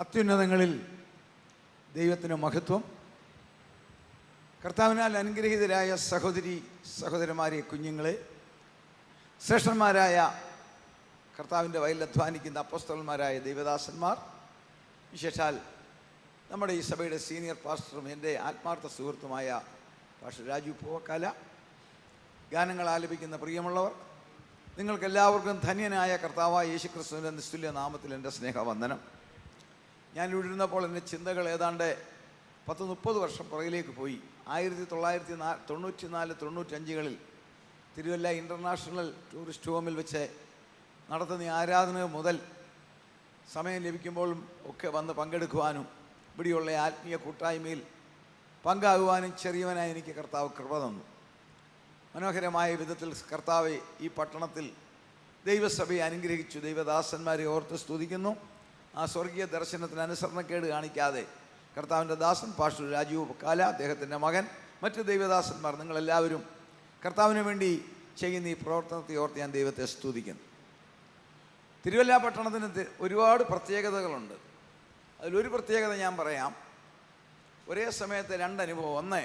അത്യുന്നതങ്ങളിൽ ദൈവത്തിന് മഹത്വം. കർത്താവിനാൽ അനുഗ്രഹീതരായ സഹോദരി സഹോദരന്മാരെ, കുഞ്ഞുങ്ങളെ, ശ്രേഷ്ഠന്മാരായ കർത്താവിൻ്റെ വയലിൽ അധ്വാനിക്കുന്ന അപ്പോസ്തലന്മാരായ ദൈവദാസന്മാർ, വിശേഷാൽ നമ്മുടെ ഈ സഭയുടെ സീനിയർ പാസ്റ്ററും എൻ്റെ ആത്മാർത്ഥ സുഹൃത്തുമായ പാസ്റ്റർ രാജു പൂവക്കാല, ഗാനങ്ങൾ ആലപിക്കുന്ന പ്രിയമുള്ളവർ, നിങ്ങൾക്കെല്ലാവർക്കും ധന്യനായ കർത്താവായ യേശുക്രിസ്തുവിൻ്റെ നിസ്തുല്യ നാമത്തിൽ എൻ്റെ സ്നേഹവന്ദനം. ഞാൻ ഇവിടെ ഇരുന്നപ്പോൾ എൻ്റെ ചിന്തകൾ ഏതാണ്ട് 30 വർഷം പുറകിലേക്ക് പോയി. 1994-95 തിരുവല്ല ഇൻ്റർനാഷണൽ ടൂറിസ്റ്റ് ഹോമിൽ വെച്ച് നടത്തുന്ന ആരാധന മുതൽ സമയം ലഭിക്കുമ്പോഴും ഒക്കെ വന്ന് പങ്കെടുക്കുവാനും ഇവിടെയുള്ള ആത്മീയ കൂട്ടായ്മയിൽ പങ്കാകുവാനും ചെറിയവനായി എനിക്ക് കർത്താവ് കൃപ തന്നു. മനോഹരമായ വിധത്തിൽ കർത്താവ് ഈ പട്ടണത്തിൽ ദൈവസഭയെ അനുഗ്രഹിച്ചു. ദൈവദാസന്മാരെ ഓർത്ത് സ്തുതിക്കുന്നു. ആ സ്വർഗീയ ദർശനത്തിന് അനുസരണക്കേട് കാണിക്കാതെ കർത്താവിൻ്റെ ദാസൻ പാസ്റ്റർ രാജു കാല, അദ്ദേഹത്തിൻ്റെ മകൻ, മറ്റ് ദൈവദാസന്മാർ, നിങ്ങളെല്ലാവരും കർത്താവിന് വേണ്ടി ചെയ്യുന്ന ഈ പ്രവർത്തനത്തെ ഓർത്ത് ഞാൻ ദൈവത്തെ സ്തുതിക്കുന്നു. തിരുവല്ല പട്ടണത്തിന് ഒരുപാട് പ്രത്യേകതകളുണ്ട്. അതിലൊരു പ്രത്യേകത ഞാൻ പറയാം. ഒരേ സമയത്ത് 2 അനുഭവം. ഒന്ന്,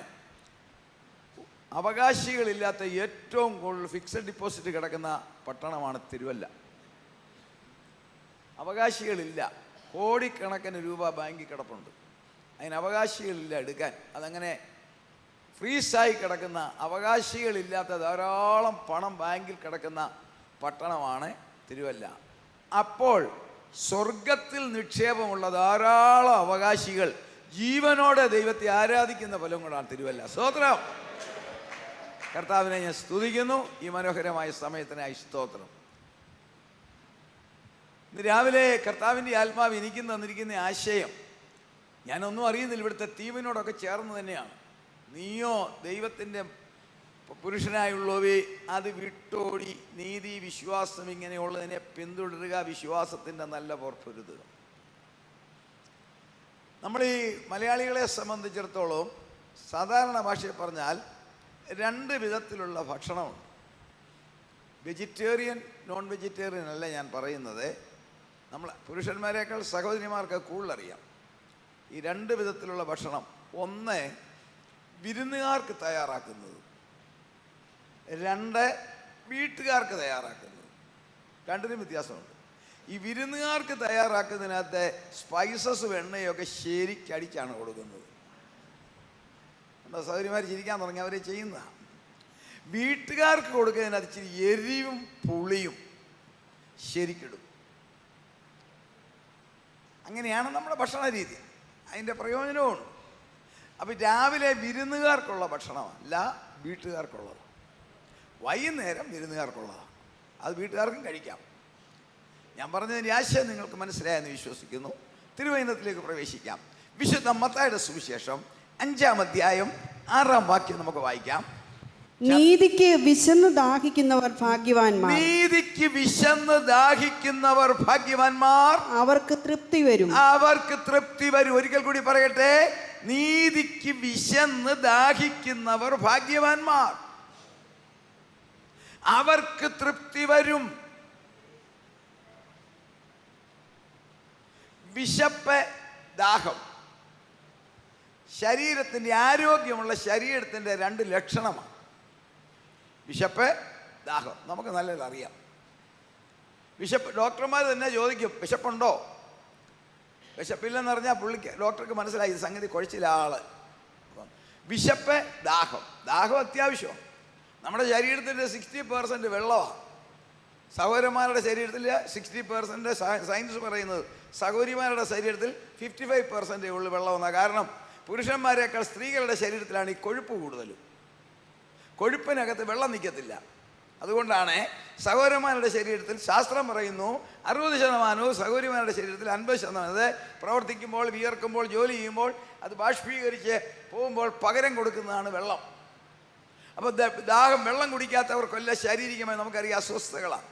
അവകാശികളില്ലാത്ത ഏറ്റവും കൂടുതൽ ഫിക്സഡ് ഡിപ്പോസിറ്റ് കിടക്കുന്ന പട്ടണമാണ് തിരുവല്ല. അവകാശികളില്ല, കോടിക്കണക്കിന് രൂപ ബാങ്കിൽ കിടപ്പുണ്ട്, അതിന് അവകാശികളില്ല എടുക്കാൻ. അതങ്ങനെ ഫ്രീസായി കിടക്കുന്ന, അവകാശികളില്ലാത്ത ധാരാളം പണം ബാങ്കിൽ കിടക്കുന്ന പട്ടണമാണ് തിരുവല്ല. അപ്പോൾ സ്വർഗത്തിൽ നിക്ഷേപമുള്ള ധാരാളം അവകാശികൾ ജീവനോടെ ദൈവത്തെ ആരാധിക്കുന്ന ഫലം കൊണ്ടാണ് തിരുവല്ല. സ്തോത്രം. കർത്താവിനെ ഞാൻ സ്തുതിക്കുന്നു. ഈ മനോഹരമായ സമയത്തിനായി സ്തോത്രം. ഇന്ന് രാവിലെ കർത്താവിൻ്റെ ആത്മാവ് എനിക്ക് തന്നിരിക്കുന്ന ആശയം ഞാനൊന്നും അറിയുന്നില്ല, ഇവിടുത്തെ തീമിനോടൊക്കെ ചേർന്ന് തന്നെയാണ്. നീയോ ദൈവത്തിൻ്റെ പുരുഷനായുള്ളവേ, അത് വിട്ടോടി നീതി, വിശ്വാസം ഇങ്ങനെയുള്ളതിനെ പിന്തുടരുക, വിശ്വാസത്തിൻ്റെ നല്ല പോർപ്പൊരുതുക. നമ്മൾ ഈ മലയാളികളെ സംബന്ധിച്ചിടത്തോളം സാധാരണ ഭാഷയിൽ പറഞ്ഞാൽ 2 വിധത്തിലുള്ള ഭക്ഷണമുണ്ട്. വെജിറ്റേറിയൻ, നോൺ വെജിറ്റേറിയൻ അല്ല ഞാൻ പറയുന്നത്. നമ്മൾ പുരുഷന്മാരെക്കാൾ സഹോദരിമാർക്ക് കൂടുതലറിയാം ഈ 2 വിധത്തിലുള്ള ഭക്ഷണം. ഒന്ന്, വിരുന്നുകാർക്ക് തയ്യാറാക്കുന്നത്. 2, വീട്ടുകാർക്ക് തയ്യാറാക്കുന്നത്. 2നും വ്യത്യാസമുണ്ട്. ഈ വിരുന്നുകാർക്ക് തയ്യാറാക്കുന്നതിനകത്ത് സ്പൈസസും എണ്ണയൊക്കെ ശരിക്കടിച്ചാണ് കൊടുക്കുന്നത്. നമ്മുടെ സഹോദരിമാർ ചിരിക്കാൻ തുടങ്ങി, അവരെ ചെയ്യുന്നതാണ്. വീട്ടുകാർക്ക് കൊടുക്കുന്നതിനകത്ത് ഇച്ചിരി എരിവും പുളിയും ശരിക്കിടും. അങ്ങനെയാണ് നമ്മുടെ ഭക്ഷണ രീതി. അതിൻ്റെ പ്രയോജനവുമുണ്ട്. അപ്പം രാവിലെ വിരുന്നുകാർക്കുള്ള ഭക്ഷണമല്ല, വീട്ടുകാർക്കുള്ളത്. വൈകുന്നേരം വിരുന്നുകാർക്കുള്ളതാണ്. അത് വീട്ടുകാർക്കും കഴിക്കാം. ഞാൻ പറഞ്ഞതിൻ്റെ ആശയം നിങ്ങൾക്ക് മനസ്സിലായെന്ന് വിശ്വസിക്കുന്നു. തിരുവചനത്തിലേക്ക് പ്രവേശിക്കാം. വിശുദ്ധ മത്തായിയുടെ സുവിശേഷം 5-ാം അധ്യായം 6-ാം വാക്യം നമുക്ക് വായിക്കാം. നീതിക്ക് വിശന്ന് ദാഹിക്കുന്നവർ ഭാഗ്യവാന്മാർ. നീതിക്ക് വിശന്ന് ദാഹിക്കുന്നവർ ഭാഗ്യവാന്മാർ, അവർക്ക് തൃപ്തി വരും. അവർക്ക് തൃപ്തി വരും. ഒരിക്കൽ കൂടി പറയട്ടെ, നീതിക്ക് വിശന്ന് ദാഹിക്കുന്നവർ ഭാഗ്യവാന്മാർ, അവർക്ക് തൃപ്തി വരും. വിശപ്പ്, ദാഹം ശരീരത്തിൻ്റെ, ആരോഗ്യമുള്ള ശരീരത്തിൻ്റെ 2 ലക്ഷണമാണ്. വിശപ്പ്, ദാഹം. നമുക്ക് നല്ലത് അറിയാം. വിശപ്പ്, ഡോക്ടർമാർ തന്നെ ചോദിക്കും വിശപ്പുണ്ടോ. വിശപ്പില്ലെന്ന് പറഞ്ഞാൽ ഡോക്ടർക്ക് മനസ്സിലായി സംഗതി കുഴച്ചില്ല ആള്. വിശപ്പ്, ദാഹം. ദാഹം അത്യാവശ്യം. നമ്മുടെ ശരീരത്തിൻ്റെ 60% വെള്ളമാണ്. സഹോദരന്മാരുടെ ശരീരത്തിൽ 60%, സയൻസ് പറയുന്നത് സഹോദരിമാരുടെ ശരീരത്തിൽ 55% ഉള്ളു വെള്ളമെന്നാണ്. കാരണം പുരുഷന്മാരെക്കാൾ സ്ത്രീകളുടെ ശരീരത്തിലാണ് ഈ കൊഴുപ്പ് കൂടുതലും. കൊഴുപ്പിനകത്ത് വെള്ളം നിൽക്കത്തില്ല. അതുകൊണ്ടാണ് സഹോദരന്മാരുടെ ശരീരത്തിൽ ശാസ്ത്രം പറയുന്നു 60%, സഹോദരിമാരുടെ ശരീരത്തിൽ 50%. അത് പ്രവർത്തിക്കുമ്പോൾ, വിയർക്കുമ്പോൾ, ജോലി ചെയ്യുമ്പോൾ അത് ബാഷ്പീകരിച്ച് പോകുമ്പോൾ പകരം കൊടുക്കുന്നതാണ് വെള്ളം. അപ്പോൾ ദാഹം, വെള്ളം കുടിക്കാത്തവർക്കെല്ലാം ശാരീരികമായി നമുക്കറിയാം അസ്വസ്ഥതകളാണ്.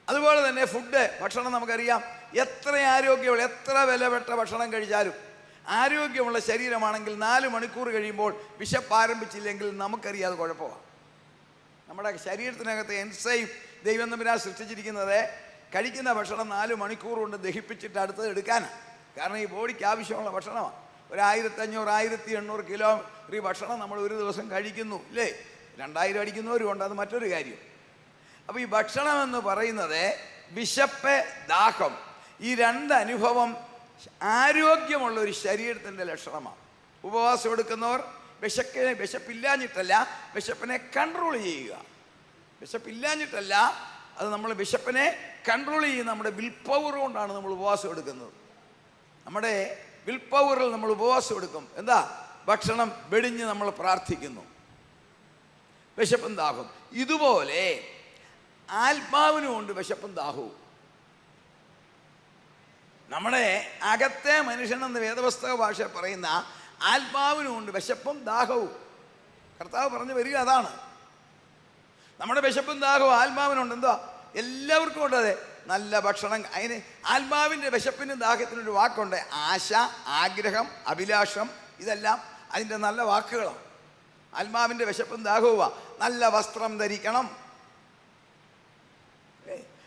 അതുപോലെ തന്നെ ഫുഡ്, ഭക്ഷണം നമുക്കറിയാം. എത്ര ആരോഗ്യമുള്ള, എത്ര വിലപ്പെട്ട ഭക്ഷണം കഴിച്ചാലും ആരോഗ്യമുള്ള ശരീരമാണെങ്കിൽ 4 മണിക്കൂർ കഴിയുമ്പോൾ വിശപ്പ് ആരംഭിച്ചില്ലെങ്കിൽ നമുക്കറിയാം അത് കുഴപ്പമാണ്. നമ്മുടെ ശരീരത്തിനകത്ത് എൻസൈം ദൈവം തമ്പുരാൻ സൃഷ്ടിച്ചിരിക്കുന്നത് കഴിക്കുന്ന ഭക്ഷണം 4 മണിക്കൂർ കൊണ്ട് ദഹിപ്പിച്ചിട്ട് അടുത്തത് എടുക്കാനാണ്. കാരണം ഈ ബോഡിക്ക് ആവശ്യമുള്ള ഭക്ഷണമാണ്. 1500 1800 കിലോ ഈ ഭക്ഷണം നമ്മൾ ഒരു ദിവസം കഴിക്കുന്നു, ഇല്ലേ? 2000 അടിക്കുന്നവരും ഉണ്ട്, അത് മറ്റൊരു കാര്യം. അപ്പോൾ ഈ ഭക്ഷണം എന്ന് പറയുന്നത് വിശപ്പ്, ദാഹം, ഈ രണ്ട് അനുഭവം ആരോഗ്യമുള്ള ഒരു ശരീരത്തിൻ്റെ ലക്ഷണമാണ്. ഉപവാസം എടുക്കുന്നവർ വിശപ്പില്ലാഞ്ഞിട്ടല്ല, വിശപ്പിനെ കൺട്രോൾ ചെയ്യുക. വിശപ്പില്ലാഞ്ഞിട്ടല്ല, അത് നമ്മൾ വിശപ്പിനെ കൺട്രോൾ ചെയ്യുന്ന നമ്മുടെ വിൽ പവർ കൊണ്ടാണ് നമ്മൾ ഉപവാസം എടുക്കുന്നത്. നമ്മുടെ വിൽ പവറിൽ നമ്മൾ ഉപവാസം എടുക്കും. എന്താ? ഭക്ഷണം വെടിഞ്ഞ് നമ്മൾ പ്രാർത്ഥിക്കുന്നു. വിശപ്പും ദാഹവും ഇതുപോലെ ആത്മാവിനുമുണ്ട് വിശപ്പും ദാഹവും. നമ്മുടെ അകത്തെ മനുഷ്യനെന്ന് വേദപുസ്തക ഭാഷ പറയുന്ന ആത്മാവിനുമുണ്ട് വിശപ്പും ദാഹവും. കർത്താവ് പറഞ്ഞു വരിക അതാണ്. നമ്മുടെ വിശപ്പും ദാഹവും ആത്മാവിനുണ്ട്. എന്താ? എല്ലാവർക്കും ഉണ്ട്. അതെ, നല്ല ഭക്ഷണം. അതിന് ആത്മാവിൻ്റെ വിശപ്പിനും ദാഹത്തിനൊരു വാക്കുണ്ട്, ആശ, ആഗ്രഹം, അഭിലാഷം. ഇതെല്ലാം അതിൻ്റെ നല്ല വാക്കുകളാണ്. ആത്മാവിൻ്റെ വിശപ്പും ദാഹവുമാണ്. നല്ല വസ്ത്രം ധരിക്കണം,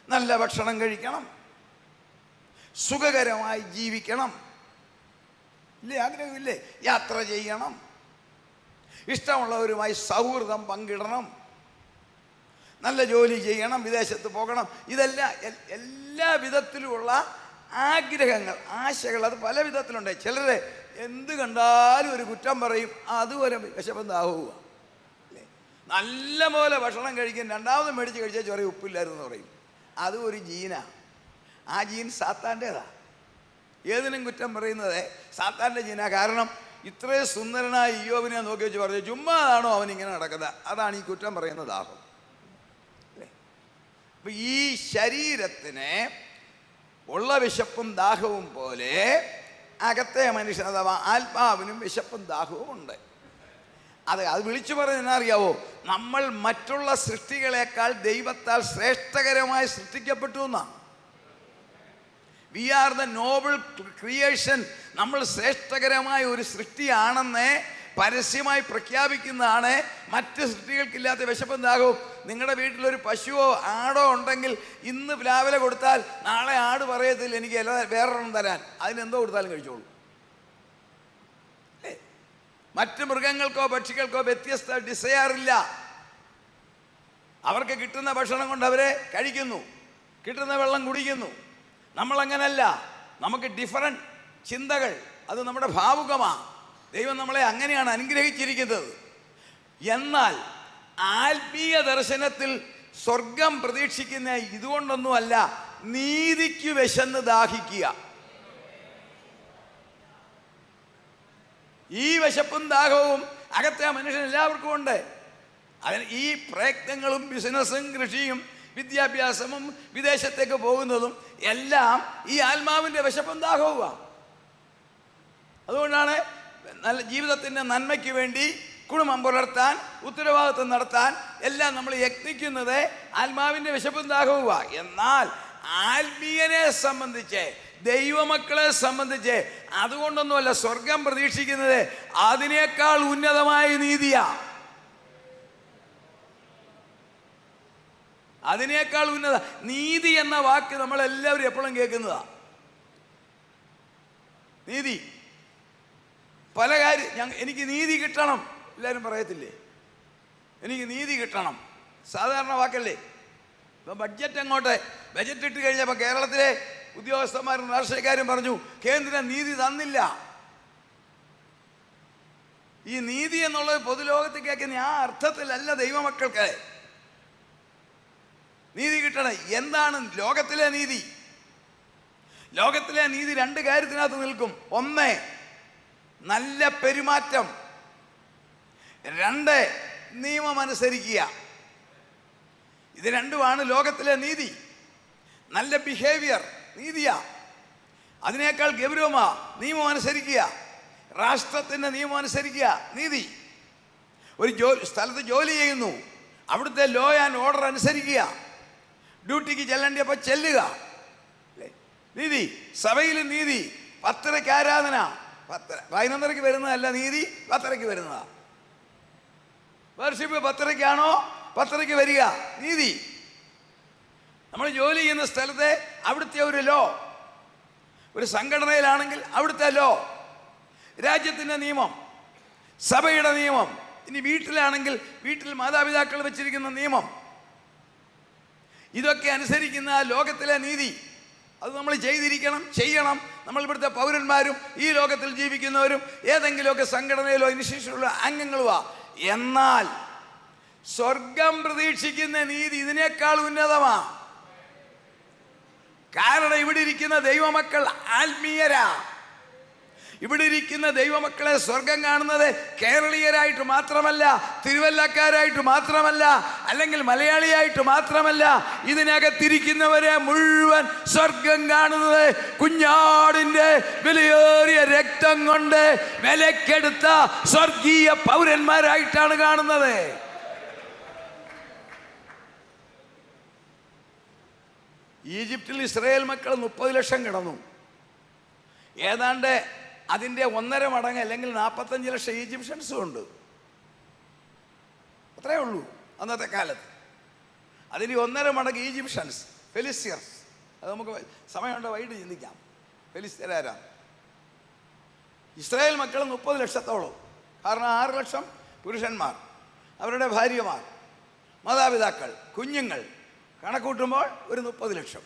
നല്ല ഭക്ഷണം കഴിക്കണം, സുഖകരമായി ജീവിക്കണം, ഇല്ലേ? ആഗ്രഹമില്ലേ? യാത്ര ചെയ്യണം, ഇഷ്ടമുള്ളവരുമായി സൗഹൃദം പങ്കിടണം, നല്ല ജോലി ചെയ്യണം, വിദേശത്ത് പോകണം. ഇതെല്ലാം എല്ലാ വിധത്തിലുമുള്ള ആഗ്രഹങ്ങൾ, ആശകൾ, അത് പല വിധത്തിലുണ്ട്. ചിലർ എന്ത് കണ്ടാലും ഒരു കുറ്റം പറയും, അതുപോലെ വിശപ്പും ദാഹവുക. അല്ലേ? നല്ല പോലെ ഭക്ഷണം കഴിക്കും, രണ്ടാമത് മേടിച്ച് കഴിച്ചാൽ ചെറിയ ഉപ്പില്ലായിരുന്നു പറയും. അതും ഒരു ജീനാണ്. ആ ജീൻ സാത്താൻ്റേതാ. ഏതിനും കുറ്റം പറയുന്നത് സാത്താൻ്റെ ജീനാ. കാരണം ഇത്രയും സുന്ദരനായ ഇയ്യോബിനെ നോക്കി വെച്ച് പറഞ്ഞു, ചുമ്മാതാണോ അവൻ ഇങ്ങനെ നടക്കുന്നത്? അതാണ് ഈ കുറ്റം പറയുന്ന ദാഹം. അല്ലേ? അപ്പം ഈ ശരീരത്തിന് ഉള്ള വിശപ്പും ദാഹവും പോലെ അകത്തെ മനുഷ്യൻ അഥവാ ആത്മാവിനും വിശപ്പും ദാഹവും ഉണ്ട്. അത് വിളിച്ചു പറയുന്നത് അറിയാവോ? നമ്മൾ മറ്റുള്ള സൃഷ്ടികളെക്കാൾ ദൈവത്താൽ ശ്രേഷ്ഠകരമായി സൃഷ്ടിക്കപ്പെട്ടു എന്നാണ്. We are the noble creation. നമ്മൾ ശ്രേഷ്ഠകരമായ ഒരു സൃഷ്ടിയാണെന്ന് പരസ്യമായി പ്രഖ്യാപിക്കുന്നതാണ്. മറ്റ് സൃഷ്ടികൾക്കില്ലാത്ത വിശപ്പും ദാഹവും. നിങ്ങളുടെ വീട്ടിലൊരു പശുവോ ആടോ ഉണ്ടെങ്കിൽ ഇന്ന് രാവിലെ കൊടുത്താൽ നാളെ ആട് പറയത്തില്ല എനിക്ക് വേറൊരെണ്ണം തരാൻ. അതിനെന്തോ കൊടുത്താലും കഴിച്ചോളൂ. മറ്റ് മൃഗങ്ങൾക്കോ പക്ഷികൾക്കോ വ്യത്യസ്ത ഡിസയറില്ല. അവർക്ക് കിട്ടുന്ന ഭക്ഷണം കൊണ്ട് അവരെ കഴിക്കുന്നു, കിട്ടുന്ന വെള്ളം കുടിക്കുന്നു. നമ്മളങ്ങനല്ല. നമുക്ക് ഡിഫറൻറ്റ് ചിന്തകൾ. അത് നമ്മുടെ ഭാവുകമാണ്. ദൈവം നമ്മളെ അങ്ങനെയാണ് അനുഗ്രഹിച്ചിരിക്കുന്നത്. എന്നാൽ ആത്മീയ ദർശനത്തിൽ സ്വർഗം പ്രതീക്ഷിക്കുന്ന ഇതുകൊണ്ടൊന്നുമല്ല, നീതിക്ക് വിശന്ന് ദാഹിക്കുക. ഈ വിശപ്പും ദാഹവും അകത്തെ മനുഷ്യൻ എല്ലാവർക്കും ഉണ്ട്. അതിന് ഈ പ്രയത്നങ്ങളും ബിസിനസ്സും കൃഷിയും വിദ്യാഭ്യാസവും വിദേശത്തേക്ക് പോകുന്നതും എല്ലാം ഈ ആത്മാവിൻ്റെ വിശപ്പും ദാഹവുമാണ്. അതുകൊണ്ടാണ് നല്ല ജീവിതത്തിൻ്റെ നന്മയ്ക്ക് വേണ്ടി കുടുംബം പുലർത്താൻ, ഉത്തരവാദിത്വം നടത്താൻ എല്ലാം നമ്മൾ യത്നിക്കുന്നത് ആത്മാവിൻ്റെ വിശപ്പും ദാഹവുമാണ്. എന്നാൽ ആത്മീയനെ സംബന്ധിച്ച്, ദൈവമക്കളെ സംബന്ധിച്ച് അതുകൊണ്ടൊന്നുമല്ല സ്വർഗം പ്രതീക്ഷിക്കുന്നത്. അതിനേക്കാൾ ഉന്നതമായ നീതിയാണ്. അതിനേക്കാൾ ഉന്നത നീതി എന്ന വാക്ക് നമ്മളെല്ലാവരും എപ്പോഴും കേൾക്കുന്നതാ. നീതി, പല കാര്യം. എനിക്ക് നീതി കിട്ടണം എല്ലാവരും പറയത്തില്ലേ? എനിക്ക് നീതി കിട്ടണം, സാധാരണ വാക്കല്ലേ? ഇപ്പം ബഡ്ജറ്റ് ബജറ്റ് ഇട്ട് കഴിഞ്ഞപ്പോൾ കേരളത്തിലെ ഉദ്യോഗസ്ഥന്മാരും രാഷ്ട്രീയക്കാരും പറഞ്ഞു കേന്ദ്രം നീതി തന്നില്ല. ഈ നീതി എന്നുള്ളത് പൊതുലോകത്ത് കേൾക്കുന്ന ആ അർത്ഥത്തിലല്ല ദൈവമക്കൾക്ക് നീതി കിട്ടണം. എന്താണ് ലോകത്തിലെ നീതി? ലോകത്തിലെ നീതി രണ്ട് കാര്യത്തിനകത്ത് നിൽക്കും. ഒന്ന്, നല്ല പെരുമാറ്റം. രണ്ട്, നിയമമനുസരിക്കുക. ഇത് രണ്ടുമാണ് ലോകത്തിലെ നീതി. നല്ല ബിഹേവിയർ നീതിയാ. അതിനേക്കാൾ ഗൗരവമാ നിയമം അനുസരിക്കുക. രാഷ്ട്രത്തിൻ്റെ നിയമം അനുസരിക്കുക നീതി. ഒരു സ്ഥലത്ത് ജോലി ചെയ്യുന്നു, അവിടുത്തെ ലോ ആൻഡ് ഓർഡർ അനുസരിക്കുക. ഡ്യൂട്ടിക്ക് ചെല്ലേണ്ടപ്പോൾ ചെല്ലുക, നീതി. സഭയിൽ നീതി. 10:30 ആരാധന. 11:30 വരുന്നതല്ല നീതി, 10:30 വരുന്നതാ. വർഷിപ്പ് 10:30 10:30 വരിക, നീതി. നമ്മൾ ജോലി ചെയ്യുന്ന സ്ഥലത്തെ അവിടുത്തെ ഒരു ലോ, ഒരു സംഘടനയിലാണെങ്കിൽ അവിടുത്തെ ലോ, രാജ്യത്തിൻ്റെ നിയമം, സഭയുടെ നിയമം, ഇനി വീട്ടിലാണെങ്കിൽ വീട്ടിൽ മാതാപിതാക്കൾ വെച്ചിരിക്കുന്ന നിയമം, ഇതൊക്കെ അനുസരിക്കുന്ന ലോകത്തിലെ നീതി അത് നമ്മൾ ചെയ്യണം. നമ്മൾ ഇവിടുത്തെ പൗരന്മാരും ഈ ലോകത്തിൽ ജീവിക്കുന്നവരും ഏതെങ്കിലുമൊക്കെ സംഘടനയിലോ ഇൻസ്റ്റിറ്റ്യൂഷനിലോ അംഗങ്ങളുമാ. എന്നാൽ സ്വർഗം പ്രതീക്ഷിക്കുന്ന നീതി ഇതിനേക്കാൾ ഉന്നതമാ. കാരണം ഇവിടെ ഇരിക്കുന്ന ദൈവമക്കൾ ആത്മീയരാ. ഇവിടെ ഇരിക്കുന്ന ദൈവമക്കളെ സ്വർഗം കാണുന്നത് കേരളീയരായിട്ട് മാത്രമല്ല, തിരുവല്ലക്കാരായിട്ട് മാത്രമല്ല, അല്ലെങ്കിൽ മലയാളിയായിട്ട് മാത്രമല്ല. ഇതിനകത്തിരിക്കുന്നവരെ മുഴുവൻ സ്വർഗം കാണുന്നത് കുഞ്ഞാടിന്റെ വിലയേറിയ രക്തം കൊണ്ട് വിലക്കെടുത്ത സ്വർഗീയ പൗരന്മാരായിട്ടാണ് കാണുന്നത്. ഈജിപ്തിൽ ഇസ്രായേൽ മക്കൾ 30 ലക്ഷം കിടന്നു. ഏതാണ്ട് അതിൻ്റെ 1.5 മടങ്ങ് അല്ലെങ്കിൽ 45 ലക്ഷം ഈജിപ്ഷ്യൻസും ഉണ്ട്. അത്രയേ ഉള്ളൂ അന്നത്തെ കാലത്ത്. അതിന് 1.5 മടങ്ങ് ഈജിപ്ഷ്യൻസ്, ഫെലിസ്ത്യർസ്. അത് നമുക്ക് സമയമുണ്ട് വൈകിട്ട് ചിന്തിക്കാം. ഫെലിസ്ത്യരാരാ? ഇസ്രായേൽ മക്കൾ 30 ലക്ഷത്തോളം. കാരണം 6 ലക്ഷം പുരുഷന്മാർ, അവരുടെ ഭാര്യമാർ, മാതാപിതാക്കൾ, കുഞ്ഞുങ്ങൾ കണക്കൂട്ടുമ്പോൾ ഒരു 30 ലക്ഷം.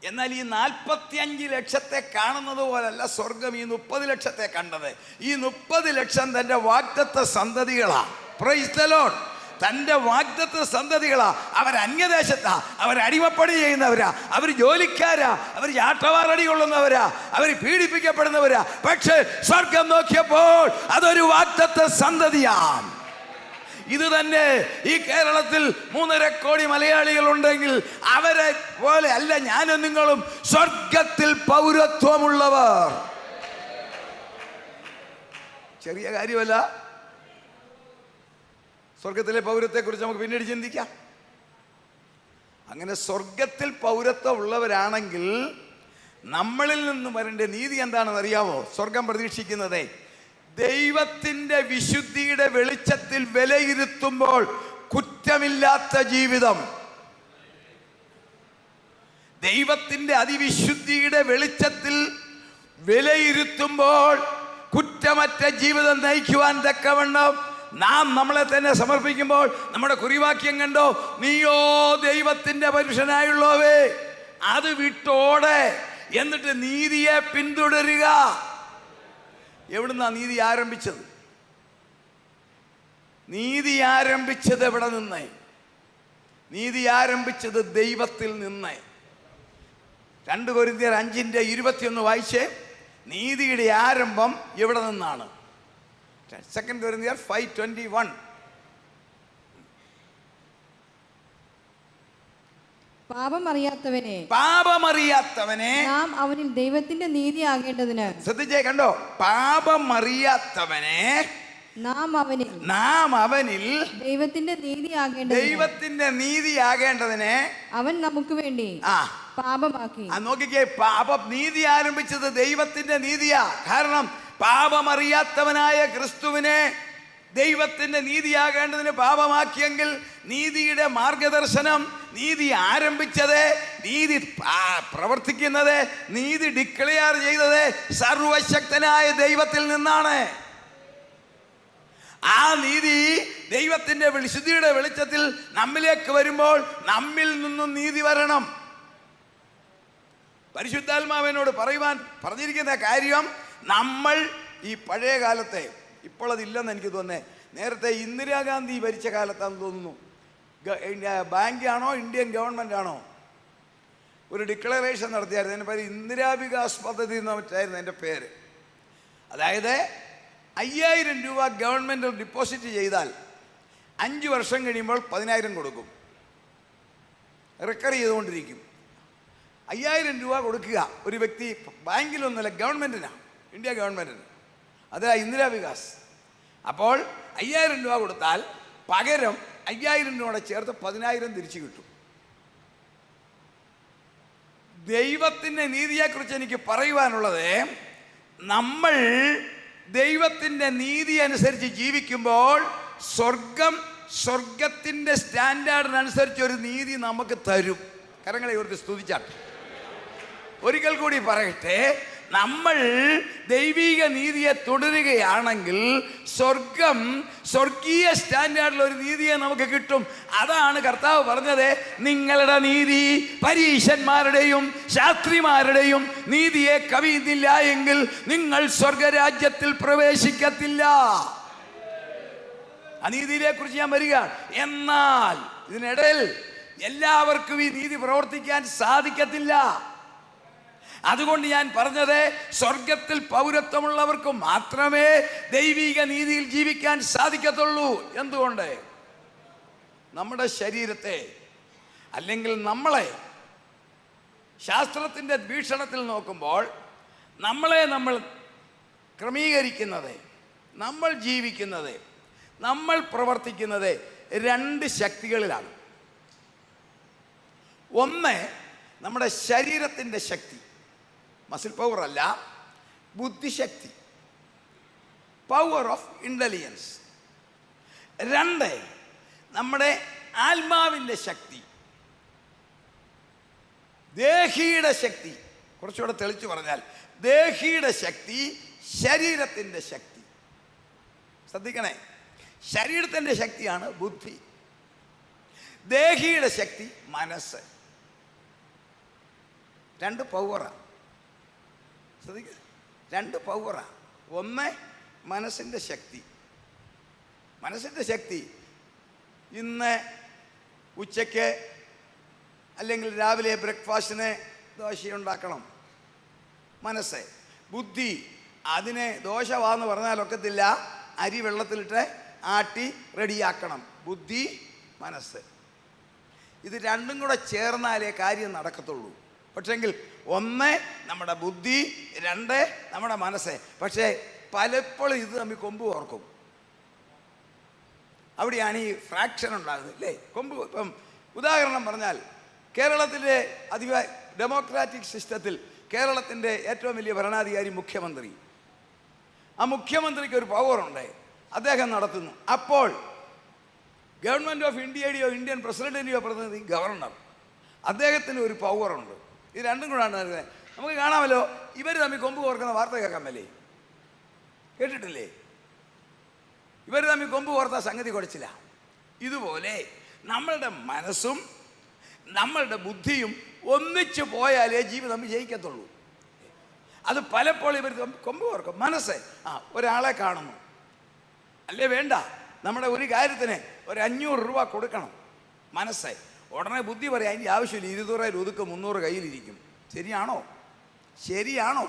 എന്നാൽ ഈ 45 ലക്ഷത്തെ കാണുന്നത് പോലല്ല സ്വർഗം ഈ 30 ലക്ഷത്തെ കണ്ടത്. ഈ 30 ലക്ഷം തൻ്റെ വാഗ്ദത്ത സന്തതികളാ. Price the Lord. തൻ്റെ വാഗ്ദത്ത സന്തതികളാ. അവർ അന്യദേശത്താ, അവർ അടിമപ്പണി ചെയ്യുന്നവരാ, അവർ ജോലിക്കാരാ, അവർ ചാട്ടവാറടി കൊള്ളുന്നവരാ, അവർ പീഡിപ്പിക്കപ്പെടുന്നവരാ. പക്ഷേ സ്വർഗം നോക്കിയപ്പോൾ അതൊരു വാഗ്ദത്ത സന്തതിയാണ്. ഇത് തന്നെ ഈ കേരളത്തിൽ 3.5 കോടി മലയാളികൾ ഉണ്ടെങ്കിൽ അവരെ പോലെ അല്ല ഞാനും നിങ്ങളും സ്വർഗത്തിൽ പൗരത്വമുള്ളവർ. ചെറിയ കാര്യമല്ല. സ്വർഗത്തിലെ പൗരത്വത്തെക്കുറിച്ച് നമുക്ക് പിന്നീട് ചിന്തിക്കാം. അങ്ങനെ സ്വർഗത്തിൽ പൗരത്വം ഉള്ളവരാണെങ്കിൽ നമ്മളിൽ നിന്ന് വരേണ്ട നീതി എന്താണെന്ന് അറിയാമോ? സ്വർഗം പ്രതീക്ഷിക്കുന്നത് ദൈവത്തിൻ്റെ വിശുദ്ധിയുടെ വെളിച്ചത്തിൽ വിലയിരുത്തുമ്പോൾ കുറ്റമില്ലാത്ത ജീവിതം. ദൈവത്തിൻ്റെ അതിവിശുദ്ധിയുടെ വെളിച്ചത്തിൽ വിലയിരുത്തുമ്പോൾ കുറ്റമറ്റ ജീവിതം നയിക്കുവാൻ തക്കവണ്ണം നാം നമ്മളെ തന്നെ സമർപ്പിക്കുമ്പോൾ നമ്മുടെ കുറിവാക്യം കണ്ടോ, നീയോ ദൈവത്തിൻ്റെ പുരുഷനായുള്ളവേ അത് വിട്ടോടെ എന്നിട്ട് നീതിയെ പിന്തുടരുക. എവിടുന്നാ നീതി ആരംഭിച്ചത്? നീതി ആരംഭിച്ചത് എവിടെ നിന്ന്? നീതി ആരംഭിച്ചത് ദൈവത്തിൽ നിന്ന്. 2 കൊരിന്ത്യർ 5:21 വായിച്ചേ. നീതിയുടെ ആരംഭം എവിടെ നിന്നാണ്? 2 കൊരിന്ത്യർ 5:21. പാപമറിയാത്തവനെ നാം അവനിൽ ദൈവത്തിന്റെ നീതി ആകേണ്ടതിന്. ശ്രദ്ധിച്ചേ, കണ്ടോ? പാപമറിയാത്തവനെ നാം അവനിൽ ദൈവത്തിന്റെ നീതി ആകേണ്ടതിന് അവൻ നമുക്ക് വേണ്ടി പാപമാക്കി. നോക്കിക്കേ, പാപം നീതി ആരംഭിച്ചത് ദൈവത്തിന്റെ നീതിയാ. കാരണം പാപമറിയാത്തവനായ ക്രിസ്തുവിനെ ദൈവത്തിന്റെ നീതിയാകേണ്ടതിന് പാപമാക്കിയെങ്കിൽ നീതിയുടെ മാർഗദർശനം, നീതി ആരംഭിച്ചത്, നീതി പ്രവർത്തിക്കുന്നത്, നീതി ഡിക്ലെയർ ചെയ്തത് സർവശക്തനായ ദൈവത്തിൽ നിന്നാണ്. ആ നീതി ദൈവത്തിന്റെ വിശുദ്ധിയുടെ വെളിച്ചത്തിൽ നമ്മിലേക്ക് വരുമ്പോൾ നമ്മിൽ നിന്നും നീതി വരണം. പരിശുദ്ധാത്മാവിനോട് പറഞ്ഞിരിക്കുന്ന കാര്യം, നമ്മൾ ഈ പഴയ കാലത്തെ, ഇപ്പോൾ അതില്ലെന്ന് എനിക്ക് തോന്നുന്നത്, നേരത്തെ ഇന്ദിരാഗാന്ധി ഭരിച്ച കാലത്താണെന്ന് തോന്നുന്നു, ബാങ്കാണോ ഇന്ത്യൻ ഗവൺമെൻറ് ആണോ ഒരു ഡിക്ലറേഷൻ നടത്തിയായിരുന്നു. എൻ്റെ പേര് ഇന്ദിരാ വികാസ് പദ്ധതി എന്ന് മറ്റായിരുന്നു എൻ്റെ പേര്. അതായത് 5000 രൂപ ഗവൺമെൻറ് ഡിപ്പോസിറ്റ് ചെയ്താൽ 5 വർഷം കഴിയുമ്പോൾ 10000 കൊടുക്കും. റിക്കർ ചെയ്തുകൊണ്ടിരിക്കും. 5000 രൂപ കൊടുക്കുക ഒരു വ്യക്തി, ബാങ്കിലൊന്നുമല്ല, ഗവൺമെൻറ്റിനാണ്, ഇന്ത്യ ഗവൺമെൻറ്റിന്. അത് ഇന്ദിരാ വികാസ്. അപ്പോൾ 5000 രൂപ കൊടുത്താൽ പകരം 5000 രൂപ ചേർത്ത് 10000 തിരിച്ചു കിട്ടും. ദൈവത്തിൻ്റെ നീതിയെക്കുറിച്ച് എനിക്ക് പറയുവാനുള്ളത്, നമ്മൾ ദൈവത്തിൻ്റെ നീതി അനുസരിച്ച് ജീവിക്കുമ്പോൾ സ്വർഗത്തിൻ്റെ സ്റ്റാൻഡേർഡിനനുസരിച്ച് ഒരു നീതി നമുക്ക് തരും. കരങ്ങളെ ഇവർക്ക് സ്തുതിച്ചാട്ടെ. ഒരിക്കൽ കൂടി പറയട്ടെ, നമ്മൾ ദൈവിക നീതിയെ തുടരുകയാണെങ്കിൽ സ്വർഗീയ സ്റ്റാൻഡേർഡിൽ ഒരു നീതിയെ നമുക്ക് കിട്ടും. അതാണ് കർത്താവ് പറഞ്ഞത്, നിങ്ങളുടെ നീതി പരീശന്മാരുടെയും ശാസ്ത്രിമാരുടെയും നീതിയെ കവിയുന്നില്ല എങ്കിൽ നിങ്ങൾ സ്വർഗരാജ്യത്തിൽ പ്രവേശിക്കത്തില്ല. അനീതിയെ കുറിച്ച് ഞാൻ വരിക. എന്നാൽ ഇതിനിടയിൽ എല്ലാവർക്കും ഈ നീതി പ്രവർത്തിക്കാൻ സാധിക്കത്തില്ല. അതുകൊണ്ട് ഞാൻ പറഞ്ഞത്, സ്വർഗത്തിൽ പൗരത്വമുള്ളവർക്ക് മാത്രമേ ദൈവിക നീതിയിൽ ജീവിക്കാൻ സാധിക്കത്തുള്ളൂ. എന്തുകൊണ്ട്? നമ്മുടെ ശരീരത്തെ അല്ലെങ്കിൽ നമ്മളെ ശാസ്ത്രത്തിൻ്റെ വീക്ഷണത്തിൽ നോക്കുമ്പോൾ നമ്മൾ ക്രമീകരിക്കുന്നത്, നമ്മൾ ജീവിക്കുന്നത്, നമ്മൾ പ്രവർത്തിക്കുന്നത് രണ്ട് ശക്തികളിലാണ്. ഒന്ന് നമ്മുടെ ശരീരത്തിൻ്റെ ശക്തി, മസിൽ പവർ അല്ല, ബുദ്ധിശക്തി, പവർ ഓഫ് ഇൻ്റലിജൻസ്. രണ്ട് നമ്മുടെ ആത്മാവിൻ്റെ ശക്തി, ദേഹിയുടെ ശക്തി. കുറച്ചുകൂടെ തെളിച്ചു പറഞ്ഞാൽ, ദേഹിയുടെ ശക്തി, ശരീരത്തിൻ്റെ ശക്തി. ശ്രദ്ധിക്കണേ, ശരീരത്തിൻ്റെ ശക്തിയാണ് ബുദ്ധി, ദേഹിയുടെ ശക്തി മനസ്സ്. രണ്ട് പവറാണ്. ശ്രദ്ധിക്കുക, രണ്ട് പവറാണ്. ഒന്ന് മനസ്സിൻ്റെ ശക്തി. മനസ്സിൻ്റെ ശക്തി ഇന്ന് ഉച്ചയ്ക്ക് അല്ലെങ്കിൽ രാവിലെ ബ്രേക്ക്ഫാസ്റ്റിന് ദോശയുണ്ടാക്കണം, മനസ്സ്. ബുദ്ധി അതിനെ ദോശവാന്ന് പറഞ്ഞാൽ ഒക്കത്തില്ല, അരി വെള്ളത്തിലിട്ട് ആട്ടി റെഡിയാക്കണം. ബുദ്ധി, മനസ്സ്, ഇത് രണ്ടും കൂടെ ചേർന്നാലേ കാര്യം നടക്കത്തുള്ളൂ. പക്ഷെങ്കിൽ ഒന്ന് നമ്മുടെ ബുദ്ധി, രണ്ട് നമ്മുടെ മനസ്സ്. പക്ഷേ പലപ്പോഴും ഇത് തമ്മിൽ കൊമ്പ് ഓർക്കും. അവിടെയാണ് ഈ ഫ്രാക്ഷൻ ഉണ്ടാകുന്നത്, അല്ലേ? കൊമ്പ്. ഇപ്പം ഉദാഹരണം പറഞ്ഞാൽ, കേരളത്തിലെ ഡെമോക്രാറ്റിക് സിസ്റ്റത്തിൽ കേരളത്തിൻ്റെ ഏറ്റവും വലിയ ഭരണാധികാരി മുഖ്യമന്ത്രി. ആ മുഖ്യമന്ത്രിക്ക് ഒരു പവറുണ്ട്, അദ്ദേഹം നടത്തുന്നു. അപ്പോൾ ഗവൺമെൻറ് ഓഫ് ഇന്ത്യയുടെയോ ഇന്ത്യൻ പ്രസിഡന്റിൻ്റെയോ പ്രതിനിധി ഗവർണർ, അദ്ദേഹത്തിന് ഒരു പവറുണ്ട്. ഇത് രണ്ടും കൂടാണ് നടക്കുന്നത്. നമുക്ക് കാണാമല്ലോ, ഇവർ തമ്മിൽ കൊമ്പ് കോർക്കുന്ന വാർത്ത കേൾക്കാമല്ലേ? കേട്ടിട്ടില്ലേ? ഇവർ തമ്മിൽ കൊമ്പ് കോർത്ത സംഗതി കുഴച്ചില്ല. ഇതുപോലെ നമ്മളുടെ മനസ്സും നമ്മളുടെ ബുദ്ധിയും ഒന്നിച്ചു പോയാലേ ജീവിതം വിജയിക്കത്തുള്ളൂ. അത് പലപ്പോഴും ഇവർ കൊമ്പ് കോർക്കും. മനസ്സ്, ഒരാളെ കാണുന്നു, അല്ലേ വേണ്ട, നമ്മുടെ ഒരു കാര്യത്തിന് ഒരു 500 രൂപ കൊടുക്കണം, മനസ്സ്. ഉടനെ ബുദ്ധി പറയാം, അതിൻ്റെ ആവശ്യമില്ല, 200 ഒതുക്കും, 300 കയ്യിലിരിക്കും. ശരിയാണോ? ശരിയാണോ?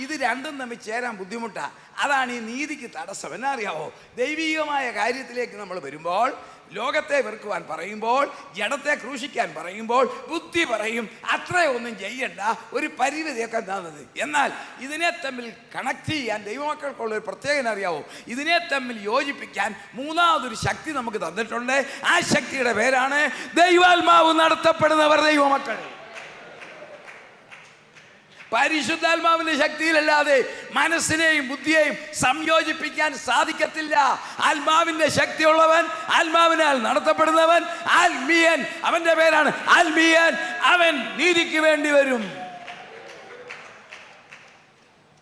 ഇത് രണ്ടും തമ്മിൽ ചേരാൻ ബുദ്ധിമുട്ടാണ്. അതാണ് ഈ നീതിക്ക് തടസ്സം. എന്നാ അറിയാവോ? ദൈവികമായ കാര്യത്തിലേക്ക് നമ്മൾ വരുമ്പോൾ, ലോകത്തെ വെറുക്കുവാൻ പറയുമ്പോൾ, ജഡത്തെ ക്രൂശിക്കാൻ പറയുമ്പോൾ, ബുദ്ധി പറയും അത്രയൊന്നും ചെയ്യണ്ട, ഒരു പരിമിതിയൊക്കെ തന്നത്. എന്നാൽ ഇതിനെ തമ്മിൽ കണക്ട് ചെയ്യാൻ ദൈവമക്കൾക്കുള്ള ഒരു പ്രത്യേകത അറിയാവോ? ഇതിനെ തമ്മിൽ യോജിപ്പിക്കാൻ മൂന്നാമതൊരു ശക്തി നമുക്ക് തന്നിട്ടുണ്ട്. ആ ശക്തിയുടെ പേരാണ് ദൈവാത്മാവ് നടത്തപ്പെടുന്നവർ ദൈവമക്കൾ. പരിശുദ്ധാത്മാവിന്റെ ശക്തിയിലല്ലാതെ മനസ്സിനെയും ബുദ്ധിയെയും സംയോജിപ്പിക്കാൻ സാധിക്കത്തില്ല. ആത്മാവിന്റെ ശക്തിയുള്ളവൻ, ആത്മാവിനാൽ നടത്തപ്പെടുന്നവൻ ആത്മീയൻ. അവന്റെ പേരാണ് ആത്മീയൻ. അവൻ നീതിക്ക് വേണ്ടി വരും.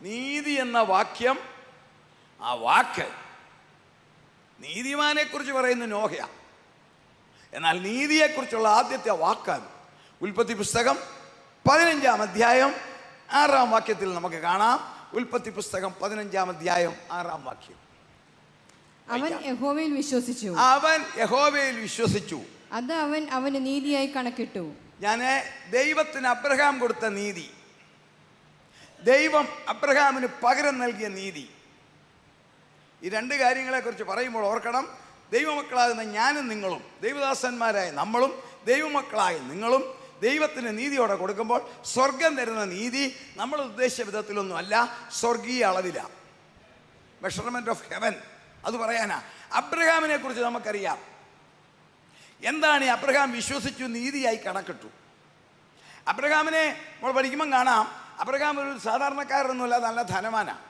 നീതി എന്ന വാക്യം, ആ വാക്ക് നീതിമാനെ കുറിച്ച് പറയുന്ന നോഹയ. എന്നാൽ നീതിയെക്കുറിച്ചുള്ള ആദ്യത്തെ വാക്കാണ് ഉൽപ്പത്തി പുസ്തകം 15-ാം അധ്യായം 6-ാം വാക്യത്തിൽ നമുക്ക് കാണാം. ഉൽപ്പത്തി പുസ്തകം 15-ാം അധ്യായം 6-ാം വാക്യം. അവൻ യഹോവയിൽ വിശ്വസിച്ചു. അവൻ യഹോവയിൽ വിശ്വസിച്ചു. അത് അവൻ അവന് നീതിയായി കണക്കിട്ടു. ഞാൻ ദൈവത്തിന് അബ്രഹാം കൊടുത്ത നീതി, ദൈവം അബ്രഹാമിന് പകരം നൽകിയ നീതി, ഈ രണ്ട് കാര്യങ്ങളെക്കുറിച്ച് പറയുമ്പോൾ ഓർക്കണം, ദൈവമക്കളാകുന്ന ഞാനും നിങ്ങളും, ദൈവദാസന്മാരായ നമ്മളും ദൈവമക്കളായ നിങ്ങളും ദൈവത്തിന് നീതിയോടെ കൊടുക്കുമ്പോൾ സ്വർഗം തരുന്ന നീതി നമ്മൾ ഉദ്ദേശിച്ച വിധത്തിലൊന്നും അല്ല, സ്വർഗീയ അളവിലാണ്. മെഷർമെൻറ്റ് ഓഫ് ഹെവൻ, അത് പറയാനാ. അബ്രഹാമിനെ കുറിച്ച് നമുക്കറിയാം. എന്താണ് ഈ അബ്രഹാം വിശ്വസിച്ചു നീതിയായി കണക്കിട്ടു? അബ്രഹാമിനെ നമ്മൾ പഠിക്കുമ്പം കാണാം, അബ്രഹാം ഒരു സാധാരണക്കാരനൊന്നുമല്ല, നല്ല ധനവാനാണ്.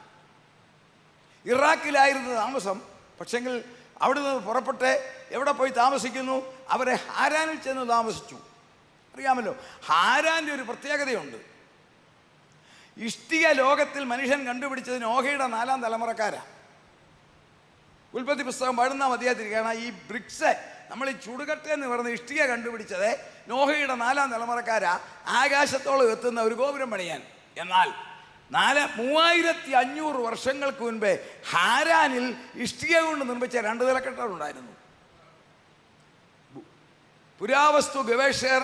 ഇറാഖിലായിരുന്നു താമസം. പക്ഷെങ്കിൽ അവിടുന്ന് പുറപ്പെട്ട് എവിടെ പോയി താമസിക്കുന്നു? അവരെ ഹാരാനിൽ ചെന്ന് താമസിച്ചു. അറിയാമല്ലോ, ഹാരാൻ്റെ ഒരു പ്രത്യേകതയുണ്ട്. ഇഷ്ടിക ലോകത്തിൽ മനുഷ്യൻ കണ്ടുപിടിച്ചത് നോഹയുടെ 4-ാം തലമുറക്കാരാണ്. ഉൽപ്പത്തി പുസ്തകം 11-ാം അധ്യായത്തിരിക്കുകയാണ് ഈ ബ്രിക്സ്, നമ്മൾ ഈ ചുടുകട്ട എന്ന് പറയുന്ന ഇഷ്ടിക കണ്ടുപിടിച്ചത് നോഹയുടെ 4-ാം തലമുറക്കാരാ ആകാശത്തോളം എത്തുന്ന ഒരു ഗോപുരം പണിയാൻ. എന്നാൽ 3500 വർഷങ്ങൾക്ക് മുൻപേ ഹാരാനിൽ ഇഷ്ടിക കൊണ്ട് നിർമ്മിച്ച 2 നിലക്കെട്ടുണ്ടായിരുന്നു. പുരാവസ്തു ഗവേഷകർ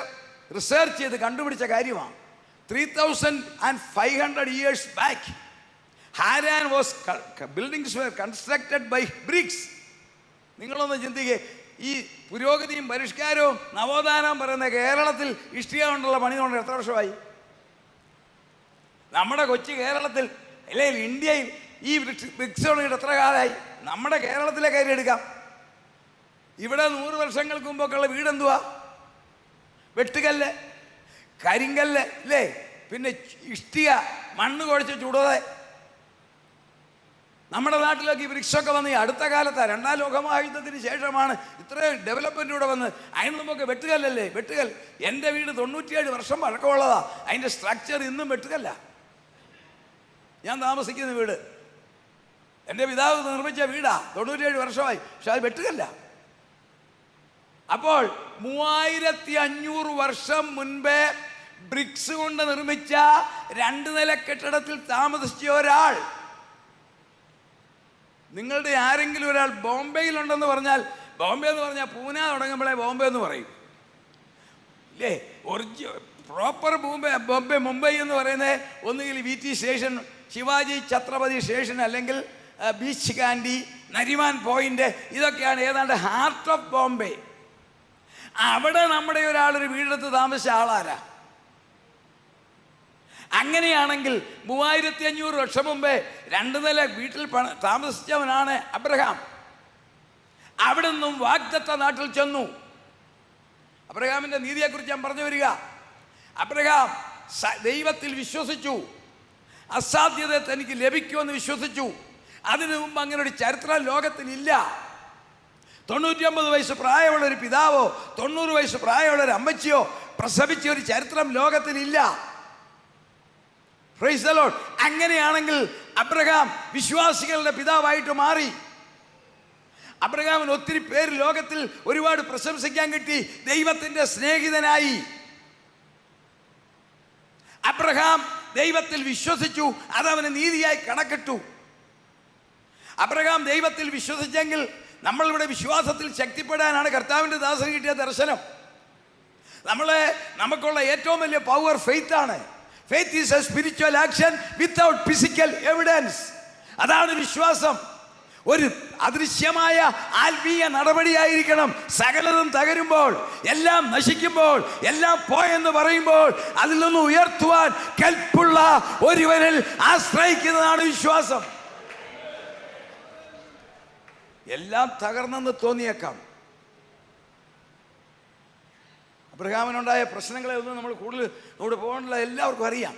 റിസർച്ച് ചെയ്ത് കണ്ടുപിടിച്ച കാര്യമാണ്. 3500 years back, Haran buildings were constructed by bricks. നിങ്ങളൊന്ന് ചിന്തിക്കേ, ഈ പുരോഗതിയും പരിഷ്കാരവും നവോത്ഥാനവും പറയുന്ന കേരളത്തിൽ ഇഷ്ടിക കൊണ്ടുള്ള പണി കൊണ്ട് എത്ര വർഷമായി? നമ്മുടെ കൊച്ചു കേരളത്തിൽ അല്ലെങ്കിൽ ഇന്ത്യയിൽ ഈ ബ്രിക്സ് തുടങ്ങിയിട്ട് എത്ര കാലമായി? നമ്മുടെ കേരളത്തിലെ കാര്യം എടുക്കാം. ഇവിടെ 100 വർഷങ്ങൾക്ക് മുമ്പൊക്കെയുള്ള വീടെന്തുവാ? വെട്ടുകല്ല്, കരിങ്കല്ല് അല്ലേ, പിന്നെ ഇഷ്ടിക, മണ്ണ് കുഴച്ച് ചുടുന്നത്. നമ്മുടെ നാട്ടിലൊക്കെ ഈ വൃക്ഷമൊക്കെ വന്ന് ഈ അടുത്ത കാലത്താണ്, 2ാം ലോകമഹായുദ്ധത്തിന് ശേഷമാണ് ഇത്രയും ഡെവലപ്മെൻ്റ് കൂടെ വന്ന്. അതിന് മുമ്പൊക്കെ വെട്ടുകല്ലല്ലേ, വെട്ടുകൽ. എൻ്റെ വീട് 97 വർഷം പഴക്കമുള്ളതാ. അതിൻ്റെ സ്ട്രക്ചർ ഇന്നും വെട്ടുകല്ല. ഞാൻ താമസിക്കുന്ന വീട് എൻ്റെ പിതാവ് നിർമ്മിച്ച വീടാ, 97 വർഷമായി, പക്ഷെ അത് വെട്ടുകല്ല. അപ്പോൾ 3500 വർഷം മുൻപേ ബ്രിക്സ് കൊണ്ട് നിർമ്മിച്ച 2 നില കെട്ടിടത്തിൽ താമസിച്ച ഒരാൾ, നിങ്ങളുടെ ആരെങ്കിലും ഒരാൾ ബോംബെയിലുണ്ടെന്ന് പറഞ്ഞാൽ, ബോംബെ എന്ന് പറഞ്ഞാൽ പൂന തുടങ്ങുമ്പോഴേ ബോംബെ എന്ന് പറയും ഇല്ലേ? പ്രോപ്പർ ബോംബെ മുംബൈ എന്ന് പറയുന്നത് ഒന്നുകിൽ VT station, Shivaji Chhatrapati station, അല്ലെങ്കിൽ ബീച്ച് കാൻഡി, നരിമാൻ പോയിന്റ്, ഇതൊക്കെയാണ് ഏതാണ്ട് ഹാർട്ട് ഓഫ് ബോംബെ. അവിടെ നമ്മുടെ ഒരാളൊരു വീടെടുത്ത് താമസിച്ച ആളാരാ? അങ്ങനെയാണെങ്കിൽ 3500 വർഷം മുമ്പേ 2 നില വീട്ടിൽ താമസിച്ചവനാണ് അബ്രഹാം. അവിടെ നിന്നും വാഗ്ദത്ത നാട്ടിൽ ചെന്നു. അബ്രഹാമിൻ്റെ നീതിയെക്കുറിച്ച് ഞാൻ പറഞ്ഞു വരിക. അബ്രഹാം ദൈവത്തിൽ വിശ്വസിച്ചു, അസാധ്യത തനിക്ക് ലഭിക്കുമെന്ന് വിശ്വസിച്ചു. അതിനു മുമ്പ് അങ്ങനെ ഒരു ചരിത്രം ലോകത്തിലില്ല. 99 വയസ്സ് പ്രായമുള്ള ഒരു പിതാവോ 90 വയസ്സ് പ്രായമുള്ള ഒരു അമ്മച്ചിയോ പ്രസവിച്ച ഒരു ചരിത്രം ലോകത്തിലില്ല. Praise the lord. അങ്ങനെയാണെങ്കിൽ അബ്രഹാം വിശ്വാസികളുടെ പിതാവായിട്ട് മാറി. അബ്രഹാമിന് ഒത്തിരി പേര് ലോകത്തിൽ ഒരുപാട് പ്രശംസിക്കാൻ കിട്ടി. ദൈവത്തിൻ്റെ സ്നേഹിതനായി അബ്രഹാം ദൈവത്തിൽ വിശ്വസിച്ചു, അതവന് നീതിയായി കണക്കിട്ടു. അബ്രഹാം ദൈവത്തിൽ വിശ്വസിച്ചെങ്കിൽ നമ്മളിവിടെ വിശ്വാസത്തിൽ ശക്തിപ്പെടാനാണ് കർത്താവിൻ്റെ ദാസന് കിട്ടിയ ദർശനം. നമുക്കുള്ള ഏറ്റവും വലിയ പവർ ഫെയ്ത്ത് ആണ്. Faith is A spiritual action without physical evidence. അതാണ് വിശ്വാസം. ഒരു അദൃശ്യമായ ആത്മീയ നടപടിയായിരിക്കണം. സകലതും തകരുമ്പോൾ, എല്ലാം നശിക്കുമ്പോൾ, എല്ലാം പോയെന്ന് പറയുമ്പോൾ അതിൽ നിന്ന് ഉയർത്തുവാൻ കൽപ്പുള്ള ഒരുവനിൽ ആശ്രയിക്കുന്നതാണ് വിശ്വാസം. എല്ലാം തകർന്നെന്ന് തോന്നിയേക്കാം. അബ്രഹാമിനുണ്ടായ പ്രശ്നങ്ങളെ ഒന്നും നമ്മൾ കൂടുതൽ അവിടെ പോകേണ്ടത് എല്ലാവർക്കും അറിയാം.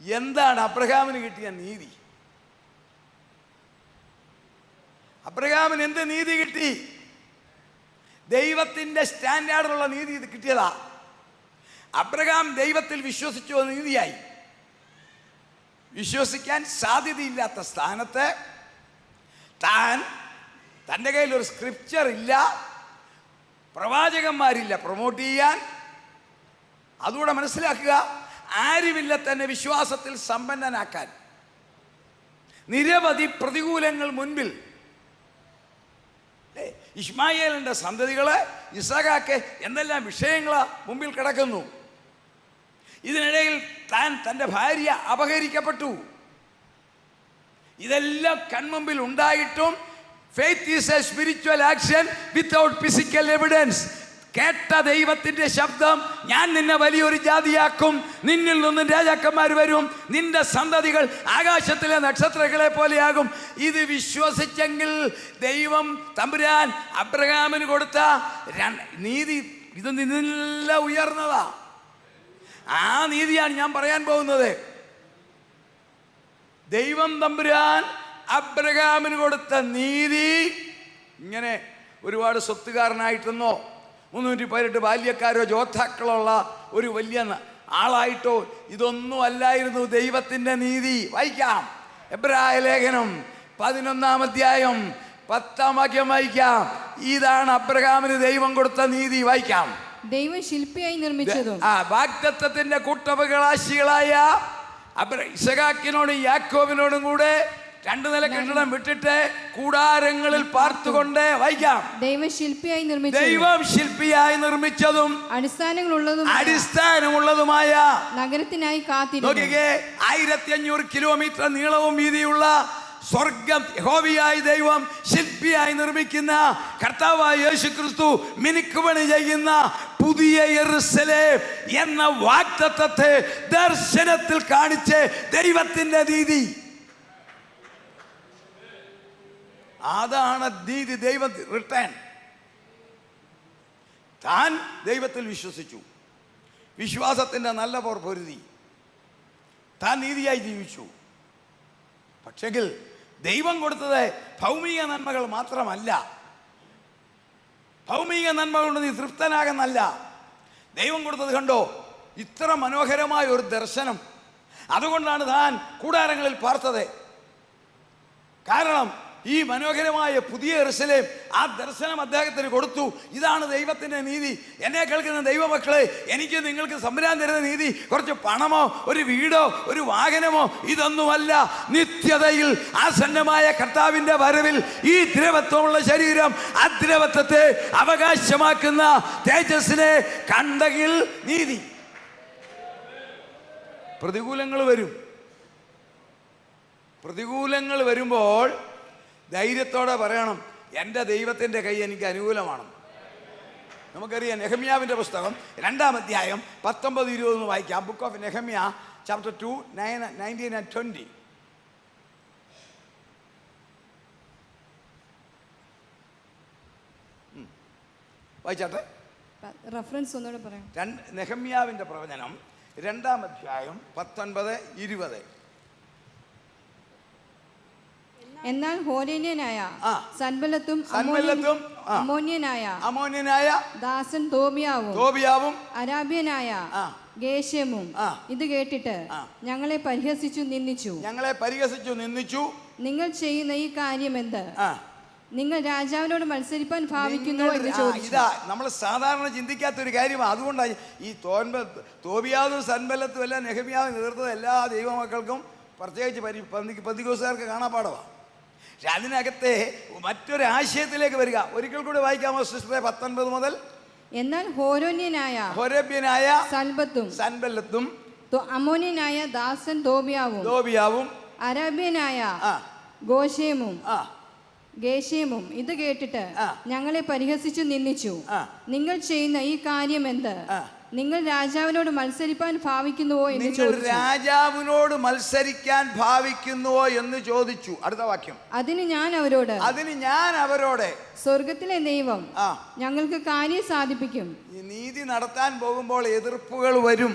എന്താണ് അബ്രഹാമിന് കിട്ടിയ നീതി? അബ്രഹാമിന് എന്ത് നീതി കിട്ടി? ദൈവത്തിൻ്റെ സ്റ്റാൻഡേർഡിലുള്ള നീതി കിട്ടിയതാ. അബ്രഹാം ദൈവത്തിൽ വിശ്വസിച്ചു, നീതിയായി. വിശ്വസിക്കാൻ സാധ്യതയില്ലാത്ത സ്ഥാനത്ത് തൻ്റെ കയ്യിൽ ഒരു സ്ക്രിപ്ചർ ഇല്ല, പ്രവാചകന്മാരില്ല പ്രൊമോട്ട് ചെയ്യാൻ. അതുകൂടെ മനസ്സിലാക്കുക. ആരുമില്ല തന്നെ വിശ്വാസത്തിൽ സമ്പന്നനാക്കാൻ. നിരവധി പ്രതികൂലങ്ങൾ മുൻപിൽ. ഇശ്മായേലിൻ്റെ സന്തതികള്, ഇസഹാക്ക്, എന്തെല്ലാം വിഷയങ്ങളാ മുമ്പിൽ കിടക്കുന്നു. ഇതിനിടയിൽ തൻ്റെ ഭാര്യ അപഹരിക്കപ്പെട്ടു. ഇതെല്ലാം കൺമുമ്പിൽ ഉണ്ടായിട്ടും faith is A spiritual action without physical evidence. കേട്ട ദൈവത്തിൻ്റെ ശബ്ദം, ഞാൻ നിന്നെ വലിയൊരു ജാതിയാക്കും, നിന്നിൽ നിന്നും രാജാക്കന്മാർ വരും, നിന്റെ സന്തതികൾ ആകാശത്തിലെ നക്ഷത്രങ്ങളെ പോലെയാകും. ഇത് വിശ്വസിച്ചെങ്കിൽ ദൈവം തമ്പുരാൻ അബ്രഹാമിന് കൊടുത്ത നീതി ഇത് നിന്നെല്ലാം ഉയർന്നതാ. ആ നീതിയാണ് ഞാൻ പറയാൻ പോകുന്നത്. ദൈവം തമ്പുരാൻ അബ്രഹാമിന് കൊടുത്ത നീതി ഇങ്ങനെ ഒരുപാട് സ്വത്തുകാരനായിട്ടെന്നോ 318 ബാല്യക്കാരോ ജോദ്ധാക്കളോ ഉള്ള ഒരു വലിയ ആളായിട്ടോ ഇതൊന്നും അല്ലായിരുന്നു ദൈവത്തിൻ്റെ നീതി. വായിക്കാം, എബ്രായ ലേഖനം 11-ാം അധ്യായം 10-ാം വാക്യം വായിക്കാം. ഇതാണ് അബ്രഹാമിന് ദൈവം കൊടുത്ത നീതി. വായിക്കാം, ദൈവം ശില്പിയായി നിർമ്മിച്ചതും വാഗ്ദത്തത്തിന്റെ കൂട്ടവകാശികളായ ഇസഹാക്കിനോടും യാക്കോബിനോടും കൂടെ 2 നില കെട്ടിടം വിട്ടിട്ട് കൂടാരങ്ങളിൽ പാർത്തുകൊണ്ട്. വായിക്കാം, ദൈവം ശില്പിയായി നിർമ്മിച്ചതും അടിസ്ഥാനമുള്ളതുമായ നഗരത്തിനായി കാത്തിരുന്നു. 1500 കിലോമീറ്റർ നീളവും വീതിയുള്ള സ്വർഗം യഹോവയായ ദൈവം ശില്പിയായി നിർമ്മിക്കുന്ന കർത്താവായ യേശുക്രിസ്തു മിനുക്കുപണി ചെയ്യുന്ന പുതിയ യെരൂശലേം എന്ന വാഗ്ദത്തത്തെ ദർശനത്തിൽ കാണിച്ച് ദൈവത്തിന്റെ നീതി. അതാണ് നീതി. ദൈവം റിട്ടേൺ. താൻ ദൈവത്തിൽ വിശ്വസിച്ചു, വിശ്വാസത്തിന്റെ നല്ല പോർ പൊരുതി, താൻ നീതിയായി ജീവിച്ചു. പക്ഷെങ്കിൽ ദൈവം കൊടുത്തത് ഭൗമിക നന്മകൾ മാത്രമല്ല. ഭൗമിക നന്മ കൊണ്ട് നീ തൃപ്തനാകുന്നല്ല. ദൈവം കൊടുത്തത് കണ്ടോ, ഇത്ര മനോഹരമായ ഒരു ദർശനം. അതുകൊണ്ടാണ് താൻ കൂടാരങ്ങളിൽ പാർത്തത്. കാരണം ഈ മനോഹരമായ പുതിയ യെരൂശലേം ആ ദർശനം അദ്ദേഹത്തിന് കൊടുത്തു. ഇതാണ് ദൈവത്തിൻ്റെ നീതി. എന്നെ കേൾക്കുന്ന ദൈവമക്കളെ, എനിക്ക് നിങ്ങൾക്ക് സംബരാൻ തരുന്ന നീതി കുറച്ച് പണമോ ഒരു വീടോ ഒരു വാഹനമോ ഇതൊന്നുമല്ല. നിത്യതയിൽ ആസന്നമായ കർത്താവിൻ്റെ വരവിൽ ഈ ദ്രവത്വമുള്ള ശരീരം അദ്രവത്വത്തെ അവകാശമാക്കുന്ന തേജസ്സിനെ കണ്ടെങ്കിൽ നീതി. പ്രതികൂലങ്ങൾ വരും. പ്രതികൂലങ്ങൾ വരുമ്പോൾ ധൈര്യത്തോടെ പറയണം, എൻ്റെ ദൈവത്തിൻ്റെ കൈ എനിക്ക് അനുകൂലമാണ്. നമുക്കറിയാം, നെഹമ്യാവിൻ്റെ പുസ്തകം 2-ാം അധ്യായം 19-20 വായിക്കാം. Book of Nehemiah chapter 2, 19 and 20. വായിച്ചാട്ടെ, റഫറൻസ് ഒന്നുകൂടെ പറയാം. നെഹമ്യാവിൻ്റെ പ്രവചനം 2-ാം അധ്യായം 19-20. എന്നാൽ ഹോരേന്യനായ സൻബല്ലത്തും അമ്മോന്യനായ ദാസൻ തോബിയാവും അരാബ്യനായ ഗേശെമും ഇത് കേട്ടിട്ട് ഞങ്ങളെ പരിഹസിച്ചു നിന്ദിച്ചു. നിങ്ങൾ ചെയ്യുന്ന ഈ കാര്യം എന്ത്? നിങ്ങൾ രാജാവിനോട് മത്സരിപ്പാൻ ഭാവിക്കുന്നു എന്ന് ചോദിച്ചു. ഇതാ നമ്മൾ സാധാരണ ചിന്തിക്കാത്തൊരു കാര്യമാണ്. അതുകൊണ്ടാണ് ഈ തോബിയാവും സൻബല്ലത്തും എല്ലാം നെഹമ്യാവ് നേതൃത്വം എല്ലാ ദൈവമക്കൾക്കും പ്രത്യേകിച്ച് പെന്തിക്കോസ്തുകാർക്ക് കാണാപ്പാടമാണ്. പക്ഷെ അതിനകത്തെ മറ്റൊരു ആശയത്തിലേക്ക് വരിക. ഒരിക്കൽ കൂടി വായിക്കാമോ സിസ്റ്ററെ? 19 മുതൽ. എന്നാൽ ഹോരേബ്യനായ സൻബല്ലത്തും അമ്മോന്യനായ ദാസൻ തോബിയാവും അരാബ്യനായ ഗേശേമും ഇത് കേട്ടിട്ട് ഞങ്ങളെ പരിഹസിച്ചു നിന്ദിച്ചു. നിങ്ങൾ ചെയ്യുന്ന ഈ കാര്യം എന്ത്? നിങ്ങൾ രാജാവിനോട് മത്സരിക്കാൻ ഭാവിക്കുന്നുവോ എന്ന് ചോദിച്ചു. രാജാവിനോട് മത്സരിക്കാൻ ഭാവിക്കുന്നുവോ എന്ന് ചോദിച്ചു. അടുത്ത വാക്യം. അതിന് ഞാൻ അവരോട് സ്വർഗത്തിലെ ദൈവം ഞങ്ങൾക്ക് കാര്യം സാധിപ്പിക്കും. നീതി നടത്താൻ പോകുമ്പോൾ എതിർപ്പുകൾ വരും.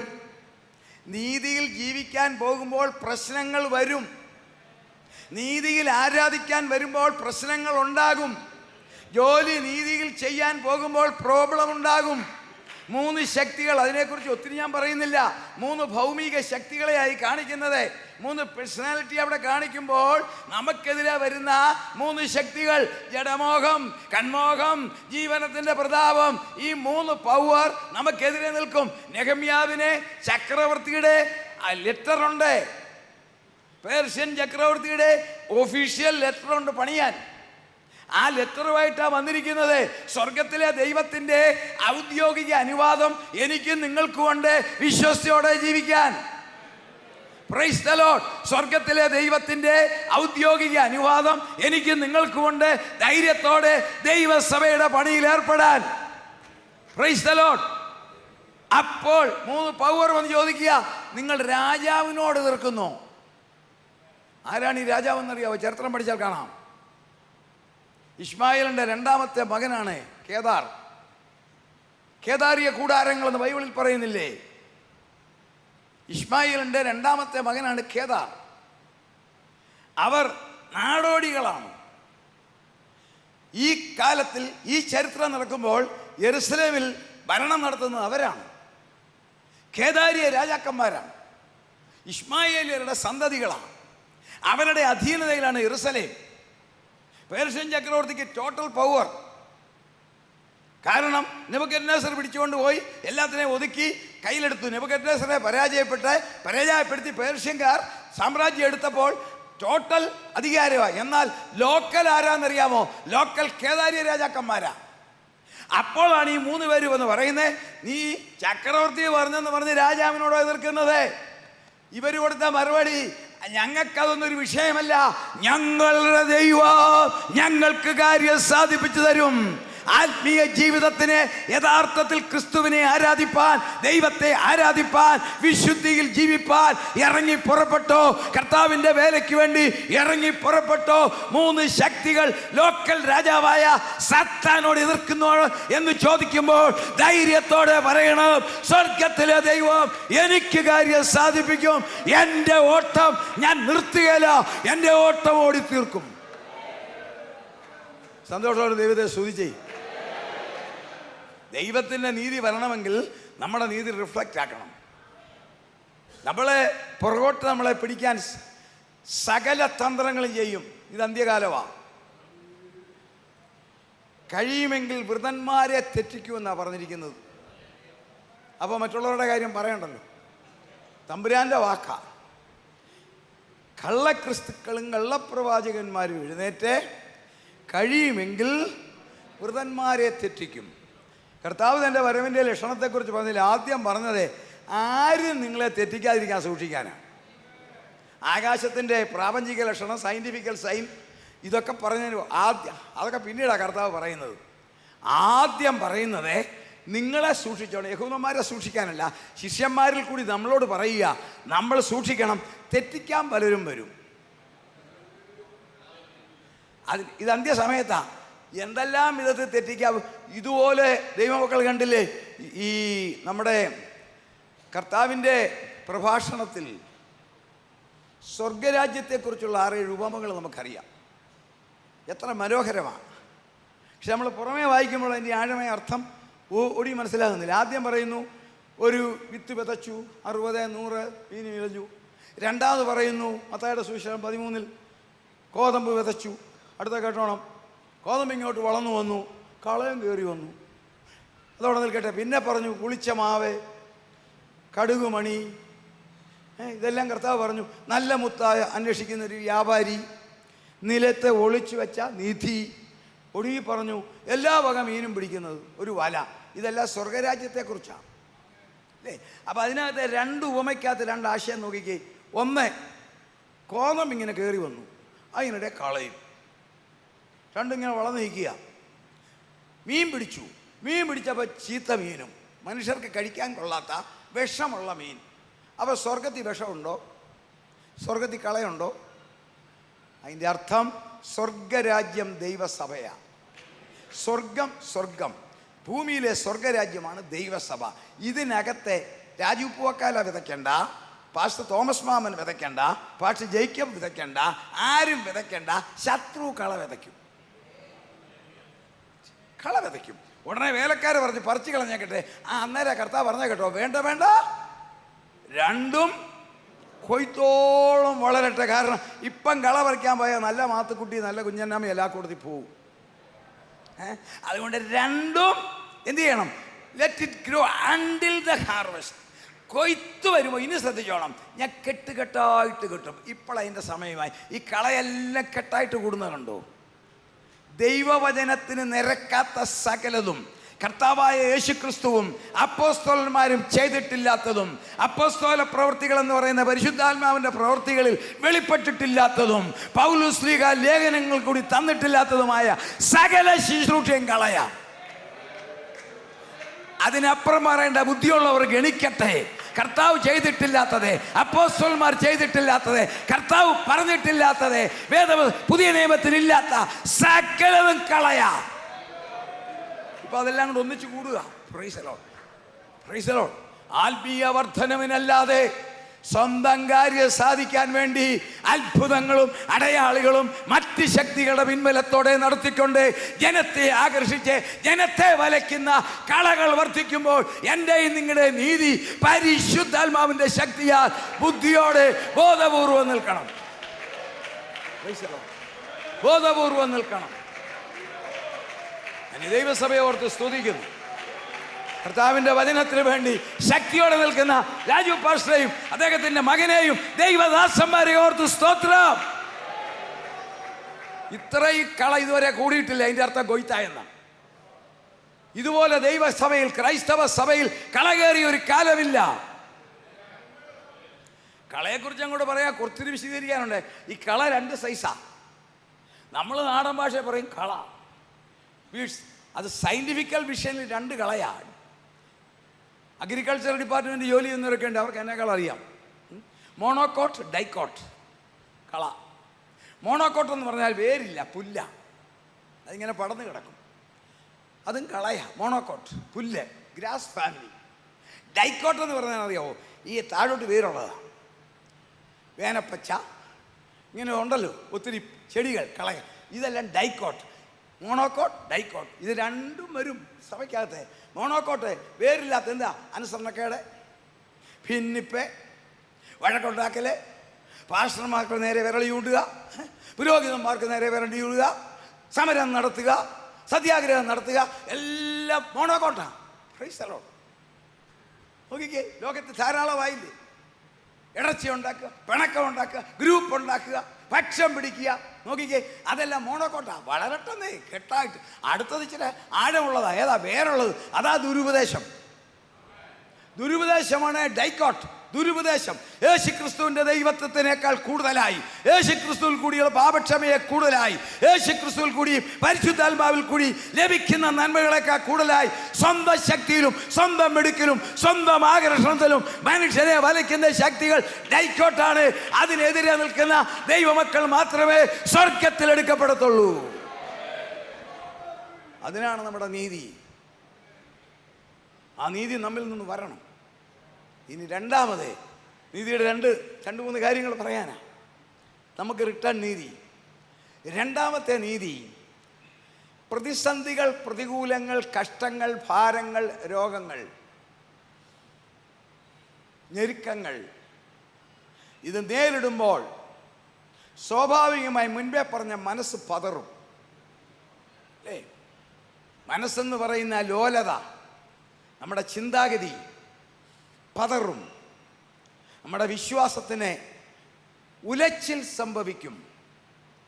നീതിയിൽ ജീവിക്കാൻ പോകുമ്പോൾ പ്രശ്നങ്ങൾ വരും. നീതിയിൽ ആരാധിക്കാൻ വരുമ്പോൾ പ്രശ്നങ്ങൾ ഉണ്ടാകും. ജോലി നീതിയിൽ ചെയ്യാൻ പോകുമ്പോൾ പ്രോബ്ലം ഉണ്ടാകും. 3 ശക്തികൾ, അതിനെക്കുറിച്ച് ഒത്തിരി ഞാൻ പറയുന്നില്ല. 3 ഭൗമിക ശക്തികളെയായി കാണിക്കുന്നത്. 3 പേഴ്സണാലിറ്റി അവിടെ കാണിക്കുമ്പോൾ നമുക്കെതിരെ വരുന്ന 3 ശക്തികൾ, ജഡമോഹം, കൺമോഹം, ജീവനത്തിന്റെ പ്രതാപം, ഈ 3 പവർ നമുക്കെതിരെ നിൽക്കും. നെഹമ്യാവിനെ ചക്രവർത്തിയുടെ ലെറ്റർ ഉണ്ട്, പേർഷ്യൻ ചക്രവർത്തിയുടെ ഒഫീഷ്യൽ ലെറ്റർ ഉണ്ട് പണിയാൻ. ആ ലെറ്ററുമായിട്ടാണ് വന്നിരിക്കുന്നത്. സ്വർഗത്തിലെ ദൈവത്തിൻ്റെ ഔദ്യോഗിക അനുവാദം എനിക്കും നിങ്ങൾക്കും ഉണ്ട് വിശ്വസ്തയോടെ ജീവിക്കാൻ. Price the Lord. സ്വർഗത്തിലെ ദൈവത്തിൻ്റെ ഔദ്യോഗിക അനുവാദം എനിക്കും നിങ്ങൾക്കും ഉണ്ട് ധൈര്യത്തോടെ ദൈവസഭയുടെ പണിയിൽ ഏർപ്പെടാൻ. Price the Lord. അപ്പോൾ 3 പവർ വന്ന് ചോദിക്കുക, നിങ്ങൾ രാജാവിനോട് എതിർക്കുന്നു. ആരാണ് ഈ രാജാവെന്നറിയാവോ? ചരിത്രം പഠിച്ചാൽ കാണാം. ഇസ്മായിലിൻ്റെ 2ാമത്തെ മകനാണ് കേദാർ. കേദാരിയ കൂടാരങ്ങളെന്ന് ബൈബിളിൽ പറയുന്നില്ലേ? ഇസ്മായിലിൻ്റെ 2ാമത്തെ മകനാണ് കേദാർ. അവർ നാടോടികളാണ്. ഈ കാലത്തിൽ ഈ ചരിത്രം നടക്കുമ്പോൾ യെരൂശലേമിൽ ഭരണം നടത്തുന്നത് അവരാണ്. കേദാരിയ രാജാക്കന്മാരാണ്, ഇശ്മായേലിയരുടെ സന്തതികളാണ്, അവരുടെ അധീനതയിലാണ് യെരൂശലേം. പേർഷ്യൻ ചക്രവർത്തിക്ക് ടോട്ടൽ പവർ. കാരണം നെബൂഖദ്നേസർ പിടിച്ചുകൊണ്ട് പോയി എല്ലാത്തിനെയും ഒതുക്കി കയ്യിലെടുത്തു. നെബൂഖദ്നേസറെ പരാജയപ്പെടുത്തി പേർഷ്യൻകാർ സാമ്രാജ്യം എടുത്തപ്പോൾ ടോട്ടൽ അധികാരമായി. എന്നാൽ ലോക്കൽ ആരാന്നറിയാമോ? ലോക്കൽ കേദാരിയ രാജാക്കന്മാരാ. അപ്പോഴാണ് ഈ 3 പേര് വന്ന് പറയുന്നത്, നീ ചക്രവർത്തി പറഞ്ഞെന്ന് പറഞ്ഞ് രാജാവിനോടോ എതിർക്കുന്നത്? ഇവർ കൊടുത്ത മറുപടി, ഞങ്ങൾക്കതൊന്നൊരു വിഷയമല്ല, ഞങ്ങളുടെ ദൈവം ഞങ്ങൾക്ക് കാര്യം സാധിപ്പിച്ചു തരും. ആത്മീയ ജീവിതത്തിന് യഥാർത്ഥത്തിൽ ക്രിസ്തുവിനെ ആരാധിപ്പാൻ, ദൈവത്തെ ആരാധിപ്പാൻ, വിശുദ്ധിയിൽ ജീവിപ്പാൻ ഇറങ്ങി പുറപ്പെട്ടോ. കർത്താവിൻ്റെ വേലയ്ക്ക് വേണ്ടി ഇറങ്ങി പുറപ്പെട്ടോ. 3 ശക്തികൾ ലോക്കൽ രാജാവായ സാത്താനോട് എതിർക്കുന്നു എന്ന് ചോദിക്കുമ്പോൾ ധൈര്യത്തോടെ പറയണം, സ്വർഗത്തിലെ ദൈവം എനിക്ക് കാര്യം സാധിപ്പിക്കും. എൻ്റെ ഓട്ടം ഞാൻ നിർത്തുകയില്ല, എൻ്റെ ഓട്ടം ഓടി തീർക്കും. സന്തോഷത്തോടെ ദൈവത്തെ സ്തുതിച്ചേ. ദൈവത്തിൻ്റെ നീതി വരണമെങ്കിൽ നമ്മുടെ നീതി റിഫ്ലക്റ്റ് ആക്കണം. നമ്മളെ പുറകോട്ട് നമ്മളെ പിടിക്കാൻ സകല തന്ത്രങ്ങളും ചെയ്യും. ഇത് അന്ത്യകാലമാണ്. കഴിയുമെങ്കിൽ വൃതന്മാരെ തെറ്റിക്കുമെന്നാണ് പറഞ്ഞിരിക്കുന്നത്. അപ്പോൾ മറ്റുള്ളവരുടെ കാര്യം പറയണ്ടല്ലോ, തമ്പുരാൻ്റെ വാക്കാ. കള്ളക്രിസ്തുക്കളും കള്ളപ്രവാചകന്മാരും എഴുന്നേറ്റ് കഴിയുമെങ്കിൽ വൃതന്മാരെ തെറ്റിക്കും. കർത്താവ് തൻ്റെ വരവിൻ്റെ ലക്ഷണത്തെക്കുറിച്ച് പറഞ്ഞില്ല. ആദ്യം പറഞ്ഞത് ആരും നിങ്ങളെ തെറ്റിക്കാതിരിക്കാൻ സൂക്ഷിക്കാനാണ്. ആകാശത്തിൻ്റെ പ്രാപഞ്ചിക ലക്ഷണം, സയൻറ്റിഫിക്കൽ സൈൻ, ഇതൊക്കെ പറഞ്ഞതിന് അതൊക്കെ പിന്നീടാണ് കർത്താവ് പറയുന്നത്. ആദ്യം പറയുന്നത് നിങ്ങളെ സൂക്ഷിച്ചോണം. യഹൂദന്മാരെ സൂക്ഷിക്കാനല്ല, ശിഷ്യന്മാരിൽ കൂടി നമ്മളോട് പറയുക, നമ്മൾ സൂക്ഷിക്കണം, തെറ്റിക്കാൻ പലരും വരും. ഇത് അന്ത്യസമയത്താണ്. എന്തെല്ലാം വിധത്തിൽ തെറ്റിക്കാം. ഇതുപോലെ ദൈവമക്കൾ കണ്ടില്ലേ, ഈ നമ്മുടെ കർത്താവിൻ്റെ പ്രഭാഷണത്തിൽ സ്വർഗരാജ്യത്തെക്കുറിച്ചുള്ള 6-7 ഉപമകൾ നമുക്കറിയാം. എത്ര മനോഹരമാണ്. പക്ഷെ നമ്മൾ പുറമേ വായിക്കുമ്പോൾ അതിൻ്റെ ആഴമായ അർത്ഥം ഒടി മനസ്സിലാകുന്നില്ല. ആദ്യം പറയുന്നു, ഒരു വിത്ത് വിതച്ചു, 60, 100 വീഞ്ഞ് വിളഞ്ഞു. രണ്ടാമത് പറയുന്നു, മത്തായിയുടെ സുവിശേഷം 13 കോതമ്പ് വിതച്ചു. അടുത്ത കേട്ടോണം, കോതമ്പ് ഇങ്ങോട്ട് വളർന്നു വന്നു, കളയും കയറി വന്നു. അതോടെ നിൽക്കട്ടെ. പിന്നെ പറഞ്ഞു, പുളിച്ച മാവ്, കടുകുമണി, ഇതെല്ലാം കർത്താവ് പറഞ്ഞു. നല്ല മുത്തായ അന്വേഷിക്കുന്ന ഒരു വ്യാപാരി, നിലത്തെ ഒളിച്ചു വെച്ച നിധി, ഒടുങ്ങി പറഞ്ഞു എല്ലാ വക മീനും പിടിക്കുന്നത് ഒരു വല. ഇതെല്ലാം സ്വർഗരാജ്യത്തെക്കുറിച്ചാണ് അല്ലേ? അപ്പം അതിനകത്ത് 2 ഉപമയ്ക്കകത്ത് 2 ആശയം നോക്കിക്കേ. ഒന്ന്, കോതമ്പ് ഇങ്ങനെ കയറി വന്നു, അതിനിടെ കളയും. രണ്ടും ഇങ്ങനെ വളർന്നു നിൽക്കുക. മീൻ പിടിച്ചു. മീൻ പിടിച്ചപ്പോൾ ചീത്ത മീനും, മനുഷ്യർക്ക് കഴിക്കാൻ കൊള്ളാത്ത വിഷമുള്ള മീൻ. അപ്പോൾ സ്വർഗത്തിൽ വിഷമുണ്ടോ? സ്വർഗത്തിൽ കളയുണ്ടോ? അതിൻ്റെ അർത്ഥം സ്വർഗരാജ്യം ദൈവസഭയാണ്. സ്വർഗം ഭൂമിയിലെ സ്വർഗരാജ്യമാണ് ദൈവസഭ. ഇതിനകത്തെ രാജു പൂവക്കാല വിതയ്ക്കണ്ട, പാസ്റ്റർ തോമസ് മാമൻ വിതയ്ക്കണ്ട, പാസ്റ്റർ ജേക്കബ് വിതയ്ക്കണ്ട, ആരും വിതയ്ക്കണ്ട. ശത്രു കള വിതയ്ക്കും. ഉടനെ വേലക്കാർ പറഞ്ഞ് പറിച്ചു കളഞ്ഞേക്കട്ടെ. അന്നേരം കർത്താവ് പറഞ്ഞ കേട്ടോ, വേണ്ട, രണ്ടും കൊയ്ത്തോളം വളരട്ടെ. കാരണം ഇപ്പം കള പറിക്കാൻ പോയാൽ നല്ല മാത്തുക്കുട്ടി, നല്ല കുഞ്ഞന്നാമ എല്ലാ കൂടത്തിൽ പോവും. അതുകൊണ്ട് രണ്ടും എന്ത് ചെയ്യണം? Let it grow until the harvest. കൊയ്ത്ത് വരുമ്പോൾ ഇനി ശ്രദ്ധിച്ചോണം, ഞാൻ കെട്ടുകെട്ടായിട്ട് കിട്ടും. ഇപ്പോഴതിൻ്റെ സമയമായി. ഈ കളയെല്ലാം കെട്ടായിട്ട് കൂടുന്നത് കണ്ടോ? ദൈവവചനത്തിന് നിരക്കാത്ത സകലതും കർത്താവായ യേശുക്രിസ്തുവും അപ്പോസ്തലന്മാരും ചെയ്തിട്ടില്ലാത്തതും, അപ്പോസ്തല പ്രവൃത്തികൾ എന്ന് പറയുന്ന പരിശുദ്ധാത്മാവിൻ്റെ പ്രവൃത്തികളിൽ വെളിപ്പെട്ടിട്ടില്ലാത്തതും, പൗലോസ് ശ്ലീഹ ലേഖനങ്ങൾ കൂടി തന്നിട്ടില്ലാത്തതുമായ സകല ശുശ്രൂഷയും കളയാം. അതിനപ്പുറം പറയേണ്ട ബുദ്ധിയുള്ളവർ ഗണിക്കട്ടെ. കർത്താവ് ചെയ്തിട്ടില്ലാത്തത്, അപ്പോസ്തലന്മാർ ചെയ്തിട്ടില്ലാത്തത്, കർത്താവ് പറഞ്ഞിട്ടില്ലാത്തത്, പുതിയ നിയമത്തിലില്ലാത്ത സകലതും കളയാം. ഇപ്പൊ അതെല്ലാം കൂടെ ഒന്നിച്ചു കൂടുക. Price the Lord. ആത്മീയ വർധനവിനല്ലാതെ സ്വന്തം കാര്യം സാധിക്കാൻ വേണ്ടി അത്ഭുതങ്ങളും അടയാളികളും മറ്റ് ശക്തികളുടെ പിൻബലത്തോടെ നടത്തിക്കൊണ്ട് ജനത്തെ ആകർഷിച്ച് ജനത്തെ വലയ്ക്കുന്ന കളകൾ വർദ്ധിക്കുമ്പോൾ എൻ്റെയും നിങ്ങളുടെ നീതി പരിശുദ്ധാത്മാവിൻ്റെ ശക്തിയാൽ ബുദ്ധിയോടെ ബോധപൂർവം നിൽക്കണം. ബോധപൂർവം നിൽക്കണം. ഞാൻ ദൈവസഭയെ ഓർത്ത് സ്തുതിക്കുന്നു. കർത്താവിൻ്റെ വചനത്തിന് വേണ്ടി ശക്തിയോടെ നിൽക്കുന്ന രാജു പാസ്റ്ററെയും അദ്ദേഹത്തിൻ്റെ മകനെയും ദൈവദാസന്മാരെ ഓർത്ത് സ്തോത്രം. ഇത്രയും കള ഇതുവരെ കൂടിയിട്ടില്ല. അതിൻ്റെ അർത്ഥം കൊയ്ത്തായെന്നാണ്. ഇതുപോലെ ദൈവസഭയിൽ, ക്രൈസ്തവ സഭയിൽ കള കയറിയ ഒരു കാലമില്ല. കളയെക്കുറിച്ച് അങ്ങോട്ട് പറയാം, കുറച്ചൊരു വിശദീകരിക്കാനുണ്ട്. ഈ കള 2 സൈസാ. നമ്മൾ നാടൻ ഭാഷയിൽ പറയും കള. അത് സയൻറ്റിഫിക്കൽ വിഷയത്തിൽ 2 കളയാണ്. അഗ്രികൾച്ചർ ഡിപ്പാർട്ട്മെൻറ്റ് ജോലി ചെയ്യുന്നവരൊക്കെ ഉണ്ട്, അവർക്ക് എന്നേക്കാൾ അറിയാം. മോണോക്കോട്ട്, ഡൈക്കോട്ട് കള. മോണോക്കോട്ട് എന്ന് പറഞ്ഞാൽ വേരില്ല, പുല്ല, അതിങ്ങനെ പടന്ന് കിടക്കും, അതും കളയാ. മോണോക്കോട്ട് പുല്ല്, ഗ്രാസ് ഫാമിലി. ഡൈക്കോട്ട് എന്ന് പറഞ്ഞാൽ അറിയാമോ, ഈ താഴോട്ട് വേരുള്ളതാണ്. വേനപ്പച്ച ഇങ്ങനെ ഉണ്ടല്ലോ ഒത്തിരി ചെടികൾ, കളയ. ഇതെല്ലാം ഡൈക്കോട്ട്. മോണോക്കോട്ട്, ഡൈക്കോട്ട്, ഇത് രണ്ടും വരും സഭയ്ക്കകത്ത്. മോണോക്കോട്ട് വേരില്ലാത്ത എന്താ? അനുസരണക്കേട്, ഭിന്നിപ്പ്, വഴക്കുണ്ടാക്കല്, പാസ്റ്റർമാർക്ക് നേരെ വിരളി ചൂണ്ടുക, പുരോഹിതന്മാർക്ക് നേരെ വിരളി ചൂടുക, സമരം നടത്തുക, സത്യാഗ്രഹം നടത്തുക, എല്ലാം മോണോക്കോട്ടാണ്. Price the Lord. നോക്കിക്കേ, ലോകത്ത് ധാരാളമായില്ലേ. ഇടർച്ച ഉണ്ടാക്കുക, പിണക്കം ഉണ്ടാക്കുക, ഗ്രൂപ്പ് ഉണ്ടാക്കുക, പക്ഷം പിടിക്കുക. നോക്കിക്കേ, അതെല്ലാം മോണോക്കോട്ടാ. വളരട്ടെന്നേ, കെട്ടായിട്ട്. അടുത്തത് ഇച്ചിരി ആഴമുള്ളതാ. ഏതാ വേറുള്ളത്? അതാ ദുരുപദേശം. ദുരുപദേശമാണ് ഡൈക്കോട്ട്. ദുരുപദേശം യേശുക്രിസ്തുവിൻ്റെ ദൈവത്വത്തിനേക്കാൾ കൂടുതലായി, യേശുക്രിസ്തുവിൽ കൂടിയുള്ള പാപക്ഷമയെ കൂടുതലായി, യേശുക്രിസ്തുവിൽ കൂടി പരിശുദ്ധാത്മാവിൽ കൂടി ലഭിക്കുന്ന നന്മകളെക്കാൾ കൂടുതലായി സ്വന്തം ശക്തിയിലും സ്വന്തം മിടുക്കിലും സ്വന്തം ആകർഷണത്തിലും മനുഷ്യനെ വലയ്ക്കുന്ന ശക്തികൾ ഡൈക്കോട്ടാണ്. അതിനെതിരെ നിൽക്കുന്ന ദൈവമക്കൾ മാത്രമേ സ്വർഗത്തിൽ എടുക്കപ്പെടത്തുള്ളൂ. അതിനാണ് നമ്മുടെ നീതി. ആ നീതി നമ്മിൽ നിന്ന് വരണം. ഇനി രണ്ടാമത് നീതിയുടെ രണ്ട് മൂന്ന് കാര്യങ്ങൾ പറയാനാ. നമുക്ക് റിട്ടേൺ നീതി. രണ്ടാമത്തെ നീതി, പ്രതിസന്ധികൾ, പ്രതികൂലങ്ങൾ, കഷ്ടങ്ങൾ, ഭാരങ്ങൾ, രോഗങ്ങൾ, ഞെരുക്കങ്ങൾ, ഇത് നേരിടുമ്പോൾ സ്വാഭാവികമായി മുൻപേ പറഞ്ഞ മനസ്സ് പതറും അല്ലേ? മനസ്സെന്ന് പറയുന്ന ലോലത, നമ്മുടെ ചിന്താഗതി പതറും. നമ്മുടെ വിശ്വാസത്തിന് ഉലച്ചിൽ സംഭവിക്കും.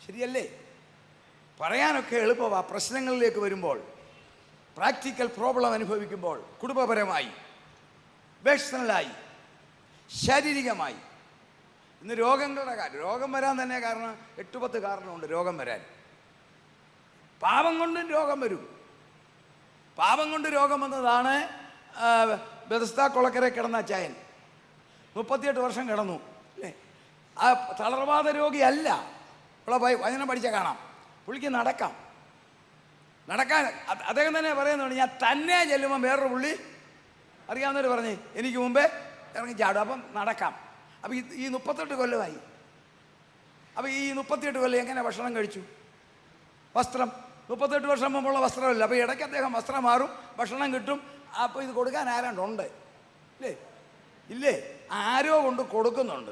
ശരിയല്ലേ? പറയാനൊക്കെ എളുപ്പമാണ്. പ്രശ്നങ്ങളിലേക്ക് വരുമ്പോൾ, പ്രാക്ടിക്കൽ പ്രോബ്ലം അനുഭവിക്കുമ്പോൾ, കുടുംബപരമായി, പേഴ്സണലായി, ശാരീരികമായി. ഇന്ന് രോഗങ്ങളുടെ കാര്യം. രോഗം വരാൻ തന്നെ കാരണം 8-10 കാരണമുണ്ട് രോഗം വരാൻ. പാപം കൊണ്ടും രോഗം വരും. പാപം കൊണ്ട് രോഗം വന്നതാണ് ബെതസ്ദാ കുളക്കര കിടന്ന അച്ചായൻ. 38 വർഷം കിടന്നു അല്ലേ? ആ തളർവാദ രോഗിയല്ല. ഉള്ള വചനം പഠിച്ചാൽ കാണാം. പുള്ളിക്ക് നടക്കാൻ അദ്ദേഹം തന്നെ പറയുന്നുണ്ട്, ഞാൻ തന്നെ ചെല്ലുമ്പോൾ വേറൊരു പുള്ളി അറിയാവുന്നവർ പറഞ്ഞ് എനിക്ക് മുമ്പേ ഇറങ്ങി ചാടും, അപ്പം നടക്കാം. അപ്പം ഈ 38 കൊല്ലമായി. അപ്പം ഈ 38 കൊല്ലം എങ്ങനെ ഭക്ഷണം കഴിച്ചു? വസ്ത്രം 38 വർഷം മുമ്പുള്ള വസ്ത്രമല്ല. അപ്പോൾ ഇടയ്ക്ക് അദ്ദേഹം വസ്ത്രം മാറും, ഭക്ഷണം കിട്ടും. അപ്പോൾ ഇത് കൊടുക്കാൻ ആരാണ്ടുണ്ട് ഇല്ലേ? ഇല്ലേ? ആരോ കൊണ്ട് കൊടുക്കുന്നുണ്ട്.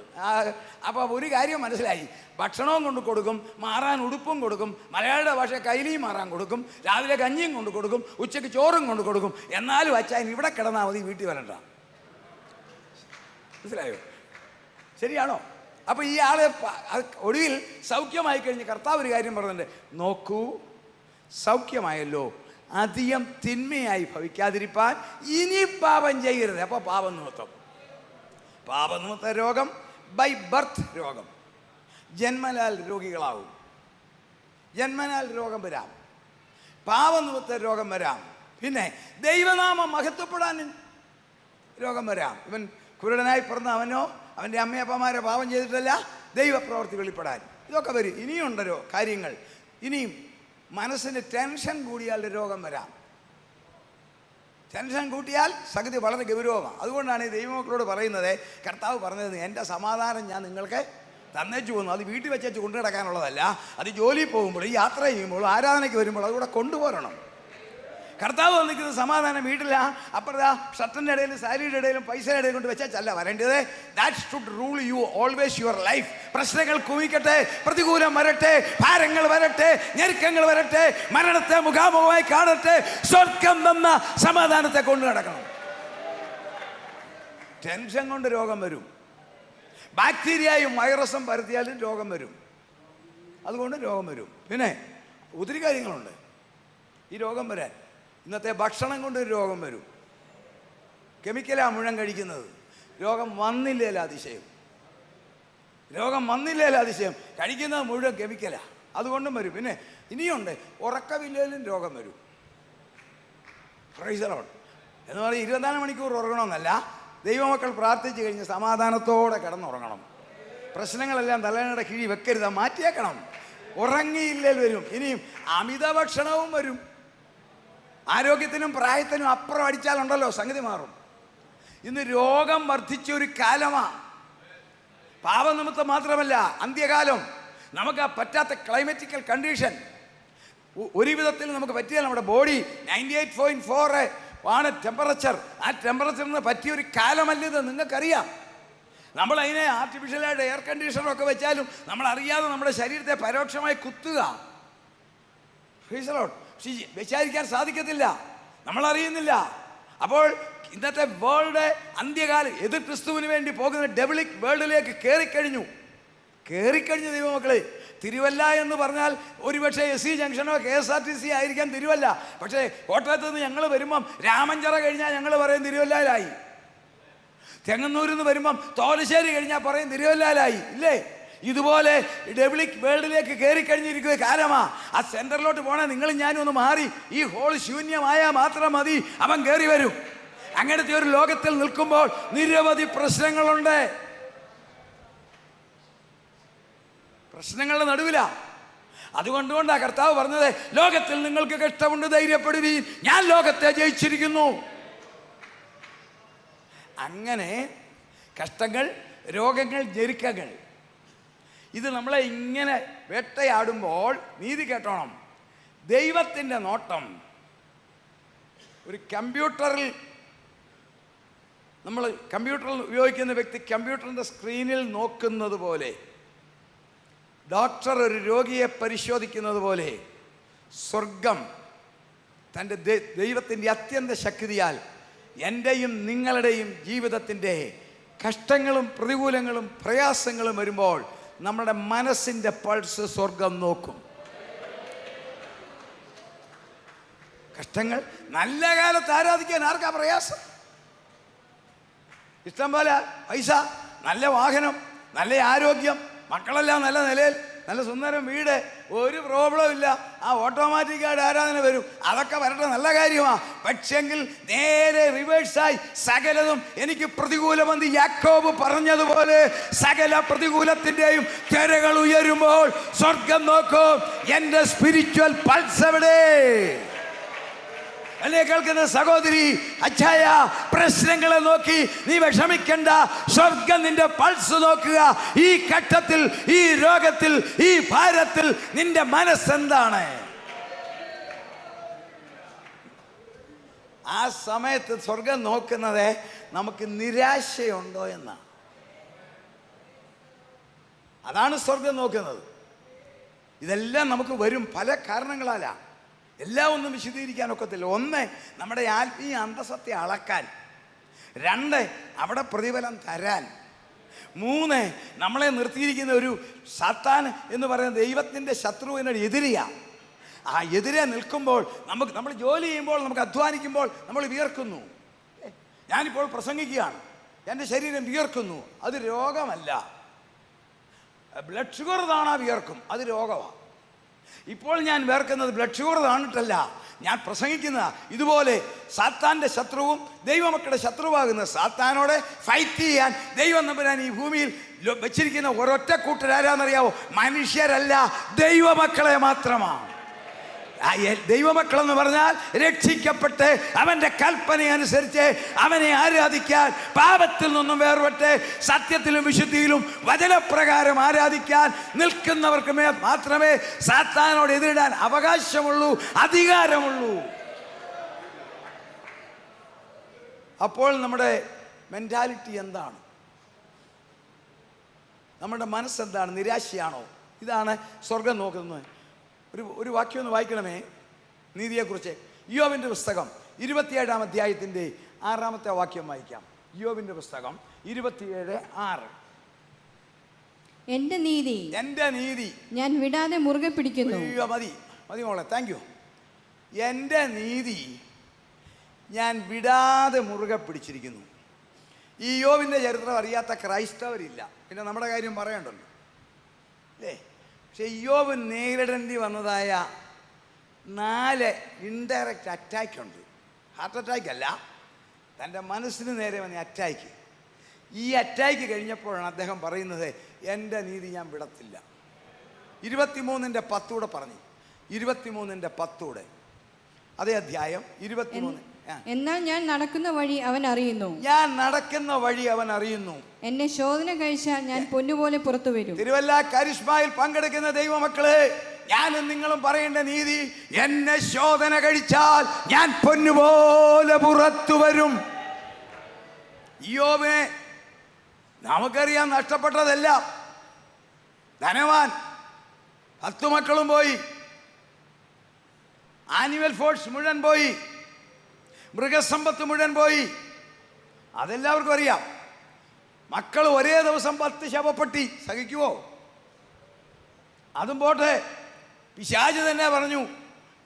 അപ്പോൾ ഒരു കാര്യം മനസ്സിലായി, ഭക്ഷണവും കൊണ്ട് കൊടുക്കും, മാറാൻ ഉടുപ്പും കൊടുക്കും, മലയാളിയുടെ ഭാഷ കൈലിയും മാറാൻ കൊടുക്കും, രാവിലെ കഞ്ഞിയും കൊണ്ട് കൊടുക്കും, ഉച്ചയ്ക്ക് ചോറും കൊണ്ട് കൊടുക്കും. എന്നാലും അച്ചായൻ ഇവിടെ കിടന്നാൽ മതി, വീട്ടിൽ വരണ്ട. മനസ്സിലായോ? ശരിയാണോ? അപ്പോൾ ഈ ആളെ ഒടുവിൽ സൗഖ്യമായി കഴിഞ്ഞ് കർത്താവ് ഒരു കാര്യം പറഞ്ഞിട്ടുണ്ട്, നോക്കൂ സൗഖ്യമായല്ലോ, അധികം തിന്മയായി ഭവിക്കാതിരിപ്പാൻ ഇനി പാപം ചെയ്യരുത്. അപ്പോൾ പാപനിമിത്ത രോഗം, ബൈ ബർത്ത് രോഗം, ജന്മനാൽ രോഗികളാവും. ജന്മനാൽ രോഗം വരാം, പാപനിമിത്ത രോഗം വരാം, പിന്നെ ദൈവനാമം മഹത്വപ്പെടാനും രോഗം വരാം. ഇവൻ കുരുടനായി പിറന്ന അവനോ അവൻ്റെ അമ്മയപ്പന്മാരെ പാപം ചെയ്തിട്ടല്ല, ദൈവപ്രവൃത്തി വെളിപ്പെടാൻ. ഇതൊക്കെ വരും. ഇനിയുണ്ടല്ലോ കാര്യങ്ങൾ. ഇനിയും മനസ്സിന് ടെൻഷൻ കൂടിയാൽ രോഗം വരാം. ടെൻഷൻ കൂട്ടിയാൽ സംഗതി വളരെ ഗൗരവമാണ്. അതുകൊണ്ടാണ് ഈ ദൈവമക്കളോട് പറയുന്നത്, കർത്താവ് പറഞ്ഞത്, എൻ്റെ സമാധാനം ഞാൻ നിങ്ങൾക്ക് തന്നേച്ചു പോകുന്നു. അത് വീട്ടിൽ വെച്ചു കൊണ്ടു നടക്കാനുള്ളതല്ല. അത് ജോലിയിൽ പോകുമ്പോൾ, യാത്ര ചെയ്യുമ്പോൾ, ആരാധനയ്ക്ക് വരുമ്പോൾ അതുകൂടെ കൊണ്ടുപോരണം. കർത്താവ് വന്നിരിക്കുന്ന സമാധാനം വീട്ടില അപ്പുറത്തെ ഷർട്ടിൻ്റെ ഇടയിലും സാരിയുടെ ഇടയിലും പൈസയുടെ ഇടയിൽ കൊണ്ട് വെച്ചല്ല വരേണ്ടത്. That should rule you always your life. പ്രശ്നങ്ങൾ കുമിക്കട്ടെ, പ്രതികൂലം വരട്ടെ, ഭാരങ്ങൾ വരട്ടെ, ഞെരുക്കങ്ങൾ വരട്ടെ, മരണത്തെ മുഖാമുഖമായി കാണട്ടെ, സ്വർഗം തന്ന സമാധാനത്തെ കൊണ്ടു നടക്കണം. ടെൻഷൻ കൊണ്ട് രോഗം വരും. ബാക്ടീരിയയും വൈറസും പരത്തിയാലും രോഗം വരും. അതുകൊണ്ട് രോഗം വരും. പിന്നെ ഒത്തിരി കാര്യങ്ങളുണ്ട് ഈ രോഗം വരാൻ. ഇന്നത്തെ ഭക്ഷണം കൊണ്ട് രോഗം വരും. കെമിക്കലാണ് മുഴുവൻ കഴിക്കുന്നത്. രോഗം വന്നില്ലേല അതിശയം. രോഗം വന്നില്ലേല അതിശയം. കഴിക്കുന്നത് മുഴുവൻ കെമിക്കലാണ്. അതുകൊണ്ടും വരും. പിന്നെ ഇനിയുണ്ട്, ഉറക്കമില്ലേലും രോഗം വരും. Price the Lord. എന്ന് പറഞ്ഞാൽ 24 മണിക്കൂർ ഉറങ്ങണമെന്നല്ല. ദൈവമക്കൾ പ്രാർത്ഥിച്ചു കഴിഞ്ഞ് സമാധാനത്തോടെ കിടന്നുറങ്ങണം. പ്രശ്നങ്ങളെല്ലാം തലയുടെ കിഴി വെക്കരുത്, മാറ്റിയേക്കണം. ഉറങ്ങിയില്ലേൽ വരും. ഇനിയും അമിത ഭക്ഷണവും വരും. ആരോഗ്യത്തിനും പ്രായത്തിനും അപ്പുറം അടിച്ചാലുണ്ടല്ലോ സംഗതി മാറും. ഇന്ന് രോഗം വർദ്ധിച്ച ഒരു കാലമാണ്. പാപനിമിത്തം മാത്രമല്ല, അന്ത്യകാലം. നമുക്ക് പറ്റാത്ത ക്ലൈമറ്റിക്കൽ കണ്ടീഷൻ ഒരു വിധത്തിൽ നമുക്ക് പറ്റിയാൽ നമ്മുടെ ബോഡി 98.4 ആണ് ടെമ്പറേച്ചർ. ആ ടെമ്പറേച്ചറിന് പറ്റിയൊരു കാലമല്ലിത്. നിങ്ങൾക്കറിയാം. നമ്മളതിനെ ആർട്ടിഫിഷ്യലായിട്ട് എയർ കണ്ടീഷനറൊക്കെ വെച്ചാലും നമ്മളറിയാതെ നമ്മുടെ ശരീരത്തെ പരോക്ഷമായി കുത്തുക. വിചാരിക്കാൻ സാധിക്കത്തില്ല, നമ്മളറിയുന്നില്ല. അപ്പോൾ ഇന്നത്തെ വേൾഡ് അന്ത്യകാലം എതിർ ക്രിസ്തുവിന് വേണ്ടി പോകുന്ന ഡെബിളിക് വേൾഡിലേക്ക് കയറിക്കഴിഞ്ഞു ദൈവമക്കളെ. തിരുവല്ല എന്ന് പറഞ്ഞാൽ ഒരുപക്ഷെ SC ജംഗ്ഷനോ KSRTC ആയിരിക്കാം തിരുവല്ല. പക്ഷേ കോട്ടയത്ത് നിന്ന് ഞങ്ങൾ വരുമ്പം രാമഞ്ചിറ കഴിഞ്ഞാൽ ഞങ്ങൾ പറയും തിരുവല്ലയിലായി. ചെങ്ങന്നൂരിൽ നിന്ന് വരുമ്പം തോലശ്ശേരി കഴിഞ്ഞാൽ പറയും തിരുവല്ലയിലായി. ഇല്ലേ? ഇതുപോലെ ഡെബിളിക് വേൾഡിലേക്ക് കയറിക്കഴിഞ്ഞിരിക്കുന്ന കാലമാണ്. ആ സെൻറ്ററിലോട്ട് പോകണേ നിങ്ങളും ഞാനും ഒന്ന് മാറി ഈ ഹോൾ ശൂന്യമായാൽ മാത്രം മതി, അവൻ കയറി വരും. അങ്ങനത്തെ ഒരു ലോകത്തിൽ നിൽക്കുമ്പോൾ നിരവധി പ്രശ്നങ്ങളുണ്ട്. പ്രശ്നങ്ങളുടെ നടുവിലാ. അതുകൊണ്ടാണ് കർത്താവ് പറഞ്ഞത്, ലോകത്തിൽ നിങ്ങൾക്ക് കഷ്ടമുണ്ട്, ധൈര്യപ്പെടുവീൻ, ഞാൻ ലോകത്തെ ജയിച്ചിരിക്കുന്നു. അങ്ങനെ കഷ്ടങ്ങൾ, രോഗങ്ങൾ, ഞെരുക്കങ്ങൾ ഇത് നമ്മളെ ഇങ്ങനെ വേട്ടയാടുമ്പോൾ നീതി കേട്ടോണം. ദൈവത്തിൻ്റെ നോട്ടം ഒരു കമ്പ്യൂട്ടറിൽ, നമ്മൾ കമ്പ്യൂട്ടറിൽ ഉപയോഗിക്കുന്ന വ്യക്തി കമ്പ്യൂട്ടറിൻ്റെ സ്ക്രീനിൽ നോക്കുന്നത് പോലെ, ഡോക്ടർ ഒരു രോഗിയെ പരിശോധിക്കുന്നത് പോലെ, സ്വർഗം തൻ്റെ ദൈവത്തിൻ്റെ അത്യന്ത ശക്തിയാൽ എൻ്റെയും നിങ്ങളുടെയും ജീവിതത്തിൻ്റെ കഷ്ടങ്ങളും പ്രതികൂലങ്ങളും പ്രയാസങ്ങളും വരുമ്പോൾ നമ്മുടെ മനസ്സിൻ്റെ പൾസ് സ്വർഗം നോക്കും. കഷ്ടങ്ങൾ, നല്ല കാലത്ത് ആരാധിക്കാൻ ആർക്കാ പ്രയാസം? ഇഷ്ടം പോലെ പൈസ, നല്ല വാഹനം, നല്ല ആരോഗ്യം, മക്കളെല്ലാം നല്ല നിലയിൽ, നല്ല സുന്ദരം വീട്, ഒരു പ്രോബ്ലം ഇല്ല. ആ ഓട്ടോമാറ്റിക്കായിട്ട് ആരാധന വരും. അതൊക്കെ വരട്ടെ, നല്ല കാര്യമാണ്. പക്ഷെങ്കിൽ നേരെ റിവേഴ്സായി സകലതും എനിക്ക് പ്രതികൂലമെന്ന് യാക്കോബ് പറഞ്ഞതുപോലെ സകല പ്രതികൂലത്തിൻ്റെയും തിരകൾ ഉയരുമ്പോൾ സ്വർഗം നോക്കും. എൻ്റെ സ്പിരിച്വൽ പൾസ് എവിടെ? അല്ലേ കേൾക്കുന്ന സഹോദരി, അച്ഛായ, പ്രശ്നങ്ങളെ നോക്കി നീ വിഷമിക്കണ്ട. സ്വർഗം നിന്റെ പൾസ് നോക്കുക. ഈ ഘട്ടത്തിൽ, ഈ രോഗത്തിൽ, ഈ ഭാരത്തിൽ നിന്റെ മനസ്സെന്താണ്? ആ സമയത്ത് സ്വർഗം നോക്കുന്നത് നമുക്ക് നിരാശയുണ്ടോ എന്നാണ്. അതാണ് സ്വർഗം നോക്കുന്നത്. ഇതെല്ലാം നമുക്ക് വരും പല കാരണങ്ങളാലാണ്. എല്ലാം ഒന്നും വിശദീകരിക്കാനൊക്കത്തില്ല. ഒന്ന്, നമ്മുടെ ആത്മീയ അന്തസ്സത്തെ അളക്കാൻ. രണ്ട്, അവിടെ പ്രതിഫലം തരാൻ. മൂന്ന്, നമ്മളെ നിർത്തിയിരിക്കുന്ന ഒരു സാത്താൻ എന്ന് പറയുന്ന ദൈവത്തിൻ്റെ ശത്രുവിനോട് എതിരെയാണ്. ആ എതിരെ നിൽക്കുമ്പോൾ നമ്മൾ ജോലി ചെയ്യുമ്പോൾ, നമുക്ക് അധ്വാനിക്കുമ്പോൾ നമ്മൾ വിയർക്കുന്നു. ഞാനിപ്പോൾ പ്രസംഗിക്കുകയാണ്, എൻ്റെ ശരീരം വിയർക്കുന്നു. അത് രോഗമല്ല. ബ്ലഡ് ഷുഗർ താണാ വിയർക്കും, അത് രോഗമാണ്. ഇപ്പോൾ ഞാൻ വേർക്കുന്നത് ബ്ലഡ് ഷുഗർ താണിട്ടല്ല, ഞാൻ പ്രസംഗിക്കുന്ന. ഇതുപോലെ സാത്താൻ്റെ ശത്രുവും ദൈവമക്കളുടെ ശത്രുവാകുന്ന സാത്താനോട് ഫൈറ്റ് ചെയ്യാൻ ദൈവം നമ്പുരാൻ ഈ ഭൂമിയിൽ വെച്ചിരിക്കുന്ന ഒരൊറ്റ കൂട്ടരാരാന്നറിയാവോ? മനുഷ്യരല്ല, ദൈവമക്കളെ മാത്രമാണ്. ദൈവമക്കളെന്ന് പറഞ്ഞാൽ രക്ഷിക്കപ്പെട്ട് അവൻ്റെ കൽപ്പന അനുസരിച്ച് അവനെ ആരാധിക്കാൻ, പാപത്തിൽ നിന്നും വേർപെട്ട് സത്യത്തിലും വിശുദ്ധിയിലും വചനപ്രകാരം ആരാധിക്കാൻ നിൽക്കുന്നവർക്ക് മാത്രമേ സാത്താനോട് എതിരിടാൻ അവകാശമുള്ളൂ, അധികാരമുള്ളൂ. അപ്പോൾ നമ്മുടെ മെൻറ്റാലിറ്റി എന്താണ്? നമ്മുടെ മനസ്സെന്താണ്? നിരാശയാണോ? ഇതാണ് സ്വർഗം നോക്കുന്നത്. ഒരു വാക്യം ഒന്ന് വായിക്കണമേ നീതിയെക്കുറിച്ച്. യോബിൻ്റെ പുസ്തകം 27-ാം അധ്യായത്തിൻ്റെ 6-ാമത്തെ വാക്യം വായിക്കാം. യോബിൻ്റെ പുസ്തകം 27:6. എന്റെ നീതി ഞാൻ വിടാതെ മുറുകെ പിടിക്കുന്നു. മതി മോളെ, താങ്ക് യു. എൻ്റെ നീതി ഞാൻ വിടാതെ മുറുകെ പിടിച്ചിരിക്കുന്നു. ഈ യോബിൻ്റെ ചരിത്രം അറിയാത്ത ക്രൈസ്തവരില്ല. പിന്നെ നമ്മുടെ കാര്യം പറയണ്ടല്ലോ അല്ലേ? പക്ഷെ യോബ് നേരിടേണ്ടി വന്നതായ 4 ഇൻഡയറക്റ്റ് അറ്റാക്കുണ്ട്. ഹാർട്ട് അറ്റാക്ക് അല്ല, തൻ്റെ മനസ്സിന് നേരെ വന്ന അറ്റാക്ക്. ഈ അറ്റാക്ക് കഴിഞ്ഞപ്പോഴാണ് അദ്ദേഹം പറയുന്നത്, എൻ്റെ നീതി ഞാൻ വിടത്തില്ല. 23:10 പറഞ്ഞു. 23:10 അതേ അധ്യായം 23. എന്നാൽ ഞാൻ നടക്കുന്ന വഴി അവൻ അറിയുന്നു. എന്നെ ശോധന കഴിച്ചാൽ ഞാൻ പൊന്നുപോലെ പുറത്തു വരും. തിരുവല്ല കരിഷ്മയിൽ പങ്കെടുക്കുന്ന ദൈവമക്കളെ, ഞാനും നിങ്ങളും പറയേണ്ട നീതി, എന്നെ ശോധന കഴിച്ചാൽ ഞാൻ പൊന്നുപോലെ പുറത്തു വരും. യോബിനെ നമുക്കറിയാം, നഷ്ടപ്പെട്ടതെല്ലാം. ധനവാൻ, 10 മക്കളും പോയി, ആനുവൽ ഫോഴ്സ് മുഴുവൻ പോയി, മൃഗസമ്പത്ത് മുഴുവൻ പോയി. അതെല്ലാവർക്കും അറിയാം. മക്കൾ ഒരേ ദിവസം 10 ശവപ്പെട്ടി സഹിക്കുവോ? അതും പോട്ടെ, പിശാച് തന്നെ പറഞ്ഞു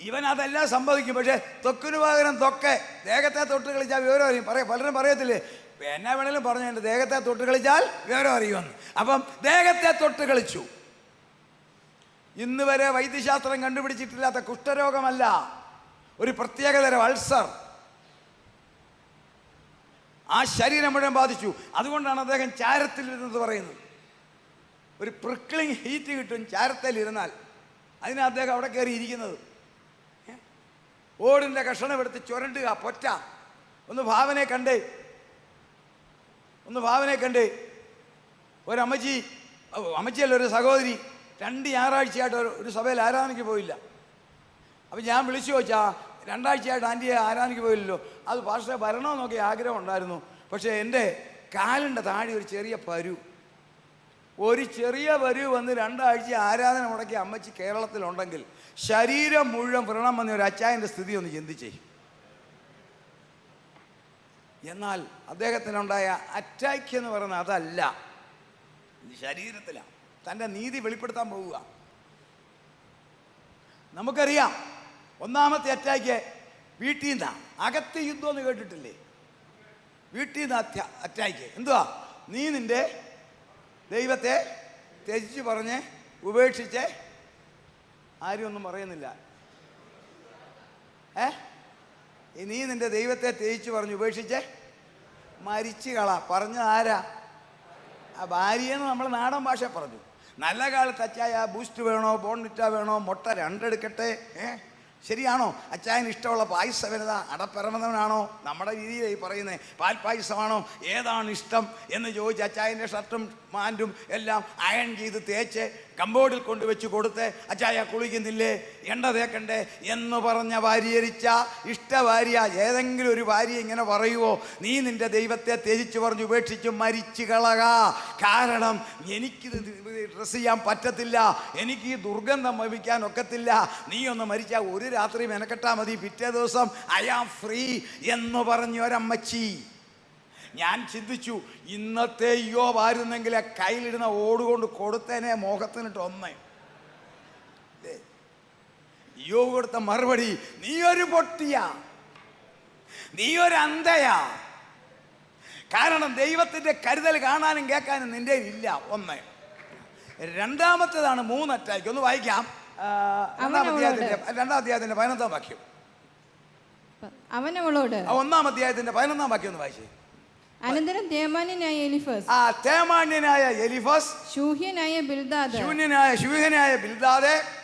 ഇവൻ അതെല്ലാം സംഭവിക്കും. പക്ഷേ ത്വക്കിന് പകരം ത്വക്ക്, ദേഹത്തെ തൊട്ട് കളിച്ചാൽ വിവരം അറിയും. പലരും പറയത്തില്ലേ, എന്നാ വേണേലും പറഞ്ഞു എൻ്റെ ദേഹത്തെ തൊട്ട് കളിച്ചാൽ വിവരം അറിയുമെന്ന്. അപ്പം ദേഹത്തെ തൊട്ട് കളിച്ചു. ഇന്ന് വരെ വൈദ്യശാസ്ത്രം കണ്ടുപിടിച്ചിട്ടില്ലാത്ത കുഷ്ഠരോഗമല്ല, ഒരു പ്രത്യേകതരം അൾസർ ആ ശരീരം മുഴുവൻ ബാധിച്ചു. അതുകൊണ്ടാണ് അദ്ദേഹം ചാരത്തിലിരുന്നത് പറയുന്നത്. ഒരു പ്രിക്ലിങ് ഹീറ്റ് കിട്ടും ചാരത്തിലിരുന്നാൽ. അതിന് അദ്ദേഹം അവിടെ കയറി ഇരിക്കുന്നത്. ഓടിൻ്റെ കഷണം എടുത്ത് ചുരണ്ടുക, പൊറ്റ. ഒന്ന് ഭാവനെ കണ്ടേ ഒരമ്മച്ചിയല്ല, ഒരു സഹോദരി 2 ഞായറാഴ്ചയായിട്ട് ഒരു സഭയിൽ ആരാധനയ്ക്ക് പോയില്ല. അപ്പം ഞാൻ വിളിച്ചു ചോദിച്ചാ, 2 ആഴ്ചയായിട്ട് ആൻറ്റിയെ ആരാധനയ്ക്ക് പോയില്ലല്ലോ. അത് പാസ്റ്ററെ വരണമെന്നൊക്കെ ആഗ്രഹം ഉണ്ടായിരുന്നു, പക്ഷേ എൻ്റെ കാലിൻ്റെ താഴെ ഒരു ചെറിയ പരു വന്ന് 2 ആഴ്ച ആരാധന മുടക്കി അമ്മച്ചി കേരളത്തിലുണ്ടെങ്കിൽ ശരീരം മുഴുവൻ വ്രണം വന്ന ഒരു അച്ചായൻ്റെ സ്ഥിതി ഒന്ന് ചിന്തിച്ചേ. എന്നാൽ അദ്ദേഹത്തിനുണ്ടായ അറ്റാക്ക് എന്ന് പറയുന്നത് അതല്ല, ശരീരത്തിലാണ്. തൻ്റെ നീതി വെളിപ്പെടുത്താൻ പോവുക. നമുക്കറിയാം, 1ാമത്തെ അറ്റാക്ക് വീട്ടിൽ നിന്നാണ്. അകത്ത് യുദ്ധം എന്ന് കേട്ടിട്ടില്ലേ? വീട്ടിൽ നിന്ന് അറ്റാക്ക് എന്തുവാ? നീ നിൻ്റെ ദൈവത്തെ ത്യജിച്ച് പറഞ്ഞ് ഉപേക്ഷിച്ച്, ആരും ഒന്നും പറയുന്നില്ല. നീ നിൻ്റെ ദൈവത്തെ ത്യജിച്ച് പറഞ്ഞ് ഉപേക്ഷിച്ച് മരിച്ചു പറഞ്ഞത് ആരാ? ആ ഭാര്യയെന്ന് നമ്മൾ നാടൻ ഭാഷ പറഞ്ഞു. നല്ല കാലത്ത് അച്ചായ ബൂസ്റ്റ് വേണോ, ബോൺവിറ്റ വേണോ, മുട്ട 2 എടുക്കട്ടെ, ശരിയാണോ? അച്ചായന് ഇഷ്ടമുള്ള പായസം വരുന്നതാ, അടപ്പിറന്നവനാണോ? നമ്മുടെ രീതിയിലായി പറയുന്നത്. പാൽപ്പായസമാണോ? ഏതാണ് ഇഷ്ടം എന്ന് ചോദിച്ച് അച്ചായൻ്റെ ഷർട്ടും മാൻറ്റും എല്ലാം അയൺ ചെയ്ത് തേച്ച് കമ്പോഡിൽ കൊണ്ടുവച്ച് കൊടുത്ത്, അച്ചായ കുളിക്കുന്നില്ലേ, എണ്ണ തേക്കണ്ടേ എന്ന് പറഞ്ഞ ഭാര്യരിച്ച ഇഷ്ട ഭാര്യ ഏതെങ്കിലും ഒരു ഭാര്യ ഇങ്ങനെ പറയുമോ? നീ നിൻ്റെ ദൈവത്തെ ത്യജിച്ച് പറഞ്ഞ് ഉപേക്ഷിച്ച് മരിച്ചു കളക. കാരണം എനിക്കിത് ഡ്രസ്സ് ചെയ്യാൻ പറ്റത്തില്ല, എനിക്ക് ഈ ദുർഗന്ധം വമിക്കാൻ ഒക്കത്തില്ല. നീ ഒന്ന് മരിച്ചാൽ ഒരു രാത്രി മെനക്കെട്ടാൽ മതി, പിറ്റേ ദിവസം ഐ ആം ഫ്രീ എന്ന് പറഞ്ഞ ഒരമ്മച്ചി. ഞാൻ ചിന്തിച്ചു, ഇന്നത്തെ യോബ് ആയിരുന്നെങ്കിൽ കയ്യിലിരുന്ന ഓടുകൊണ്ട് കൊടുത്തേനെ മോഹത്തിനിട്ട് ഒന്ന്. യോബ് കൊടുത്ത മറുപടി, നീ ഒരു പൊട്ടിയാ, നീ ഒരു അന്ധയാ. കാരണം ദൈവത്തിൻ്റെ കരുതൽ കാണാനും കേൾക്കാനും നിന്റെ ഇല്ല. 1. 2ാമത്തേതാണ് 3 അറ്റാക്ക്. ഒന്ന് വായിക്കാം. 2ാം അധ്യായത്തിന്റെ 11ാം വാക്യം. അവനവളോട് 1ാം അധ്യായത്തിന്റെ 11ാം വാക്യം ഒന്ന് വായിച്ചേ. അനന്തരം തേമാന്യനായ എലിഫസ്, ശൂഹ്യനായ ബിൽദാദ്,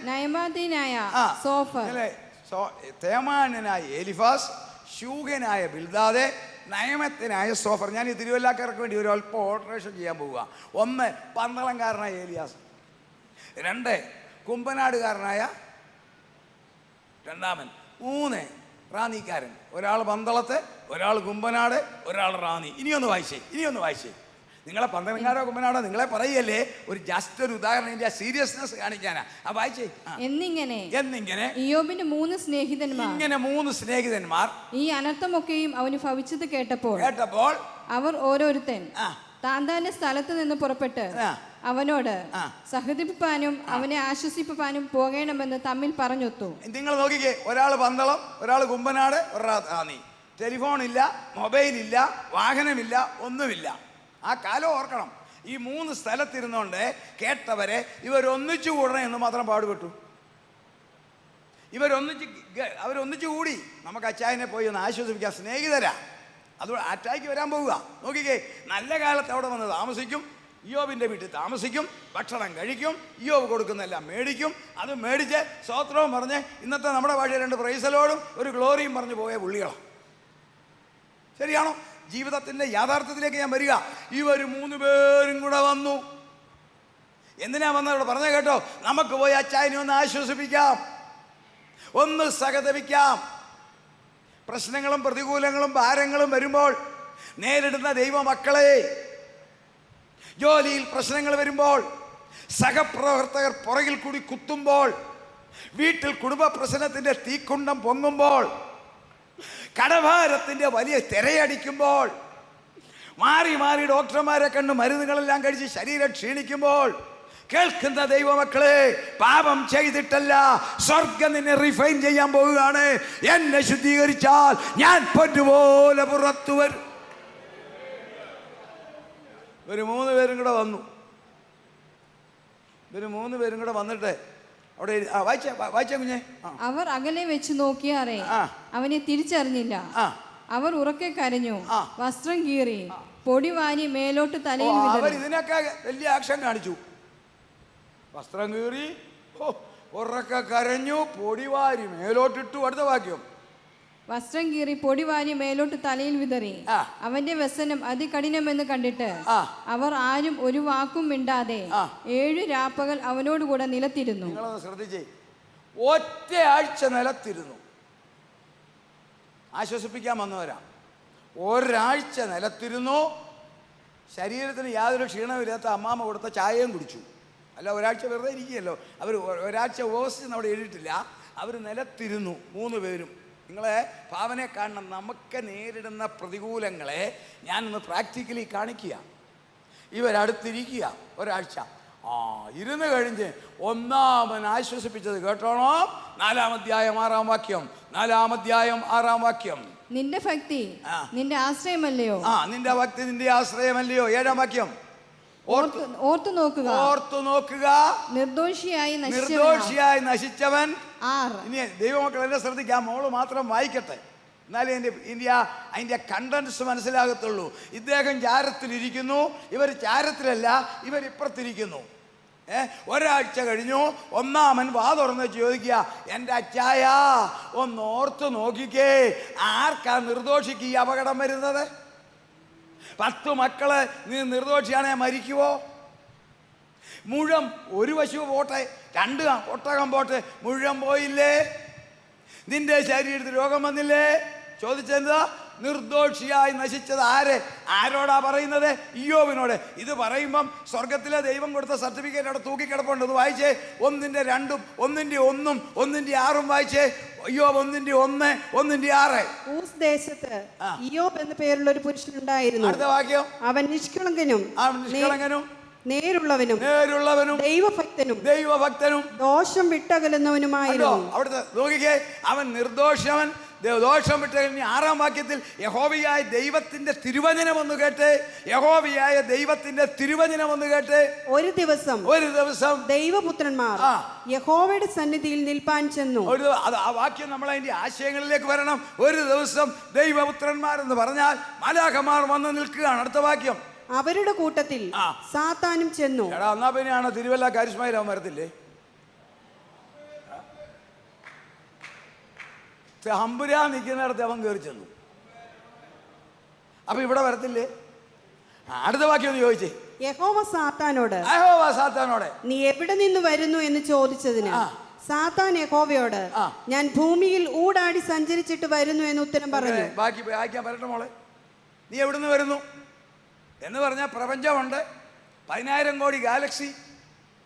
നയമാത്യനായ സോഫർ, തേമാന്യനായ എലിഫാസ്, ശൂഹനായ ബിൽദാദ്, നയമത്തിനായ സോഫർ. ഞാൻ ഈ തിരുവല്ലാക്കാർക്ക് വേണ്ടി ഒരു അല്പം ഓൾട്രേഷൻ ചെയ്യാൻ പോവുക. 1 പന്തളംകാരനായ ഏലിയാസ്, 2 കുമ്പനാടുകാരനായ രണ്ടാമൻ, 3 റാന്നിക്കാരൻ. ഒരാൾ പന്തളത്ത്, ഒരാൾ കുമ്പനാട്, ഒരാൾ റാന്നി. ഇനിയൊന്ന് വായിച്ചേ. നിങ്ങളെ പന്തളംകാരോ കുമ്പനാടോ നിങ്ങളെ പറയല്ലേ, ഒരു ജസ്റ്റ് ഒരു ഉദാഹരണം, ഇതിന്റെ സീരിയസ്നെസ് കാണിക്കാനാ. വായിച്ചേ. എന്നിങ്ങനെ ഇയ്യോബിന് 3 സ്നേഹിതന്മാർ, ഇങ്ങനെ 3 സ്നേഹിതന്മാർ ഈ അനർത്ഥമൊക്കെയും അവന് ഭവിച്ചത് കേട്ടപ്പോൾ അവർ ഓരോരുത്തൻ താന്താന്റെ സ്ഥലത്ത് നിന്ന് പുറപ്പെട്ട് അവനോട് സഹതിപ്പിപ്പാനും അവനെ ആശ്വസിപ്പിപ്പാനും പോകണമെന്ന് തമ്മിൽ പറഞ്ഞൊത്തു. നിങ്ങൾ നോക്കിക്കേ, ഒരാൾ പന്തളം, ഒരാൾ കുമ്പനാട്, ഒരാൾ റാന്നി. ടെലിഫോണില്ല, മൊബൈലില്ല, വാഹനമില്ല, ഒന്നുമില്ല. ആ കാലം ഓർക്കണം. ഈ 3 സ്ഥലത്തിരുന്നോണ്ട് കേട്ടവരെ ഇവരൊന്നിച്ചു കൂടണം എന്ന് മാത്രം പാടുപെട്ടു. അവരൊന്നിച്ചു കൂടി. നമുക്ക് അച്ചായനെ പോയി ഒന്ന് ആശ്വസിപ്പിക്കാം, സ്നേഹിതരാ. അതുകൊണ്ട് അറ്റാക്ക് വരാൻ പോവുക. നോക്കിക്കേ, നല്ല കാലത്ത് അവിടെ വന്ന് താമസിക്കും, ഇയ്യോബിൻ്റെ വീട്ടിൽ താമസിക്കും, ഭക്ഷണം കഴിക്കും, ഇയ്യോബ് കൊടുക്കുന്നെല്ലാം മേടിക്കും. അത് മേടിച്ച് സ്തോത്രവും പറഞ്ഞ് ഇന്നത്തെ നമ്മുടെ ഭാഷ 2 പ്രൈസലോടും ഒരു ഗ്ലോറിയും പറഞ്ഞു പോയ പുള്ളികളാണ്. ശരിയാണോ? ജീവിതത്തിൻ്റെ യാഥാർത്ഥ്യത്തിലേക്ക് ഞാൻ വരിക. ഇവർ 3 പേരും കൂടെ വന്നു. എന്തിനാ വന്നവിടെ പറഞ്ഞ കേട്ടോ? നമുക്ക് പോയി അച്ചായനെ ഒന്ന് ആശ്വസിപ്പിക്കാം, ഒന്ന് സഹതപിക്കാം. പ്രശ്നങ്ങളും പ്രതികൂലങ്ങളും ഭാരങ്ങളും വരുമ്പോൾ നേരിടുന്ന ദൈവമക്കളെ, ജോലിയിൽ പ്രശ്നങ്ങൾ വരുമ്പോൾ, സഹപ്രവർത്തകർ പുറകിൽ കൂടി കുത്തുമ്പോൾ, വീട്ടിൽ കുടുംബ പ്രശ്നത്തിൻ്റെ തീക്കുണ്ടം പൊങ്ങുമ്പോൾ, കടഭാരത്തിൻ്റെ വലിയ തിരയടിക്കുമ്പോൾ, മാറി മാറി ഡോക്ടർമാരെ കണ്ട് മരുന്നുകളെല്ലാം കഴിച്ച് ശരീരം ക്ഷീണിക്കുമ്പോൾ, കേൾക്കുന്ന ദൈവമക്കളെ, പാപം ചെയ്തിട്ടല്ല, സ്വർഗം നിന്നെ റിഫൈൻ ചെയ്യാൻ പോവുകയാണ്. എന്നെ ശുദ്ധീകരിച്ചാൽ ഞാൻ പൊന്നുപോലെ പുറത്തു വരും. ഇവര് 3 പേരും കൂടെ വന്നു. വന്നിട്ട് അവിടെ വായിച്ച കുഞ്ഞെ. അവർ അകലെ വെച്ച് നോക്കിയാറേ അവനെ തിരിച്ചറിഞ്ഞില്ല. അവർ ഉറക്കെ കരഞ്ഞു, വസ്ത്രം കീറി, പൊടി വാരി മേലോട്ട് തലയിൽ വിതറി. ഇതിനൊക്കെ വലിയ ആക്ഷൻ കാണിച്ചു. വസ്ത്രം കീറി, ഉറക്കെ കരഞ്ഞു, പൊടി വാരി മേലോട്ടിട്ടു. അടുത്ത വാക്യം. വസ്ത്രം കീറി പൊടി വാരി മേലോട്ട് തലയിൽ വിതറി. അവന്റെ വ്യസനം അതികഠിനമെന്ന് കണ്ടിട്ട് അവർ ആരും ഒരു വാക്കും മിണ്ടാതെ 7 രാപ്പകൽ അവനോടുകൂടെ നിലത്തിരുന്നു. നിങ്ങളൊന്ന് ശ്രദ്ധിച്ചേ, ഒറ്റ ആഴ്ച നിലത്തിരുന്നു. ആശ്വസിപ്പിക്കാൻ വന്നവരാ. ഒരാഴ്ച നിലത്തിരുന്നു. ശരീരത്തിന് യാതൊരു ക്ഷീണമില്ലാത്ത അമ്മാമ്മ കൊടുത്ത ചായയും കുടിച്ചു. അല്ല, ഒരാഴ്ച വെറുതെ ഇരിക്കുകയല്ലോ. അവർ ഒരാഴ്ച ഉപവസിച്ചെന്ന് അവിടെ എഴുതിയിട്ടില്ല. അവർ നിലത്തിരുന്നു 3 പേരും. നിങ്ങളെ ഭാവനയെ കാണണം. നമുക്ക് നേരിടുന്ന പ്രതികൂലങ്ങളെ ഞാനൊന്ന് പ്രാക്ടിക്കലി കാണിക്കുക. ഇവരടുത്തിരിക്കുക ഒരാഴ്ച. ഇരുന്ന് കഴിഞ്ഞ് ഒന്നാമൻ ആശ്വസിപ്പിച്ചത് കേട്ടോണോ? 4-ാം അധ്യായം 6-ാം വാക്യം. 4-ാം അധ്യായം 6-ാം വാക്യം. നിന്റെ ഭക്തി നിന്റെ ആശ്രയമല്ലയോ? നിന്റെ ഭക്തി നിന്റെ ആശ്രയമല്ലയോ? 7-ാം വാക്യം. ഓർത്തു നോക്കുക, നിർദോഷിയായി നശിച്ചവൻ. ഇനി ദൈവമക്കൾ എന്നെ ശ്രദ്ധിക്കാം. മോള് മാത്രം വായിക്കട്ടെ, എന്നാലേ അതിൻ്റെ കണ്ടൻസ് മനസ്സിലാകത്തുള്ളൂ. ഇദ്ദേഹം ചാരത്തിലിരിക്കുന്നു, ഇവർ ചാരത്തിലല്ല, ഇവരിപ്പുറത്തിരിക്കുന്നു. ഒരാഴ്ച കഴിഞ്ഞു. ഒന്നാമൻ വാ തുറന്ന് ചോദിക്കുക, എൻ്റെ അച്ചായ ഒന്ന് ഓർത്ത് നോക്കിക്കേ, ആർക്കാ നിർദോഷിക്ക് ഈ അപകടം വരുന്നത്? 10 മക്കള് നീ നിർദോഷിയാണെ മരിക്കുവോ? മുഴുവൻ ഒരു പശു പോട്ടെ, 2 ഒട്ടകം പോട്ടെ, മുഴുവൻ പോയില്ലേ? നിന്റെ ശരീരത്തിൽ രോഗം വന്നില്ലേ? ചോദിച്ചെന്താ? നിർദോഷിയായി നശിച്ചത് ആരോടാ പറയുന്നത്? ഇയ്യോബിനോട്. ഇത് പറയുമ്പം സ്വർഗത്തിലെ ദൈവം കൊടുത്ത സർട്ടിഫിക്കറ്റ് അവിടെ തൂക്കിക്കിടപ്പുണ്ട്. ഇത് വായിച്ചേ. 1-ന്റെ 2-ഉം 1-ന്റെ 1-ഉം 1-ന്റെ 6-ഉം വായിച്ചേ. ഇയ്യോബ് 1-ന്റെ 1, 1-ന്റെ 6. ഊസ് ദേശത്ത് ഇയ്യോബ് എന്ന പേരുള്ള ഒരു പുരുഷനുണ്ടായിരുന്നു. അടുത്ത വാക്യം. അവൻ നിഷ്കളങ്കനും നേരുള്ളവനും ദൈവഭക്തനും ദോഷം വിട്ടകലുന്നവനുമായിരുന്നു. അവിടുത്തെ നോക്കിക്കേ, അവൻ നിർദോഷവൻ, ദോഷം വിട്ട് കഴിഞ്ഞ് 6-ാം വാക്യത്തിൽ യഹോവയായ ദൈവത്തിന്റെ തിരുവചനം ഒന്ന് കേട്ട്, യഹോവയായ ദൈവത്തിന്റെ തിരുവചനം ഒന്ന് കേട്ട്. ഒരു ദിവസം ദൈവപുത്രന്മാർ യഹോവയുടെ സന്നിധിയിൽ നിൽപ്പാൻ ചെന്നു. ആ വാക്യം നമ്മൾ അതിന്റെ ആശയങ്ങളിലേക്ക് വരണം. ഒരു ദിവസം ദൈവപുത്രന്മാർ എന്ന് പറഞ്ഞാൽ മാലാഖമാർ വന്ന് നിൽക്കുകയാണ്. അടുത്ത വാക്യം. അവരുടെ കൂട്ടത്തിൽ സാത്താനും ചെന്നു. എന്നാ പിന്നെയാണ് തിരുവല്ല കരിസ്മയിലാവും വരത്തില്ലേ? തമ്പുരാൻ നിൽക്കുന്നിടത്ത് അവൻ കയറി ചെന്നു. അപ്പൊ ഇവിടെ വരത്തില്ലേ? അടുത്ത വാക്യം ഒന്ന് ചോദിച്ചേ. യഹോവ സാത്താനോട് നീ എവിടെ നിന്ന് വരുന്നു എന്ന് ചോദിച്ചതിന് സാത്താൻ യഹോവയോട് ഞാൻ ഭൂമിയിൽ ഊടാടി സഞ്ചരിച്ചിട്ട് വരുന്നു എന്ന് ഉത്തരം പറഞ്ഞു. ബാക്കി വായിക്കാൻ പറയട്ടെ മോളെ. നീ എവിടുന്ന് വരുന്നു എന്ന് പറഞ്ഞാൽ പ്രപഞ്ചമുണ്ട്, 10,000 കോടി ഗാലക്സി,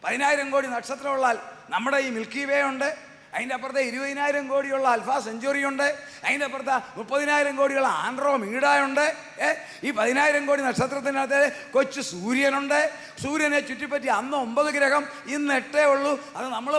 10,000 കോടി നക്ഷത്രമുള്ള നമ്മുടെ ഈ മിൽക്കി വേ ഉണ്ട്. അതിൻ്റെ അപ്പുറത്തെ 20,000 കോടിയുള്ള അൽഫാ സെഞ്ചുറി ഉണ്ട്. അതിൻ്റെ അപ്പുറത്ത് 30,000 കോടിയുള്ള ആൻഡ്രോമീഡയുണ്ട്. ഈ 10,000 കോടി നക്ഷത്രത്തിനകത്ത് കൊച്ചു സൂര്യനുണ്ട്. സൂര്യനെ ചുറ്റിപ്പറ്റി അന്ന് 9 ഗ്രഹം, ഇന്ന് 8 ഉള്ളൂ. അത് നമ്മൾ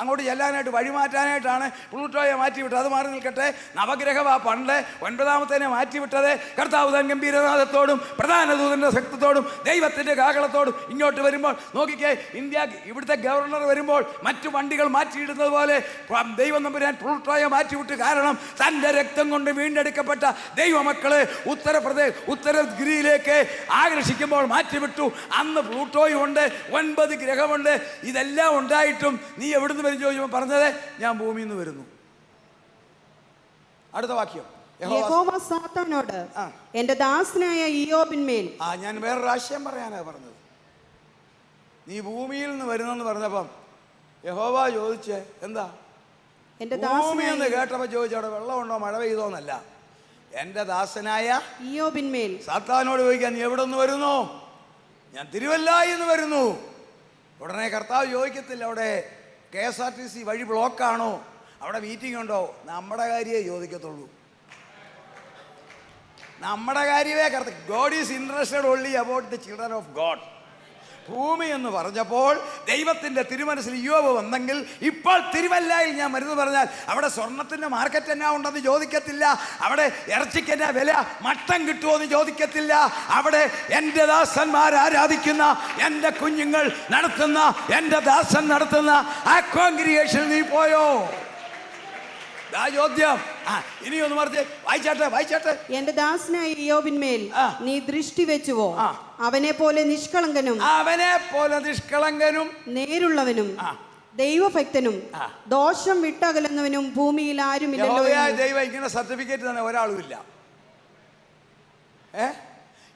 അങ്ങോട്ട് ചെല്ലാനായിട്ട് വഴിമാറ്റാനായിട്ടാണ് പ്ലൂട്ടോയെ മാറ്റിവിട്ടത്. അത് മാറി നിൽക്കട്ടെ. നവഗ്രഹമാ പണ്ട് 9ാമത്തേനെ മാറ്റിവിട്ടത്. കർത്താവ് തൻ ഗംഭീരനാഥത്തോടും പ്രധാന ദൂതന്റെ ശക്തത്തോടും ദൈവത്തിന്റെ കാഹളത്തോടും ഇങ്ങോട്ട് വരുമ്പോൾ നോക്കിക്കേ, ഇന്ത്യ ഇവിടുത്തെ ഗവർണർ വരുമ്പോൾ മറ്റു വണ്ടികൾ മാറ്റിയിടുന്നത് പോലെ ദൈവം നമ്പുരാൻ പ്ലൂട്ടോയെ മാറ്റിവിട്ട്. കാരണം തൻ്റെ രക്തം കൊണ്ട് വീണ്ടെടുക്കപ്പെട്ട ദൈവമക്കളെ ഉത്തരഗിരിയിലേക്ക് ആകർഷിക്കുമ്പോൾ മാറ്റിവിട്ടു. അന്ന് പ്ലൂട്ടോയും ഉണ്ട്, 9 ഗ്രഹമുണ്ട്. ഇതെല്ലാം ഉണ്ടായിട്ടും നീ എവിടുന്ന് വരും ചോദിച്ചപ്പോൾ പറഞ്ഞത് ഞാൻ ഭൂമിയിൽ നിന്ന് വരുന്നു. അടുത്ത വാക്യം. യഹോവ സാത്താനോട് എന്റെ ദാസനായ ഇയ്യോബിന്മേൽ. ഞാൻ വേറൊരു ആശയം പറയാനാ പറഞ്ഞത്. നീ ഭൂമിയിൽ നിന്ന് വരുന്നെന്ന് പറഞ്ഞപ്പം യഹോവ ചോദിച്ചേ എന്താ? ഭൂമിയെന്ന് കേട്ടപ്പോ ചോദിച്ചു അവിടെ വെള്ളമുണ്ടോ മഴ പെയ്തോന്നല്ല. എന്റെ ദാസനായ ഇയ്യോബിന്മേൽ സാത്താനോട് ചോദിക്കാൻ നീ എവിടെ നിന്ന് വരുന്നു? ഞാൻ തിരുവല്ലായിൽ നിന്ന് വരുന്നു. ഉടനെ കർത്താവ് ചോദിക്കത്തില്ല അവിടെ KSRTC വഴി ബ്ലോക്കാണോ, അവിടെ മീറ്റിംഗ് ഉണ്ടോ. നമ്മുടെ കാര്യമേ ചോദിക്കത്തുള്ളൂ. നമ്മുടെ കാര്യമേ God is interested only about the children of God. ഭൂമി എന്ന് പറഞ്ഞപ്പോൾ ദൈവത്തിൻ്റെ തിരുമനസ്സിൽ ഇയ്യോബ് വന്നെങ്കിൽ ഇപ്പോൾ തിരുവല്ലയിൽ ഞാൻ മരുന്ന് പറഞ്ഞാൽ അവിടെ സ്വർണത്തിൻ്റെ മാർക്കറ്റ് എന്നാ ഉണ്ടെന്ന് ചോദിക്കത്തില്ല. അവിടെ ഇറച്ചിക്ക് എന്നാ വില, മട്ടൻ കിട്ടുമോ എന്ന് ചോദിക്കത്തില്ല. അവിടെ എൻ്റെ ദാസന്മാർ ആരാധിക്കുന്ന, എൻ്റെ കുഞ്ഞുങ്ങൾ നടത്തുന്ന, എൻ്റെ ദാസൻ നടത്തുന്ന ആ കോൺഗ്രിഗേഷനിൽ നീ പോയോ? ചോദ്യം. ഇനി ഒന്ന് മറിച്ച് വായിച്ചാട്ടെ. എന്റെ ദാസനായ ഇയ്യോബിന്മേൽ നീ ദൃഷ്ടി വെച്ചുവോ? അവനെ പോലെ നിഷ്കളങ്കനും നേരുള്ളവനും ദൈവഭക്തനും ദോഷം വിട്ടകലുന്നവനും ഭൂമിയിൽ ആരുമില്ലല്ലോ. ദൈവം ഇങ്ങനെ സർട്ടിഫിക്കറ്റ് തന്നെ ഒരാളുമില്ല.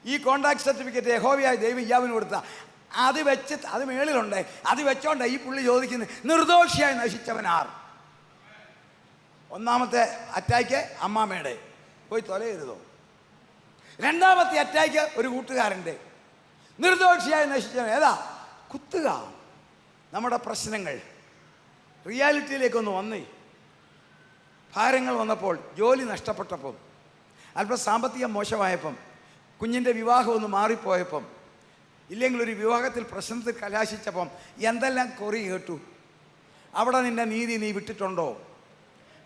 ഈ കോൺട്രാക്ട് സർട്ടിഫിക്കറ്റ് യഹോവയായ ദൈവം ഇയ്യോബിന് കൊടുത്ത അത് മേളിലുണ്ട്. അത് വെച്ചോണ്ട ഈ പുള്ളി ചോദിക്കുന്നത് നിർദോഷിയായി നശിച്ചവനാർ. ഒന്നാമത്തെ അറ്റാക്ക് അമ്മാമ്മയുടെ പോയി തൊലയരുതോ. രണ്ടാമത്തെ അറ്റാക്ക് ഒരു കൂട്ടുകാരൻ്റെ. നിർദോഷിയായി നശിച്ചവൻ ഏതാ? കുത്തുക. നമ്മുടെ പ്രശ്നങ്ങൾ റിയാലിറ്റിയിലേക്കൊന്ന് വന്നേ. ഭാരങ്ങൾ വന്നപ്പോൾ, ജോലി നഷ്ടപ്പെട്ടപ്പം, അല്പം സാമ്പത്തികം മോശമായപ്പം, കുഞ്ഞിൻ്റെ വിവാഹം ഒന്ന് മാറിപ്പോയപ്പം, ഇല്ലെങ്കിൽ ഒരു വിവാഹത്തിൽ പ്രശ്നത്തിൽ കലാശിച്ചപ്പം എന്തെല്ലാം കൊറി കേട്ടു. അവിടെ നിൻ്റെ നീതി നീ വിട്ടിട്ടുണ്ടോ?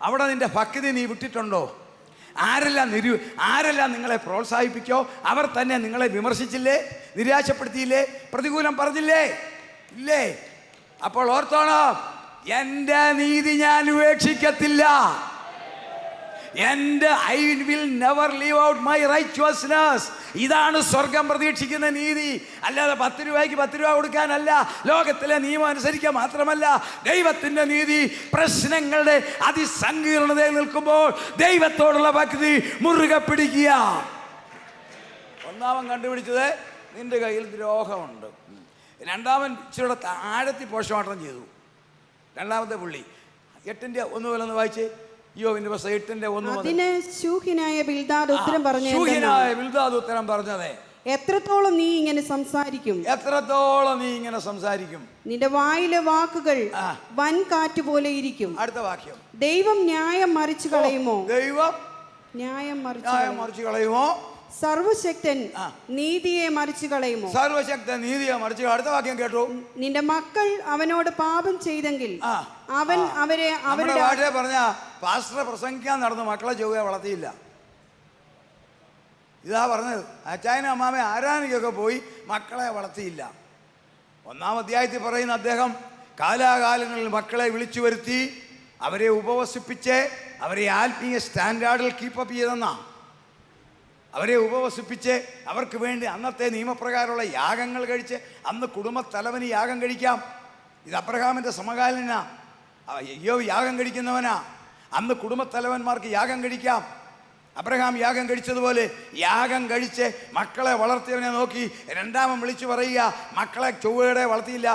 അവിടെ നിൻ്റെ ഭക്തി നീ വിട്ടിട്ടുണ്ടോ? ആരെല്ലാം നിങ്ങളെ പ്രോത്സാഹിപ്പിച്ചോ അവർ തന്നെ നിങ്ങളെ വിമർശിച്ചില്ലേ, നിരാശപ്പെടുത്തിയില്ലേ, പ്രതികൂലം പറഞ്ഞില്ലേ? ഇല്ലേ? അപ്പോൾ ഓർത്തോണം, എൻ്റെ നീതി ഞാൻ ഉപേക്ഷിക്കത്തില്ല. I will never leave out my righteousness. ഇതാണ് സ്വർഗം പ്രതീക്ഷിക്കുന്ന നീതി. അല്ലാതെ 10 രൂപയ്ക്ക് 10 രൂപ കൊടുക്കാനല്ല. ലോകത്തിലെ നിയമം അനുസരിക്കുക മാത്രമല്ല, ദൈവത്തിൻ്റെ നീതി. പ്രശ്നങ്ങളുടെ അതിസങ്കീർണതയിൽ നിൽക്കുമ്പോൾ ദൈവത്തോടുള്ള ഭക്തി മുറുകെ പിടിക്കുക. ഒന്നാമൻ കണ്ടുപിടിച്ചത് നിന്റെ കയ്യിൽ ദ്രോഹമുണ്ട്. രണ്ടാമൻ ഇച്ചിരിയുടെ ആഴത്തി പോസ്റ്റ്മോർട്ടം ചെയ്തു. രണ്ടാമത്തെ പുള്ളി 8-ന്റെ 1 മുതൽ വായിച്ചേ. യോബിന്റെ പുസ്തകം 8-ന്റെ 1 മുതൽ. അതിന് ശൂഹിനായ ബിൽദാദ് ഉത്തരം പറഞ്ഞത് എത്രത്തോളം നീ ഇങ്ങനെ സംസാരിക്കും? നിന്റെ വായിലെ വാക്കുകൾ വൻ കാറ്റ് പോലെ ഇരിക്കും. അടുത്ത വാക്യം. ദൈവം ന്യായം മറിച്ചു കളയുമോ? ന്യായം മറിച്ചു കളയുമോ? സർവശക്തൻ നീതിയെ മറിച്ചു കളയുമോ? സർവശക്തൻ നീതിയെ മറിച്ചു. അടുത്ത വാക്യം കേട്ടു. നിന്റെ മക്കൾ അവനോട് പാപം ചെയ്തെങ്കിൽ അവൻ അവരെ അവരുടെ ഭാഷയെ പറഞ്ഞ പാസ്റ്റർ പ്രസംഗിക്കാൻ നടന്നു, മക്കളെ ചൊവ്വ വളർത്തിയില്ല. ഇതാ പറഞ്ഞത്. അച്ചായനും അമ്മാമെ ആരാധനയ്ക്കൊക്കെ പോയി, മക്കളെ വളർത്തിയില്ല. 1-ാം അധ്യായത്തിൽ പറയുന്ന അദ്ദേഹം കാലാകാലങ്ങളിൽ മക്കളെ വിളിച്ചു വരുത്തി അവരെ ഉപവസിപ്പിച്ച് അവരെ ആത്മീയ സ്റ്റാൻഡേർഡിൽ കീപ്പപ്പ് ചെയ്തെന്നാ. അവരെ ഉപവസിപ്പിച്ച് അവർക്ക് വേണ്ടി അന്നത്തെ നിയമപ്രകാരമുള്ള യാഗങ്ങൾ കഴിച്ച്, അന്ന് കുടുംബത്തലവന് യാഗം കഴിക്കാം. ഇത് അബ്രഹാമിൻ്റെ സമകാലീന. അയ്യോ യാഗം കഴിക്കുന്നവനാ. അന്ന് കുടുംബത്തലവന്മാർക്ക് യാഗം കഴിക്കാം. അബ്രഹാം യാഗം കഴിച്ചതുപോലെ യാഗം കഴിച്ച് മക്കളെ വളർത്തിയവനെ നോക്കി രണ്ടാമൻ വിളിച്ചു പറയുക, മക്കളെ ചൊവ്വയുടെ വളർത്തിയില്ല.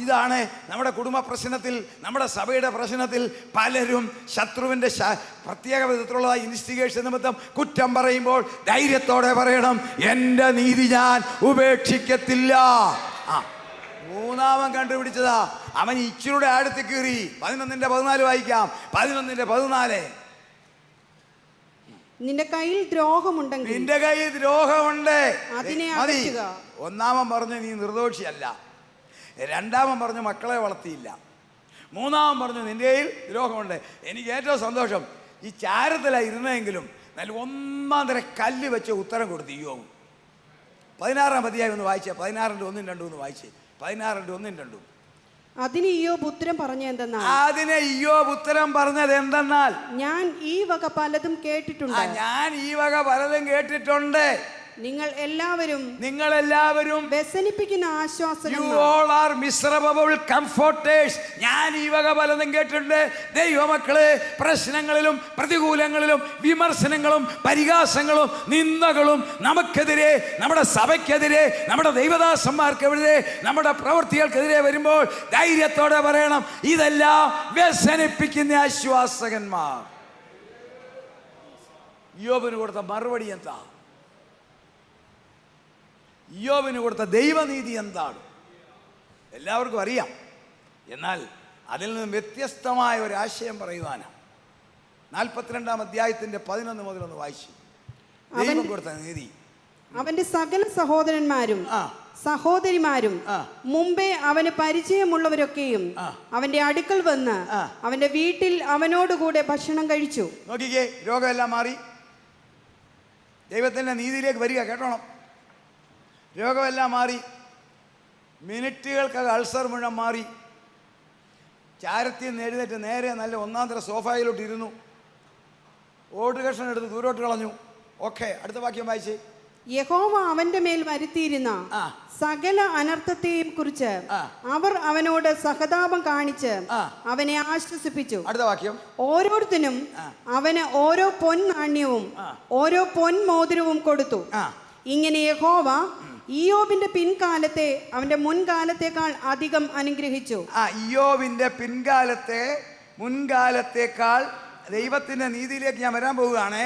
ഇതാണ് നമ്മുടെ കുടുംബ പ്രശ്നത്തിൽ, നമ്മുടെ സഭയുടെ പ്രശ്നത്തിൽ പലരും ശത്രുവിൻ്റെ പ്രത്യേക വിധത്തിലുള്ള ഇൻവെസ്റ്റിഗേഷൻ നിമിത്തം കുറ്റം പറയുമ്പോൾ ധൈര്യത്തോടെ പറയണം, എൻ്റെ നീതി ഞാൻ ഉപേക്ഷിക്കത്തില്ല. മൂന്നാമൻ കണ്ടുപിടിച്ചതാ, അവൻ ഇച്ചിലൂടെ ആഴത്തിൽ കീറി. 11:14 വായിക്കാം. 11:14. നിന്റെ കയ്യിൽ ദ്രോഹമുണ്ടെങ്കിൽ, നിന്റെ കയ്യിൽ ദ്രോഹമുണ്ട്, അതിനെ മതി. അകറ്റുക. ഒന്നാമൻ പറഞ്ഞു നീ നിർദോഷിയല്ല. രണ്ടാമൻ പറഞ്ഞു മക്കളെ വളർത്തിയില്ല. മൂന്നാമൻ പറഞ്ഞു നിന്റെ കയ്യിൽ ദ്രോഹമുണ്ട്. എനിക്ക് ഏറ്റവും സന്തോഷം, ഈ ചാരത്തിലാണ് ഇരുന്നെങ്കിലും നല്ല ഒന്നാം തരം കല്ല് വെച്ച് ഉത്തരം കൊടുത്തു യോബ്. 16-ാം അധ്യായം ഒന്ന് വായിച്ചേ. 16:1-2 ഒന്ന് വായിച്ചേ. 16:1-2. അതിന് ഇയ്യോബ് ഉത്തരം പറഞ്ഞത് എന്തെന്നാൽ ഞാൻ ഈ വക പലതും കേട്ടിട്ടുണ്ട്. നിങ്ങൾ എല്ലാവരും വ്യസനിപ്പിക്കുന്ന ആശ്വാസങ്ങൾ. ഞാൻ ഈ വക പലതും കേട്ടിട്ടുണ്ട്. ദൈവമക്കളെ, പ്രശ്നങ്ങളിലും പ്രതികൂലങ്ങളിലും വിമർശനങ്ങളും പരിഹാസങ്ങളും നിന്ദകളും നമുക്കെതിരെ, നമ്മുടെ സഭയ്ക്കെതിരെ, നമ്മുടെ ദൈവദാസന്മാർക്കെതിരെ, നമ്മുടെ പ്രവൃത്തികൾക്കെതിരെ വരുമ്പോൾ ധൈര്യത്തോടെ പറയണം, ഇതെല്ലാം വ്യസനിപ്പിക്കുന്ന ആശ്വാസകന്മാർ. യോബിന് കൊടുത്ത മറുപടി എന്താ? യോബിന് കൊടുത്ത ദൈവനീതി എന്താണ്? എല്ലാവർക്കും അറിയാം. എന്നാൽ അതിൽ നിന്ന് വ്യത്യസ്തമായ ഒരു ആശയം പറയുവാനാണ് 42-ാം അധ്യായത്തിന്റെ 11 മുതൽ ഒന്ന് വായിച്ചു. ദൈവം കൊടുത്ത നീതി. അവന്റെ സകല സഹോദരന്മാരും സഹോദരിമാരും മുമ്പേ അവന് പരിചയമുള്ളവരൊക്കെയും അവന്റെ അടുക്കൽ വന്ന് അവന്റെ വീട്ടിൽ അവനോടുകൂടെ ഭക്ഷണം കഴിച്ചു. നോക്കിക്കേ, രോഗമെല്ലാം മാറി. ദൈവത്തിന്റെ നീതിയിലേക്ക് വരിക. കേട്ടോണം, രോഗമെല്ലാം മാറി. മിനിറ്റുകൾക്കകം അൾസർ മുഴുവൻ മാറി. ചാരത്തിൽ നിന്ന് എഴുന്നേറ്റ് നേരെ നല്ല ഒന്നാം തരം സോഫയിലോട്ട് ഇരുന്നു. ഓട്ട് കഷ്ണം എടുത്ത് ദൂരോട്ട് കളഞ്ഞു. ഓക്കെ, അടുത്ത വാക്യം വായിച്ചേ. യഹോവ അവന്റെ മേൽ വരുത്തിയിരുന്ന സകല അനർത്ഥത്തെയും കുറിച്ച് അവർ അവനോട് സഹതാപം കാണിച്ച് അവനെ ആശ്വസിപ്പിച്ചു. അടുത്ത വാക്യം. ഓരോരുത്തരും അവന് ഓരോ പൊൻനാണ്യവും ഓരോ പൊൻമോതിരവും കൊടുത്തു. ഇങ്ങനെ യഹോവ ഇയ്യോബിന്റെ പിൻകാലത്തെ അവന്റെ മുൻകാലത്തേക്കാൾ അധികം അനുഗ്രഹിച്ചു. ഇയ്യോബിന്റെ മുൻകാലത്തേക്കാൾ ദൈവത്തിന്റെ നീതിയിലേക്ക് ഞാൻ വരാൻ പോവുകയാണ്.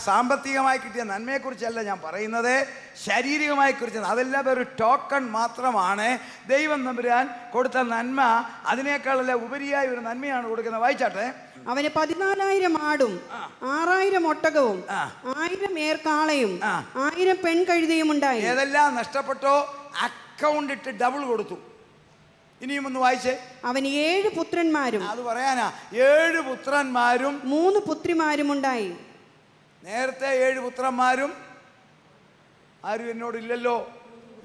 സാമ്പത്തികമായി കിട്ടിയ നന്മയെക്കുറിച്ചല്ല ഞാൻ പറയുന്നത്, ശാരീരികമായി കുറിച്ച്. അതെല്ലാം ഒരു ടോക്കൺ മാത്രമാണ്. ദൈവം തമ്പുരാൻ കൊടുത്ത നന്മ അതിനേക്കാളല്ല ഉപരിയായ ഒരു നന്മയാണ് കൊടുക്കുന്നത്. വായിച്ചാട്ടെ. അവന് 14,000 ആടും 6,000 ഒട്ടകവും 1000 ഏർക്കാളയും 1000 പെൺകഴുതയും ഉണ്ടായി. ഏതെല്ലാം നഷ്ടപ്പെട്ടോ അക്കൗണ്ട് ഇട്ട് ഡബിൾ കൊടുത്തു. ഇനിയും ഒന്ന് വായിച്ചേ. അവന് 7 പുത്രന്മാരും, അത് പറയാനാ, 7 പുത്രന്മാരും 3 പുത്രിമാരും ഉണ്ടായി. നേരത്തെ 7 പുത്രന്മാരും ആരും എന്നോടില്ലല്ലോ.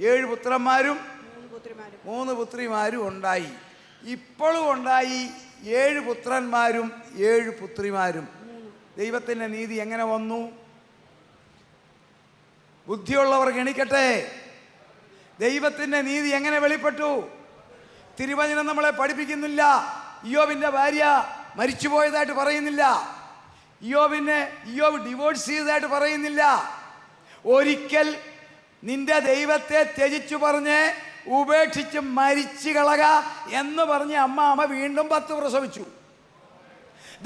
7 പുത്രന്മാരും 3 പുത്രിമാരും ഉണ്ടായി. ഇപ്പോഴും ഉണ്ടായി 7 പുത്രന്മാരും 7 പുത്രിമാരും. ദൈവത്തിൻ്റെ നീതി എങ്ങനെ വന്നു? ബുദ്ധിയുള്ളവർ ഗണിക്കട്ടെ. ദൈവത്തിൻ്റെ നീതി എങ്ങനെ വെളിപ്പെട്ടു? തിരുവചനം നമ്മളെ പഠിപ്പിക്കുന്നില്ല. ഇയ്യോബിൻ്റെ ഭാര്യ മരിച്ചുപോയതായിട്ട് പറയുന്നില്ല. ഇയ്യോബ് ഡിവോഴ്സ് ചെയ്തതായിട്ട് പറയുന്നില്ല. ഒരിക്കൽ നിന്റെ ദൈവത്തെ ത്യജിച്ചു പറഞ്ഞ് ഉപേക്ഷിച്ച് മരിച്ചു കളക എന്ന് പറഞ്ഞ് അമ്മ വീണ്ടും 10 പ്രസവിച്ചു.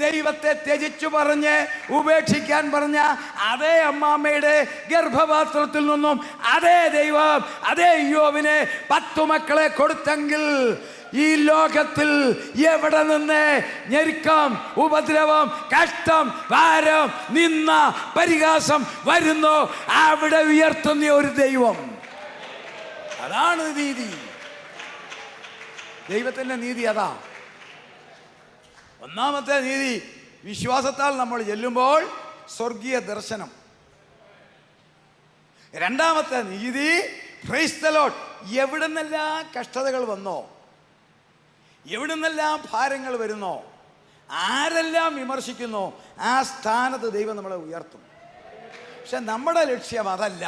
ദൈവത്തെ ത്യജിച്ചു പറഞ്ഞ് ഉപേക്ഷിക്കാൻ പറഞ്ഞ അതേ അമ്മാമ്മയുടെ ഗർഭപാത്രത്തിൽ നിന്നും അതേ ദൈവം അതേ ഇയ്യോബിന് 10 മക്കളെ കൊടുത്തെങ്കിൽ ഈ ലോകത്തിൽ എവിടെ നിന്ന് ഞെരുക്കം, ഉപദ്രവം, കഷ്ടം, ഭാരം, നിന്ന, പരിഹാസം വരുന്നോ അവിടെ ഉയർത്തുന്ന ഒരു ദൈവം. അതാണ് നീതി. ദൈവത്തിൻ്റെ നീതി അതാ. ഒന്നാമത്തെ നീതി, വിശ്വാസത്താൽ നമ്മൾ ചെല്ലുമ്പോൾ സ്വർഗീയ ദർശനം. രണ്ടാമത്തെ നീതി, പ്രൈസ് ദി ലോർഡ്, എവിടുന്നെല്ലാം കഷ്ടതകൾ വന്നോ, എവിടുന്നെല്ലാം ഭാരങ്ങൾ വരുന്നോ, ആരെല്ലാം വിമർശിക്കുന്നോ ആ സ്ഥാനത്ത് ദൈവം നമ്മളെ ഉയർത്തും. പക്ഷെ നമ്മുടെ ലക്ഷ്യം അതല്ല.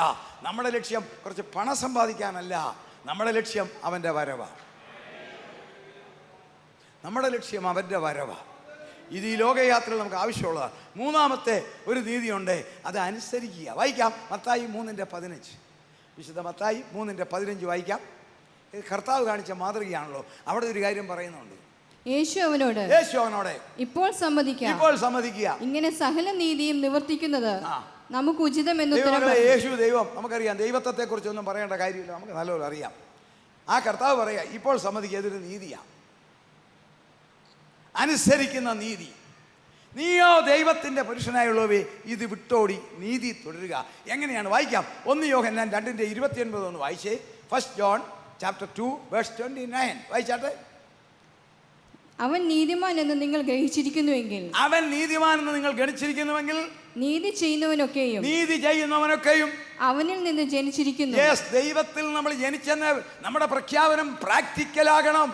നമ്മുടെ ലക്ഷ്യം കുറച്ച് പണം സമ്പാദിക്കാനല്ല. നമ്മുടെ ലക്ഷ്യം അവൻ്റെ വരവാണ്. നമ്മുടെ ലക്ഷ്യം അവൻ്റെ വരവാണ്. ഇത് ഈ ലോകയാത്രയിൽ നമുക്ക് ആവശ്യമുള്ളതാണ്. മൂന്നാമത്തെ ഒരു നീതിയുണ്ട്, അത് അനുസരിക്കുക. വായിക്കാം മത്തായി 3:15. വിശുദ്ധ മത്തായി 3:15 വായിക്കാം. ഇത് കർത്താവ് കാണിച്ച മാതൃകയാണല്ലോ. അവിടെ ഒരു കാര്യം പറയുന്നുണ്ട്. യേശു അവനോട് ഇപ്പോൾ സമ്മതിക്കുക, ഇങ്ങനെ സകല നീതിയും നിവർത്തിക്കുന്നത് നമുക്ക് ഉചിതമെന്ന് ഉത്തരം പറഞ്ഞു. യേശു ദൈവം, നമുക്കറിയാം. ദൈവത്വത്തെ കുറിച്ചൊന്നും പറയേണ്ട കാര്യമില്ല, നമുക്ക് നല്ലപോലെ അറിയാം. ആ കർത്താവ് പറയാ ഇപ്പോൾ സമ്മതിക്കുക, ഇതൊരു നീതിയാണ്, അനുസരിക്കുന്ന നീതി. നീയോ ദൈവത്തിന്റെ പുരുഷനായുള്ളവേ ഇത് വിട്ടോടി നീതി തുടരുക. എങ്ങനെയാണ്? വായിക്കാം. 1 യോഹന്നാൻ 2:29 ഒന്ന് വായിച്ചേ. 1 John chapter 2 verse 29 വായിച്ചാട്ടെ. അവൻ നീതിമാൻ എന്ന് നിങ്ങൾ ഗ്രഹിച്ചിരിക്കുന്നുവെങ്കിൽ, അവൻ നീതിമാൻ എന്ന് നിങ്ങൾ ഗണിച്ചിരിക്കുന്നുവെങ്കിൽ, നീതി ചെയ്യുന്നവനൊക്കെയും അവനിൽ നിന്ന് ജനിച്ചിരിക്കുന്നു. ദൈവത്തിൽ നമ്മൾ ജനിച്ചെന്ന് നമ്മുടെ പ്രഖ്യാപനം പ്രാക്ടിക്കലാകണം.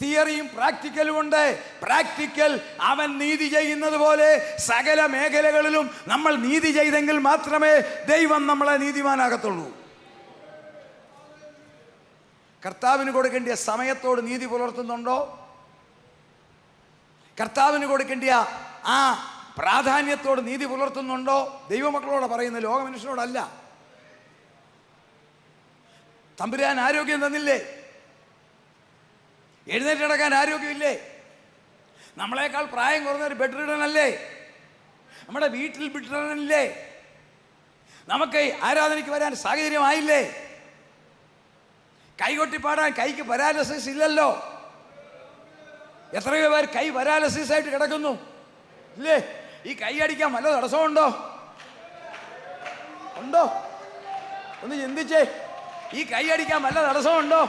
തിയറിയും പ്രാക്ടിക്കലും ഉണ്ട്. പ്രാക്ടിക്കൽ, അവൻ നീതി ചെയ്യുന്നത് പോലെ സകല മേഖലകളിലും നമ്മൾ നീതി ചെയ്തെങ്കിൽ മാത്രമേ ദൈവം നമ്മളെ നീതിമാനാകത്തുള്ളൂ. കർത്താവിന് കൊടുക്കേണ്ട സമയത്തോട് നീതി പുലർത്തുന്നുണ്ടോ? കർത്താവിന് കൊടുക്കേണ്ട ആ പ്രാധാന്യത്തോട് നീതി പുലർത്തുന്നുണ്ടോ? ദൈവമക്കളോട് പറയുന്നത്, ലോകമനുഷ്യരോടല്ല. തമ്പുരാൻ ആരോഗ്യം തന്നില്ലേ? എഴുന്നേറ്റ് നടക്കാൻ ആരോഗ്യമില്ലേ? നമ്മളെക്കാൾ പ്രായം കുറഞ്ഞൊരു ബെഡ് റിഡനല്ലേ? നമ്മുടെ വീട്ടിൽ ബെഡ് റിഡനില്ലേ? നമുക്ക് ആരാധനയ്ക്ക് വരാൻ സാഹചര്യമായില്ലേ? കൈകൊട്ടി പാടാൻ കൈക്ക് പാരാലിസിസ് ഇല്ലല്ലോ. എത്രയോ പേർ കൈ പാരാലിസിസ് ആയിട്ട് കിടക്കുന്നു ഇല്ലേ? ഈ കൈ അടിക്കാൻ വല്ല തടസ്സമുണ്ടോ? ഉണ്ടോ? ഒന്ന് ചിന്തിച്ചേ. ഈ കൈ അടിക്കാൻ വല്ല തടസ്സമുണ്ടോ?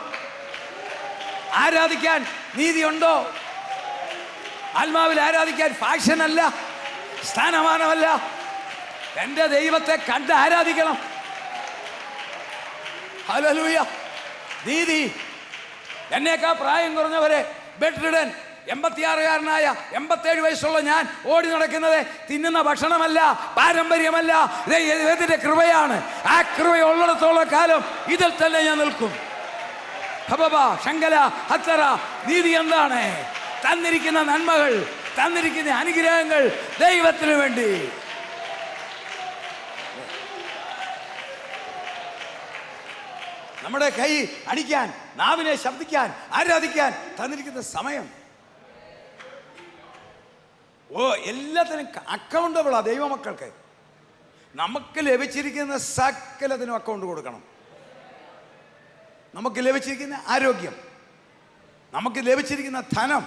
ആരാധിക്കാൻ നീതിയുണ്ടോ? ആത്മാവിൽ ആരാധിക്കാൻ ഫാക്ഷൻ അല്ല, സ്ഥാനമാനമല്ല. എൻ്റെ ദൈവത്തെ കണ്ട് ആരാധിക്കണം. ഹല്ലേലൂയ. നീതി. എന്നേക്കാൾ പ്രായം കുറഞ്ഞവരെ ബെഡ് റിഡൻ 86-കാരനായ 87 വയസ്സുള്ള ഞാൻ ഓടി നടക്കുന്നത് തിന്നുന്ന ഭക്ഷണമല്ല, പാരമ്പര്യമല്ല, ദൈവത്തിന്റെ കൃപയാണ്. ആ കൃപയുള്ളിടത്തോളം കാലം ഇതിൽ തന്നെ ഞാൻ നിൽക്കും. ശങ്കല ഹത്തറ. നീതി എന്താണ്? തന്നിരിക്കുന്ന നന്മകൾ, തന്നിരിക്കുന്ന അനുഗ്രഹങ്ങൾ ദൈവത്തിന് വേണ്ടി. നമ്മുടെ കൈ അടിക്കാൻ, നാവിനെ ശബ്ദിക്കാൻ, ആരാധിക്കാൻ തന്നിരിക്കുന്ന സമയം, എല്ലാത്തിനും അക്കൗണ്ടബിളാ ദൈവമക്കൾക്ക്. നമുക്ക് ലഭിച്ചിരിക്കുന്ന സകലത്തിനും അക്കൗണ്ട് കൊടുക്കണം. നമുക്ക് ലഭിച്ചിരിക്കുന്ന ആരോഗ്യം, നമുക്ക് ലഭിച്ചിരിക്കുന്ന ധനം,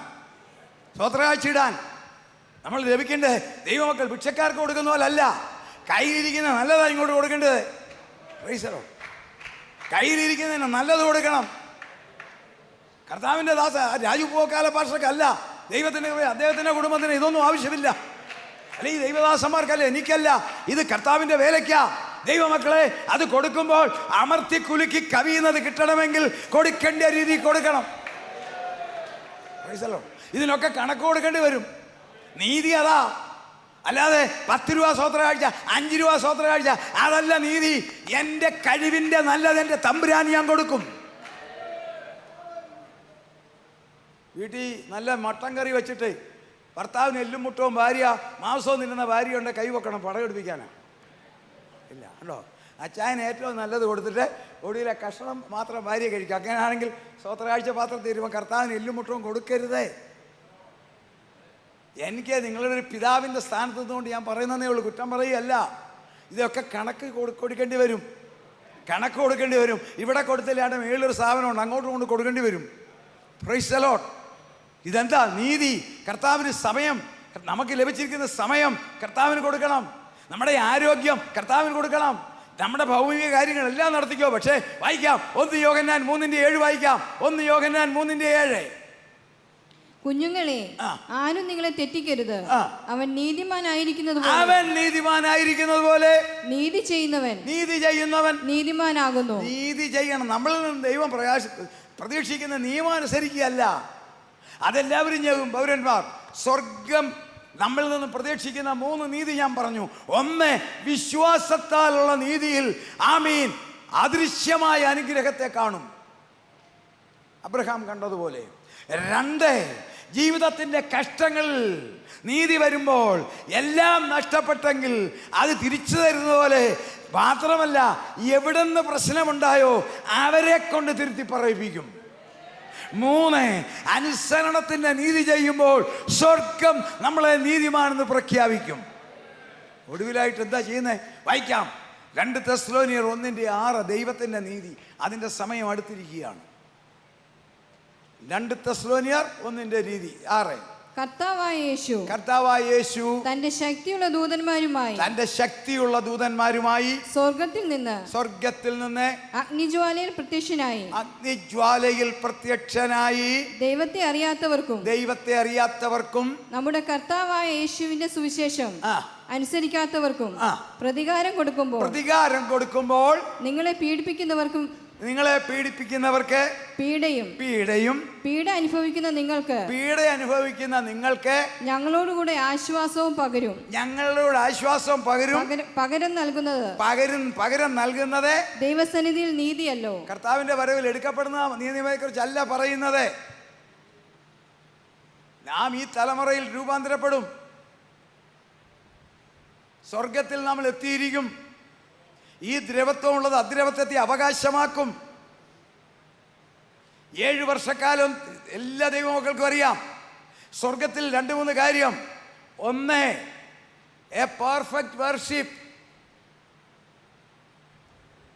സ്വത്രകാഴ്ചയിടാൻ നമ്മൾ ലഭിക്കേണ്ടത് ദൈവമക്കൾ ഭിക്ഷക്കാർക്ക് കൊടുക്കുന്ന പോലല്ല. കയ്യിലിരിക്കുന്ന നല്ലതാണ് ഇങ്ങോട്ട് കൊടുക്കേണ്ടത്. പ്രൈസറോ, കയ്യിലിരിക്കുന്നതിന് നല്ലത് കൊടുക്കണം. കർത്താവിൻ്റെ ദാസ രാജു പോക്കാല പാർഷക്കല്ല, ദൈവത്തിൻ്റെ അദ്ദേഹത്തിൻ്റെ കുടുംബത്തിന് ഇതൊന്നും ആവശ്യമില്ല. അല്ലെങ്കിൽ ദൈവദാസന്മാർക്കല്ല, എനിക്കല്ല. ഇത് കർത്താവിൻ്റെ വേലയ്ക്കാ. ദൈവമക്കളെ, അത് കൊടുക്കുമ്പോൾ അമർത്തി കുലുക്കി കവിയുന്നത് കിട്ടണമെങ്കിൽ കൊടുക്കേണ്ട രീതി കൊടുക്കണം. ഇതിനൊക്കെ കണക്ക് കൊടുക്കേണ്ടി വരും. നീതി അതാ. അല്ലാതെ 10 രൂപ സ്വത്രകാഴ്ച, 5 രൂപ സ്വത്രകാഴ്ച, അതല്ല നീതി. എൻ്റെ കഴിവിൻ്റെ നല്ലത് എൻ്റെ തമ്പുരാൻ ഞാൻ കൊടുക്കും. വീട്ടിൽ നല്ല മട്ടൻ കറി വെച്ചിട്ട് ഭർത്താവിന് എല്ലും മുട്ടവും ഭാര്യ മാംസവും തിന്നുന്ന ഭാര്യയുണ്ട്, കൈ വെക്കണം പടകെടുപ്പിക്കാനാണ്. ഇല്ല കേട്ടോ. അച്ചായന് ഏറ്റവും നല്ലത് കൊടുത്തിട്ട് ഒടുവിലെ കഷ്ണം മാത്രം ഭാര്യ കഴിക്കുക. അങ്ങനെയാണെങ്കിൽ സ്വത്രകാഴ്ച പാത്രം തീരുമ്പോൾ കർത്താവിന് എല്ലും മുട്ടവും കൊടുക്കരുതേ. എനിക്ക് നിങ്ങളുടെ ഒരു പിതാവിൻ്റെ സ്ഥാനത്ത് നിന്നുകൊണ്ട് ഞാൻ പറയുന്നതേ ഉള്ളൂ, കുറ്റം പറയുകയല്ല. ഇതൊക്കെ കണക്ക് കൊടുക്കേണ്ടി വരും, കണക്ക് കൊടുക്കേണ്ടി വരും. ഇവിടെ കൊടുത്തില്ലാണ്ട് മേളിലൊരു സ്ഥാപനമുണ്ട്, അങ്ങോട്ട് കൊണ്ട് കൊടുക്കേണ്ടി വരും. Price the Lord. ഇതെന്താ? നീതി. കർത്താവിന് സമയം, നമുക്ക് ലഭിച്ചിരിക്കുന്ന സമയം കർത്താവിന് കൊടുക്കണം. നമ്മുടെ ആരോഗ്യം കർത്താവിന് കൊടുക്കണം. നമ്മുടെ ഭൗമിക കാര്യങ്ങളെല്ലാം നടത്തിക്കോ. പക്ഷേ വായിക്കാം 1 യോഹന്നാൻ 3:7 വായിക്കാം. 1 യോഹന്നാൻ 3:7. കുഞ്ഞുങ്ങളെ, ആരും നിങ്ങളെ തെറ്റിക്കരുത്. അവൻ നീതിമാനായിരിക്കുന്നത് പോലെ നീതി ചെയ്യുന്നവൻ നീതിമാനാകുന്നു. നീതി ചെയ്യണം. നമ്മളിൽ നിന്ന് ദൈവം പ്രതീക്ഷിക്കുന്ന നിയമം അനുസരിക്കുകയല്ല. അതെല്ലാവരും ചെയ്യും പൗരന്മാർ. സ്വർഗം നമ്മളിൽ നിന്ന് പ്രതീക്ഷിക്കുന്ന 3 നീതി ഞാൻ പറഞ്ഞു. 1, വിശ്വാസത്താലുള്ള നീതിയിൽ ആമീൻ അദൃശ്യമായ അനുഗ്രഹത്തെ കാണും, അബ്രഹാം കണ്ടതുപോലെ. 2, ജീവിതത്തിൻ്റെ കഷ്ടങ്ങൾ നീതി വരുമ്പോൾ എല്ലാം നഷ്ടപ്പെട്ടെങ്കിൽ അത് തിരിച്ചു തരുന്ന പോലെ, മാത്രമല്ല എവിടെന്ന് പ്രശ്നമുണ്ടായോ അവരെ കൊണ്ട് തിരുത്തി പറയിപ്പിക്കും. 3, അനുസരണത്തിൻ്റെ നീതി ചെയ്യുമ്പോൾ സ്വർഗം നമ്മളെ നീതിമാനെന്ന് പ്രഖ്യാപിക്കും. ഒടുവിലായിട്ട് എന്താ ചെയ്യുന്നത്? വായിക്കാം. 2 തെസ്സലോനിയർ 1:6. ദൈവത്തിൻ്റെ നീതി, അതിൻ്റെ സമയം അടുത്തിരിക്കുകയാണ്. 2 തെസ്സലോനിയർ 1:6. കർത്താവായ യേശു തന്റെ ശക്തിയുള്ള ദൂതന്മാരുമായി സ്വർഗത്തിൽ നിന്ന് അഗ്നിജ്വാലയിൽ പ്രത്യക്ഷനായി ദൈവത്തെ അറിയാത്തവർക്കും നമ്മുടെ കർത്താവായ യേശുവിന്റെ സുവിശേഷം അനുസരിക്കാത്തവർക്കും പ്രതികാരം കൊടുക്കുമ്പോൾ നിങ്ങളെ പീഡിപ്പിക്കുന്നവർക്ക് പീഡ അനുഭവിക്കുന്ന നിങ്ങൾക്ക് ഞങ്ങളോടുകൂടെ ആശ്വാസവും പകരും. പകരം നൽകുന്നത് ദൈവസന്നിധിയിൽ നീതിയല്ലോ. കർത്താവിന്റെ വരവിൽ എടുക്കപ്പെടുന്ന നീതിയെ കുറിച്ചല്ല പറയുന്നത്. നാം ഈ തലമുറയിൽ രൂപാന്തരപ്പെടും. സ്വർഗത്തിൽ നമ്മൾ എത്തിയിരിക്കും. ഈ ദ്രവത്വമുള്ളത് അദ്രവത്വത്തെ അവകാശമാക്കും. 7 വർഷക്കാലം എല്ലാ ദൈവമക്കൾക്കും അറിയാം. സ്വർഗത്തിൽ 2-3 കാര്യം. 1, എ പെർഫെക്റ്റ് വർഷിപ്പ്,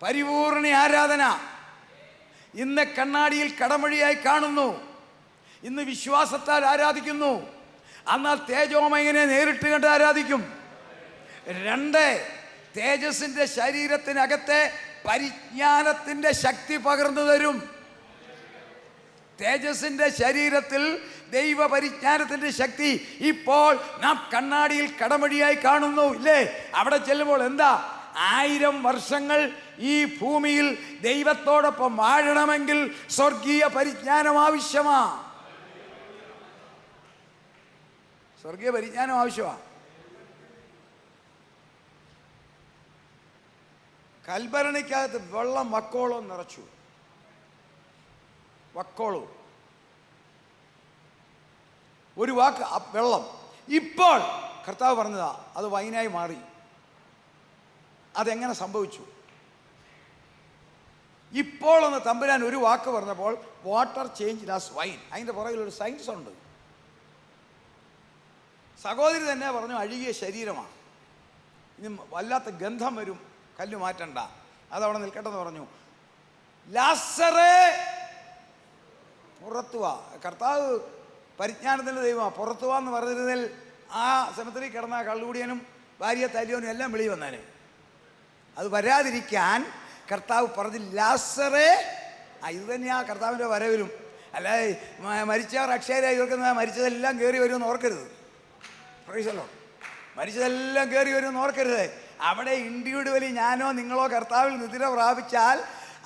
പരിപൂർണ ആരാധന. ഇന്ന് കണ്ണാടിയിൽ കടമഴിയായി കാണുന്നു, ഇന്ന് വിശ്വാസത്താൽ ആരാധിക്കുന്നു, എന്നാൽ തേജോമയനെ നേരിട്ട് കണ്ട് ആരാധിക്കും. 2, തേജസ്സിന്റെ ശരീരത്തിനകത്തെ പരിജ്ഞാനത്തിന്റെ ശക്തി പകർന്നു തരും. തേജസ്സിന്റെ ശരീരത്തിൽ ദൈവ പരിജ്ഞാനത്തിന്റെ ശക്തി ഇപ്പോൾ നാം കണ്ണാടിയിൽ കടമഴിയായി കാണുന്നു, ഇല്ലേ? അവിടെ ചെല്ലുമ്പോൾ എന്താ? 1000 വർഷങ്ങൾ ഈ ഭൂമിയിൽ ദൈവത്തോടൊപ്പം വാഴണമെങ്കിൽ സ്വർഗീയ പരിജ്ഞാനം ആവശ്യമാ. സ്വർഗീയ പരിജ്ഞാനം ആവശ്യമാ. കൽഭരണിക്കകത്ത് വെള്ളം വക്കോളം നിറച്ചു. വക്കോളവും ഒരു വാക്ക് വെള്ളം. ഇപ്പോൾ കർത്താവ് പറഞ്ഞതാ അത് വൈനായി മാറി. അതെങ്ങനെ സംഭവിച്ചു? ഇപ്പോൾ എന്ന് തമ്പുരാൻ ഒരു വാക്ക് പറഞ്ഞപ്പോൾ വാട്ടർ ചേഞ്ച് ആസ് വൈൻ. അതിൻ്റെ പുറകിലൊരു സയൻസ് ഉണ്ട്. സഹോദരി തന്നെ പറഞ്ഞു അഴുകിയ ശരീരമാണ്, ഇനി വല്ലാത്ത ഗന്ധം വരും, കല്ല് മാറ്റണ്ട, അതവിടെ നിൽക്കട്ടെന്ന് പറഞ്ഞു. ലാസറേ പുറത്തു വാ. കർത്താവ് പരിജ്ഞാനത്തിൻ്റെ ദൈവമാണ്. പുറത്തു വാന്ന് പറഞ്ഞിരുന്നതിൽ ആ സെമിത്തേരിയിൽ കിടന്ന കള്ളുകൂടിയനും ഭാര്യ തല്ലിയോനും എല്ലാം വെളി വന്നേനെ. അത് വരാതിരിക്കാൻ കർത്താവ് പറഞ്ഞു ലാസറേ. ഇത് തന്നെയാ കർത്താവിൻ്റെ വരവിലും. അല്ലാതെ മരിച്ചവർ അക്ഷയരായി ഓർക്കുന്ന മരിച്ചതെല്ലാം കയറി വരുമെന്ന് ഓർക്കരുത്. പ്രൈസല്ലോ, മരിച്ചതെല്ലാം കയറി വരുമെന്ന് ഓർക്കരുത്. അവിടെ ഇൻഡിവിജ്വലി ഞാനോ നിങ്ങളോ കർത്താവിൽ നിദ്ര പ്രാപിച്ചാൽ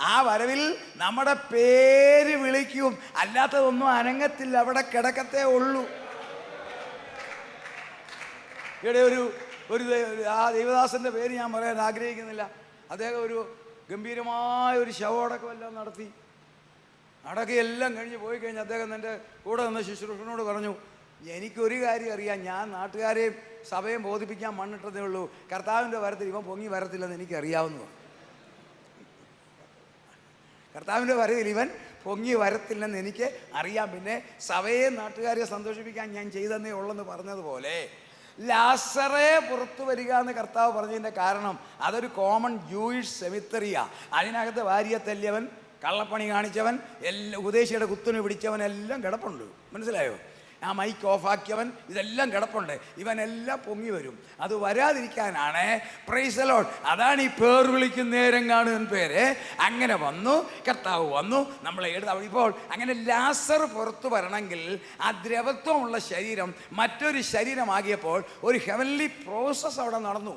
ആ വരവിൽ നമ്മുടെ പേര് വിളിക്കും, അല്ലാത്തതൊന്നും അനങ്ങത്തില്ല, അവിടെ കിടക്കത്തേ ഉള്ളൂ. ഇവിടെ ഒരു ആ ദൈവദാസൻ്റെ പേര് ഞാൻ പറയാൻ ആഗ്രഹിക്കുന്നില്ല. അദ്ദേഹം ഒരു ഗംഭീരമായ ഒരു ശവമടക്കമെല്ലാം നടക്കുകയെല്ലാം കഴിഞ്ഞ് പോയി കഴിഞ്ഞ് അദ്ദേഹം എൻ്റെ കൂടെ നിന്ന് ശുശ്രൂഷനോട് പറഞ്ഞു, എനിക്കൊരു കാര്യം അറിയാം, ഞാൻ നാട്ടുകാരെയും സഭയും ബോധിപ്പിക്കാൻ മണ്ണിട്ടതേ ഉള്ളൂ, കർത്താവിൻ്റെ വരത്തിൽ ഇവൻ പൊങ്ങി വരത്തില്ലെന്ന് എനിക്കറിയാവുന്നു. കർത്താവിൻ്റെ വരവിൽ ഇവൻ പൊങ്ങി വരത്തില്ലെന്ന് എനിക്ക് അറിയാം, പിന്നെ സഭയെ നാട്ടുകാരെ സന്തോഷിപ്പിക്കാൻ ഞാൻ ചെയ്തെന്നേ ഉള്ളെന്ന് പറഞ്ഞതുപോലെ ലാസറേ പുറത്തു വരിക എന്ന് കർത്താവ് പറഞ്ഞതിൻ്റെ കാരണം അതൊരു കോമൺ ജൂയിഷ് സെമിത്തറിയാണ്. അതിനകത്ത് ഭാര്യയെ തല്ലിയവൻ, കള്ളപ്പണി കാണിച്ചവൻ, ഉപദേശിയുടെ കുത്തുന് പിടിച്ചവൻ എല്ലാം കിടപ്പുണ്ട്. മനസ്സിലായോ? ആ മൈക്ക് ഓഫാക്കിയവൻ, ഇതെല്ലാം കിടപ്പുണ്ട്. ഇവനെല്ലാം പൊങ്ങി വരും. അത് വരാതിരിക്കാനാണ് പ്രൈസ് ദി ലോർഡ്. അതാണ് ഈ പേർ വിളിക്കുന്ന നേരം കാണുന്ന പേര്. അങ്ങനെ വന്നു, കർത്താവ് വന്നു, നമ്മളെ എടുത്ത്. ഇപ്പോൾ അങ്ങനെ ലാസർ പുറത്തു വരണമെങ്കിൽ ആ ദ്രവത്വമുള്ള ശരീരം മറ്റൊരു ശരീരമാകിയപ്പോൾ ഒരു ഹെവൻലി പ്രോസസ്സ് അവിടെ നടന്നു.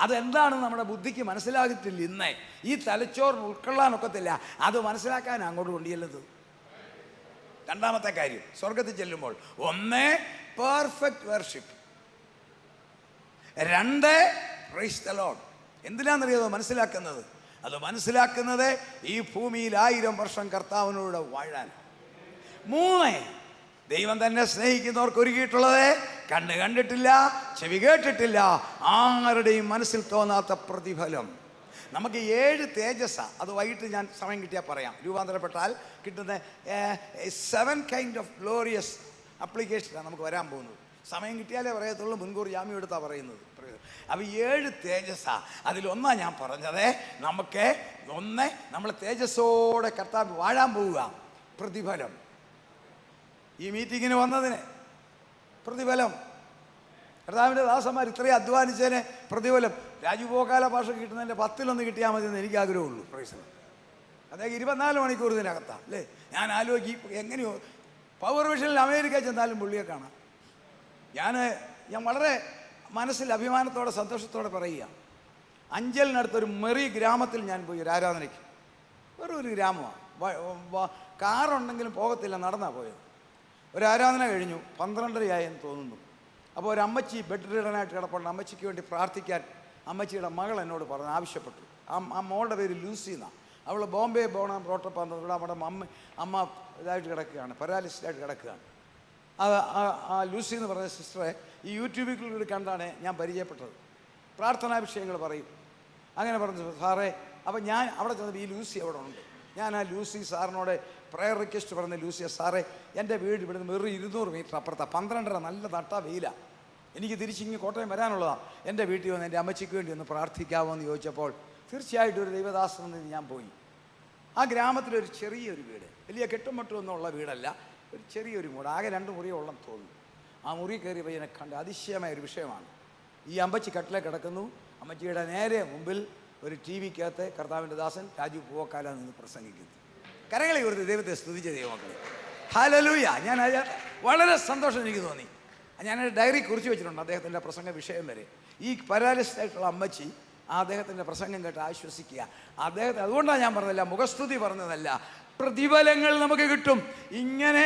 അതെന്താണെന്ന് നമ്മുടെ ബുദ്ധിക്ക് മനസ്സിലാകത്തില്ല. ഇന്ന് ഈ തലച്ചോറിന് ഉൾക്കൊള്ളാനൊക്കത്തില്ല. അത് മനസ്സിലാക്കാൻ അങ്ങോട്ട് കൊണ്ടുചെല്ലുന്നത്. രണ്ടാമത്തെ കാര്യം, സ്വർഗത്തിൽ ചെല്ലുമ്പോൾ 1 perfect worship, 2 praise the lord. എന്തിനാണെന്നറിയാമോ മനസ്സിലാക്കുന്നത്? അത് മനസ്സിലാക്കുന്നത് ഈ ഭൂമിയിൽ 1000 വർഷം കർത്താവിനോട് വാഴാൻ. 3 ദൈവം തന്നെ സ്നേഹിക്കുന്നവർക്ക് ഒരുക്കിയിട്ടുള്ളത് കണ്ണ് കണ്ടിട്ടില്ല, ചെവി കേട്ടിട്ടില്ല, ആരുടെയും മനസ്സിൽ തോന്നാത്ത പ്രതിഫലം. നമുക്ക് 7 തേജസ്സാണ്. അത് വൈകിട്ട് ഞാൻ സമയം കിട്ടിയാൽ പറയാം. രൂപാന്തരപ്പെട്ടാൽ കിട്ടുന്ന 7 കൈൻഡ് ഓഫ് ഗ്ലോറിയസ് അപ്ലിക്കേഷനാണ് നമുക്ക് വരാൻ പോകുന്നത്. സമയം കിട്ടിയാലേ പറയത്തുള്ളൂ, മുൻകൂർ ജാമ്യം എടുത്താണ് പറയുന്നത്. അപ്പോൾ 7 തേജസ്സാണ്. അതിലൊന്നാണ് ഞാൻ പറഞ്ഞത്. നമ്മൾ തേജസ്സോടെ കർത്താവ് വാഴാൻ പോവുക. പ്രതിഫലം. ഈ മീറ്റിങ്ങിന് വന്നതിന് പ്രതിഫലം. കർത്താവിൻ്റെ ദാസന്മാർ ഇത്രയും അധ്വാനിച്ചതിന് പ്രതിഫലം. രാജുപോകാല ഭാഷ കിട്ടുന്നതിൻ്റെ 10 കിട്ടിയാൽ മതി എന്ന് എനിക്ക് ആഗ്രഹമുള്ളൂ. പ്രൈസ്. അദ്ദേഹം 24 മണിക്കൂർ ഇതിനകത്താണ് അല്ലേ. ഞാൻ ആലോചിക്കും എങ്ങനെയോ പവർ വിഷനിൽ അമേരിക്ക ചെന്നാലും പുള്ളിയെ കാണാം. ഞാൻ വളരെ മനസ്സിൽ അഭിമാനത്തോടെ സന്തോഷത്തോടെ പറയുക, അഞ്ചലിനടുത്തൊരു മെറി ഗ്രാമത്തിൽ ഞാൻ പോയി ഒരു ആരാധനയ്ക്ക്. വെറും ഒരു ഗ്രാമമാണ്. കാറുണ്ടെങ്കിലും പോകത്തില്ല, നടന്നാണ് പോയത്. ഒരു ആരാധന കഴിഞ്ഞു, 12:30 തോന്നുന്നു. അപ്പോൾ ഒരു അമ്മച്ചി ബെഡ് റിഡനായിട്ട് കിടപ്പുണ്ട്. അമ്മച്ചിക്ക് വേണ്ടി പ്രാർത്ഥിക്കാൻ അമ്മച്ചിയുടെ മകൾ എന്നോട് പറഞ്ഞു, ആവശ്യപ്പെട്ടു. ആ മോളുടെ പേര് ലൂസി എന്നാണ്. അവൾ ബോംബെ ബോണം റോട്ടപ്പാന്ന് ഇവിടെ നമ്മുടെ അമ്മ ഇതായിട്ട് കിടക്കുകയാണ്, പാരാലിസിസ്റ്റായിട്ട് കിടക്കുകയാണ്. ആ ലൂസി എന്ന് പറഞ്ഞ സിസ്റ്ററെ ഈ യൂട്യൂബിൽ കൂടി കണ്ടാണ് ഞാൻ പരിചയപ്പെട്ടത്. പ്രാർത്ഥനാ വിഷയങ്ങൾ പറയും. അങ്ങനെ പറഞ്ഞു, സാറേ. അപ്പം ഞാൻ അവിടെ ചെന്നപ്പോൾ ഈ ലൂസി അവിടെ ഉണ്ട്. ഞാൻ ആ ലൂസി സാറിനോട് പ്രയർ റിക്വസ്റ്റ് പറഞ്ഞ, ലൂസിയ സാറേ, എൻ്റെ വീട് ഇവിടുന്ന് വെറും 200 മീറ്റർ അപ്പുറത്താണ്. 12:30 നല്ല നട്ടാ വെയിലാണ്. എനിക്ക് തിരിച്ചിങ്ങ് കോട്ടയം വരാനുള്ളതാണ്. എൻ്റെ വീട്ടിൽ വന്ന് എൻ്റെ അമ്മച്ചിക്ക് വേണ്ടി ഒന്ന് പ്രാർത്ഥിക്കാമോ എന്ന് ചോദിച്ചപ്പോൾ തീർച്ചയായിട്ടും ഒരു ദൈവദാസനെന്ന് ഞാൻ പോയി. ആ ഗ്രാമത്തിലൊരു ചെറിയൊരു വീട്, വലിയ കെട്ടുമട്ടുമൊന്നുള്ള വീടല്ല, ഒരു ചെറിയൊരു വീട്, ആകെ 2 മുറിയുള്ളെന്ന് തോന്നുന്നു. ആ മുറി കയറി പയ്യനെ കണ്ട് അതിശയമായ ഒരു വിഷയമാണ്. ഈ അമ്മച്ചി കട്ടിലെ കിടക്കുന്നു. അമ്മച്ചിയുടെ നേരെ മുമ്പിൽ ഒരു TV-ക്കകത്ത് കർത്താവിൻ്റെ ദാസൻ രാജു പൂവക്കാല നിന്ന് പ്രസംഗിക്കുന്നു. കരങ്ങളെ ഉയർത്തി ദൈവത്തെ സ്തുതിച്ച ദൈവമക്കളെ. ഹല്ലേലൂയ. ഞാൻ വളരെ സന്തോഷം എനിക്ക് തോന്നി. ഞാൻ ഡയറി കുറിച്ച് വെച്ചിട്ടുണ്ട് അദ്ദേഹത്തിൻ്റെ പ്രസംഗ വിഷയം വരെ. ഈ പാരാലിസ്റ്റായിട്ടുള്ള അമ്മച്ചി അദ്ദേഹത്തിൻ്റെ പ്രസംഗം കേട്ട് ആശ്വസിക്കുക. അതുകൊണ്ടാണ് ഞാൻ പറഞ്ഞതല്ല, മുഖസ്തുതി പറഞ്ഞതല്ല, പ്രതിഫലങ്ങൾ നമുക്ക് കിട്ടും. ഇങ്ങനെ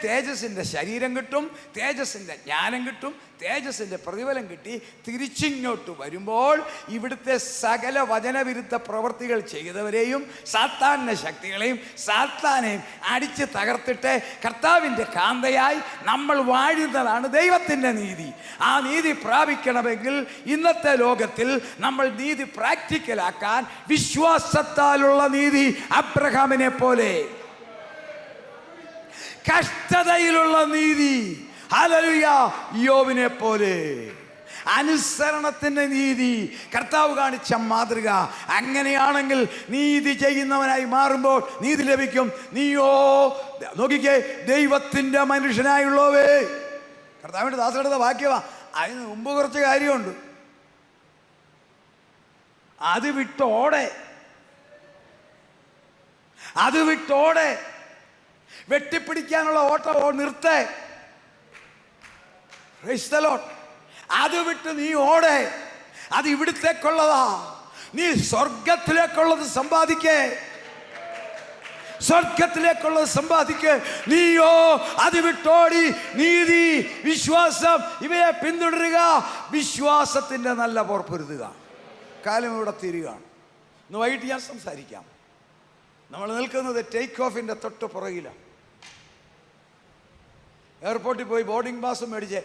തേജസ്സിൻ്റെ ശരീരം കിട്ടും, തേജസ്സിൻ്റെ ജ്ഞാനം കിട്ടും, തേജസ്സിൻ്റെ പ്രതിഫലം കിട്ടി. തിരിച്ചിങ്ങോട്ട് വരുമ്പോൾ ഇവിടുത്തെ സകല വചനവിരുദ്ധ പ്രവൃത്തികൾ ചെയ്തവരെയും സാത്താൻ്റെ ശക്തികളെയും സാത്താനെയും അടിച്ച് തകർത്തിട്ട് കർത്താവിൻ്റെ കാന്തയായി നമ്മൾ വാഴുന്നതാണ് ദൈവത്തിൻ്റെ നീതി. ആ നീതി പ്രാപിക്കണമെങ്കിൽ ഇന്നത്തെ ലോകത്തിൽ നമ്മൾ നീതി പ്രാക്ടിക്കലാക്കാൻ വിശ്വാസത്താലുള്ള നീതി, അബ്രഹാമിനെ പോലെ കഷ്ടതയിലുള്ള നീതി, ഹല്ലേലൂയ, യോബിനെ പോലെ അനുസരണത്തിന്റെ നീതി, കർത്താവ് കാണിച്ച മാതൃക. അങ്ങനെയാണെങ്കിൽ നീതി ചെയ്യുന്നവനായി മാറുമ്പോൾ നീതി ലഭിക്കും. നീയോ നോക്കിക്കേ, ദൈവത്തിന്റെ മനുഷ്യനായുള്ളവേ. കർത്താവിന്റെ ദാസനെടുത്ത വാക്യമാ. അതിന് മുമ്പ് കുറച്ച് കാര്യമുണ്ട്. അത് വിട്ടോടെ വെട്ടിപ്പിടിക്കാനുള്ള ഓട്ടം നിർത്തേ. അത് വിട്ട് നീ ഓടെ. അത് ഇവിടത്തേക്കുള്ളതാ. നീ സ്വർഗത്തിലേക്കുള്ളത് സമ്പാദിക്കേ. നീയോ അത് വിട്ടോടി നീതി, വിശ്വാസം ഇവയെ പിന്തുടരുക. വിശ്വാസത്തിന്റെ നല്ല പോർപ്പൊരുതുക. കാലം ഇവിടെ തീരുകയാണ്. ഇന്ന് വൈകിട്ട് ഞാൻ സംസാരിക്കാം. നമ്മൾ നിൽക്കുന്നത് ടേക്ക് ഓഫിന്റെ തൊട്ട് പുറകിലാണ്. എയർപോർട്ടിൽ പോയി ബോർഡിംഗ് പാസ് മേടിച്ച്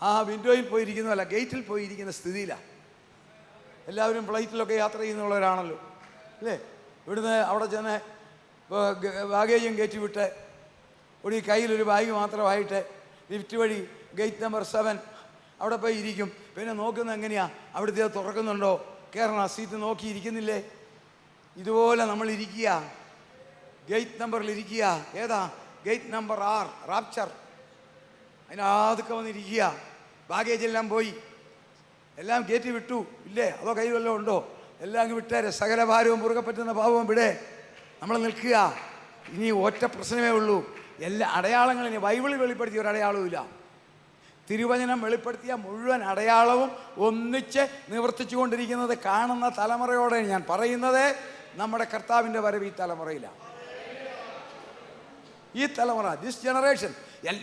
ആ വിൻഡോയിൽ പോയിരിക്കുന്നതല്ല, ഗേറ്റിൽ പോയിരിക്കുന്ന സ്ഥിതിയിലാണ്. എല്ലാവരും ഫ്ലൈറ്റിലൊക്കെ യാത്ര ചെയ്യുന്നവരാണല്ലോ അല്ലേ. ഇവിടുന്ന് അവിടെ ചെന്ന് ബാഗേജും കയറ്റി വിട്ട് ഒരു കയ്യിലൊരു ബാഗ് മാത്രമായിട്ട് ലിഫ്റ്റ് വഴി ഗേറ്റ് നമ്പർ 7 അവിടെ പോയി ഇരിക്കും. പിന്നെ നോക്കുന്നത് എങ്ങനെയാണ്, അവിടുത്തെ തുറക്കുന്നുണ്ടോ, കയറണ സീറ്റ് നോക്കിയിരിക്കുന്നില്ലേ. ഇതുപോലെ നമ്മൾ ഇരിക്കുക, ഗേറ്റ് നമ്പറിൽ ഇരിക്കുക. ഏതാ? Gate number 6, rapture. അതിനകത്തൊക്കെ വന്നിരിക്കുക. ബാഗേജ് എല്ലാം പോയി, എല്ലാം കയറ്റി വിട്ടു ഇല്ലേ? അതോ കയ്യിൽ വല്ലതും ഉണ്ടോ? എല്ലാം അങ്ങ് വിട്ടേരെ. സകല ഭാരവും മുറുകെ പറ്റുന്ന പാവവും വിടെ. നമ്മൾ നിൽക്കുക. ഇനി ഒറ്റ പ്രശ്നമേ ഉള്ളൂ. എല്ലാ അടയാളങ്ങളും ഇനി ബൈബിളിൽ വെളിപ്പെടുത്തിയ ഒരു അടയാളവും ഇല്ല. തിരുവചനം വെളിപ്പെടുത്തിയ മുഴുവൻ അടയാളവും ഒന്നിച്ച് നിവർത്തിച്ചു കൊണ്ടിരിക്കുന്നത് കാണുന്ന തലമുറയോടെ ഞാൻ പറയുന്നത്. നമ്മുടെ കർത്താവിൻ്റെ വരവ് ഈ തലമുറയിലാണ്. ഈ തലമുറ, ദിസ് ജനറേഷൻ.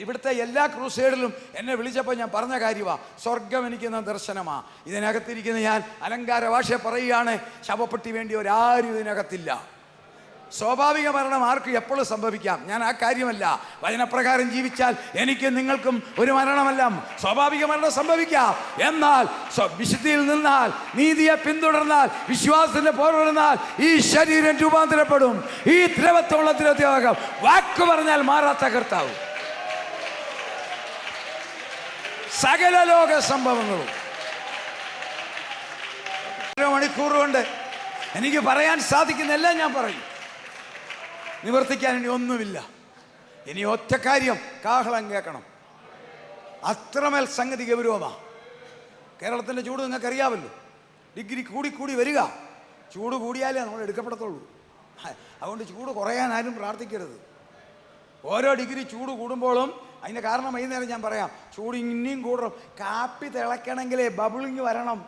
ഇവിടുത്തെ എല്ലാ ക്രൂസേഡിലും എന്നെ വിളിച്ചപ്പോൾ ഞാൻ പറഞ്ഞ കാര്യമാണ്, സ്വർഗം എനിക്കുന്ന ദർശനമാണ്. ഇതിനകത്തിരിക്കുന്ന ഞാൻ അലങ്കാര ഭാഷ പറയുകയാണ്, ശവപ്പെട്ടി വേണ്ടി ഒരാരും ഇതിനകത്തില്ല. സ്വാഭാവിക മരണം ആർക്കും എപ്പോഴും സംഭവിക്കാം. ഞാൻ ആ കാര്യമല്ല, വചനപ്രകാരം ജീവിച്ചാൽ എനിക്ക് നിങ്ങൾക്കും ഒരു മരണമല്ല, സ്വാഭാവിക മരണം സംഭവിക്കാം. എന്നാൽ വിശുദ്ധിയിൽ നിന്നാൽ, നീതിയെ പിന്തുടർന്നാൽ, വിശ്വാസത്തിന്റെ പോരുന്നാൽ ഈ ശരീരം രൂപാന്തരപ്പെടും. ഈ ദ്രവത്വമുള്ള ദ്രവത്യാകം വാക്ക് പറഞ്ഞാൽ മാറാത്ത കർത്താവ് സകല ലോക സംഭവങ്ങളും മണിക്കൂർ കൊണ്ട് എനിക്ക് പറയാൻ സാധിക്കുന്നെല്ലാം ഞാൻ പറയും. നിവർത്തിക്കാൻ ഇനി ഒന്നുമില്ല. ഇനി ഒറ്റ കാര്യം, കാഹളം കേൾക്കണം. അത്രമേൽ സംഗതി ഗൗരവമാണ്. കേരളത്തിൻ്റെ ചൂട് നിങ്ങൾക്കറിയാമല്ലോ. ഡിഗ്രി കൂടി വരിക. ചൂട് കൂടിയാലേ നമ്മൾ എടുക്കപ്പെടത്തുള്ളൂ. അതുകൊണ്ട് ചൂട് കുറയാൻ ആരും പ്രാർത്ഥിക്കരുത്. ഓരോ ഡിഗ്രി ചൂട് കൂടുമ്പോഴും അതിൻ്റെ കാരണം വൈകുന്നേരം ഞാൻ പറയാം. ചൂട് ഇനിയും കൂടണം. കാപ്പി തിളയ്ക്കണമെങ്കിലേ ബബിളിങ് വരണം.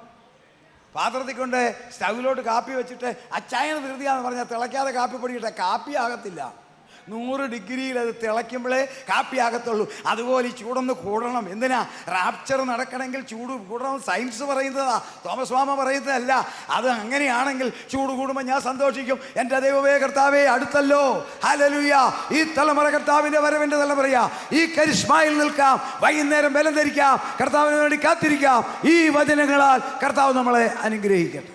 പാത്രത്തിൽ കൊണ്ട് സ്റ്റൗവിലോട്ട് കാപ്പി വെച്ചിട്ട് അച്ചായന് ധൃതിയാന്ന് പറഞ്ഞാൽ തിളയ്ക്കാതെ കാപ്പി പൊടിയിട്ട കാപ്പി ആകത്തില്ല. 100 ഡിഗ്രിയിൽ അത് തിളയ്ക്കുമ്പോഴേ കാപ്പി ആകത്തുള്ളൂ. അതുപോലെ ഈ ചൂടൊന്ന് കൂടണം. എന്തിനാ? റാപ്ചർ നടക്കണമെങ്കിൽ ചൂട് കൂടണം. സയൻസ് പറയുന്നതാ, തോമസ് മാമ പറയുന്നതല്ല. അത് അങ്ങനെയാണെങ്കിൽ ചൂട് കൂടുമ്പോൾ ഞാൻ സന്തോഷിക്കും. എൻ്റെ ദൈവമേ കർത്താവേ അടുത്തല്ലോ, ഹല്ലേലൂയ. ഈ തലമുറ കർത്താവിൻ്റെ വരവിൻ്റെ തലമുറയാ. ഈ കരിഷ്മയിൽ നിൽക്കാം, വൈകുന്നേരം ബലം ധരിക്കാം, കർത്താവിന് വേണ്ടി കാത്തിരിക്കാം. ഈ വചനങ്ങളാൽ കർത്താവ് നമ്മളെ അനുഗ്രഹിക്കട്ടെ.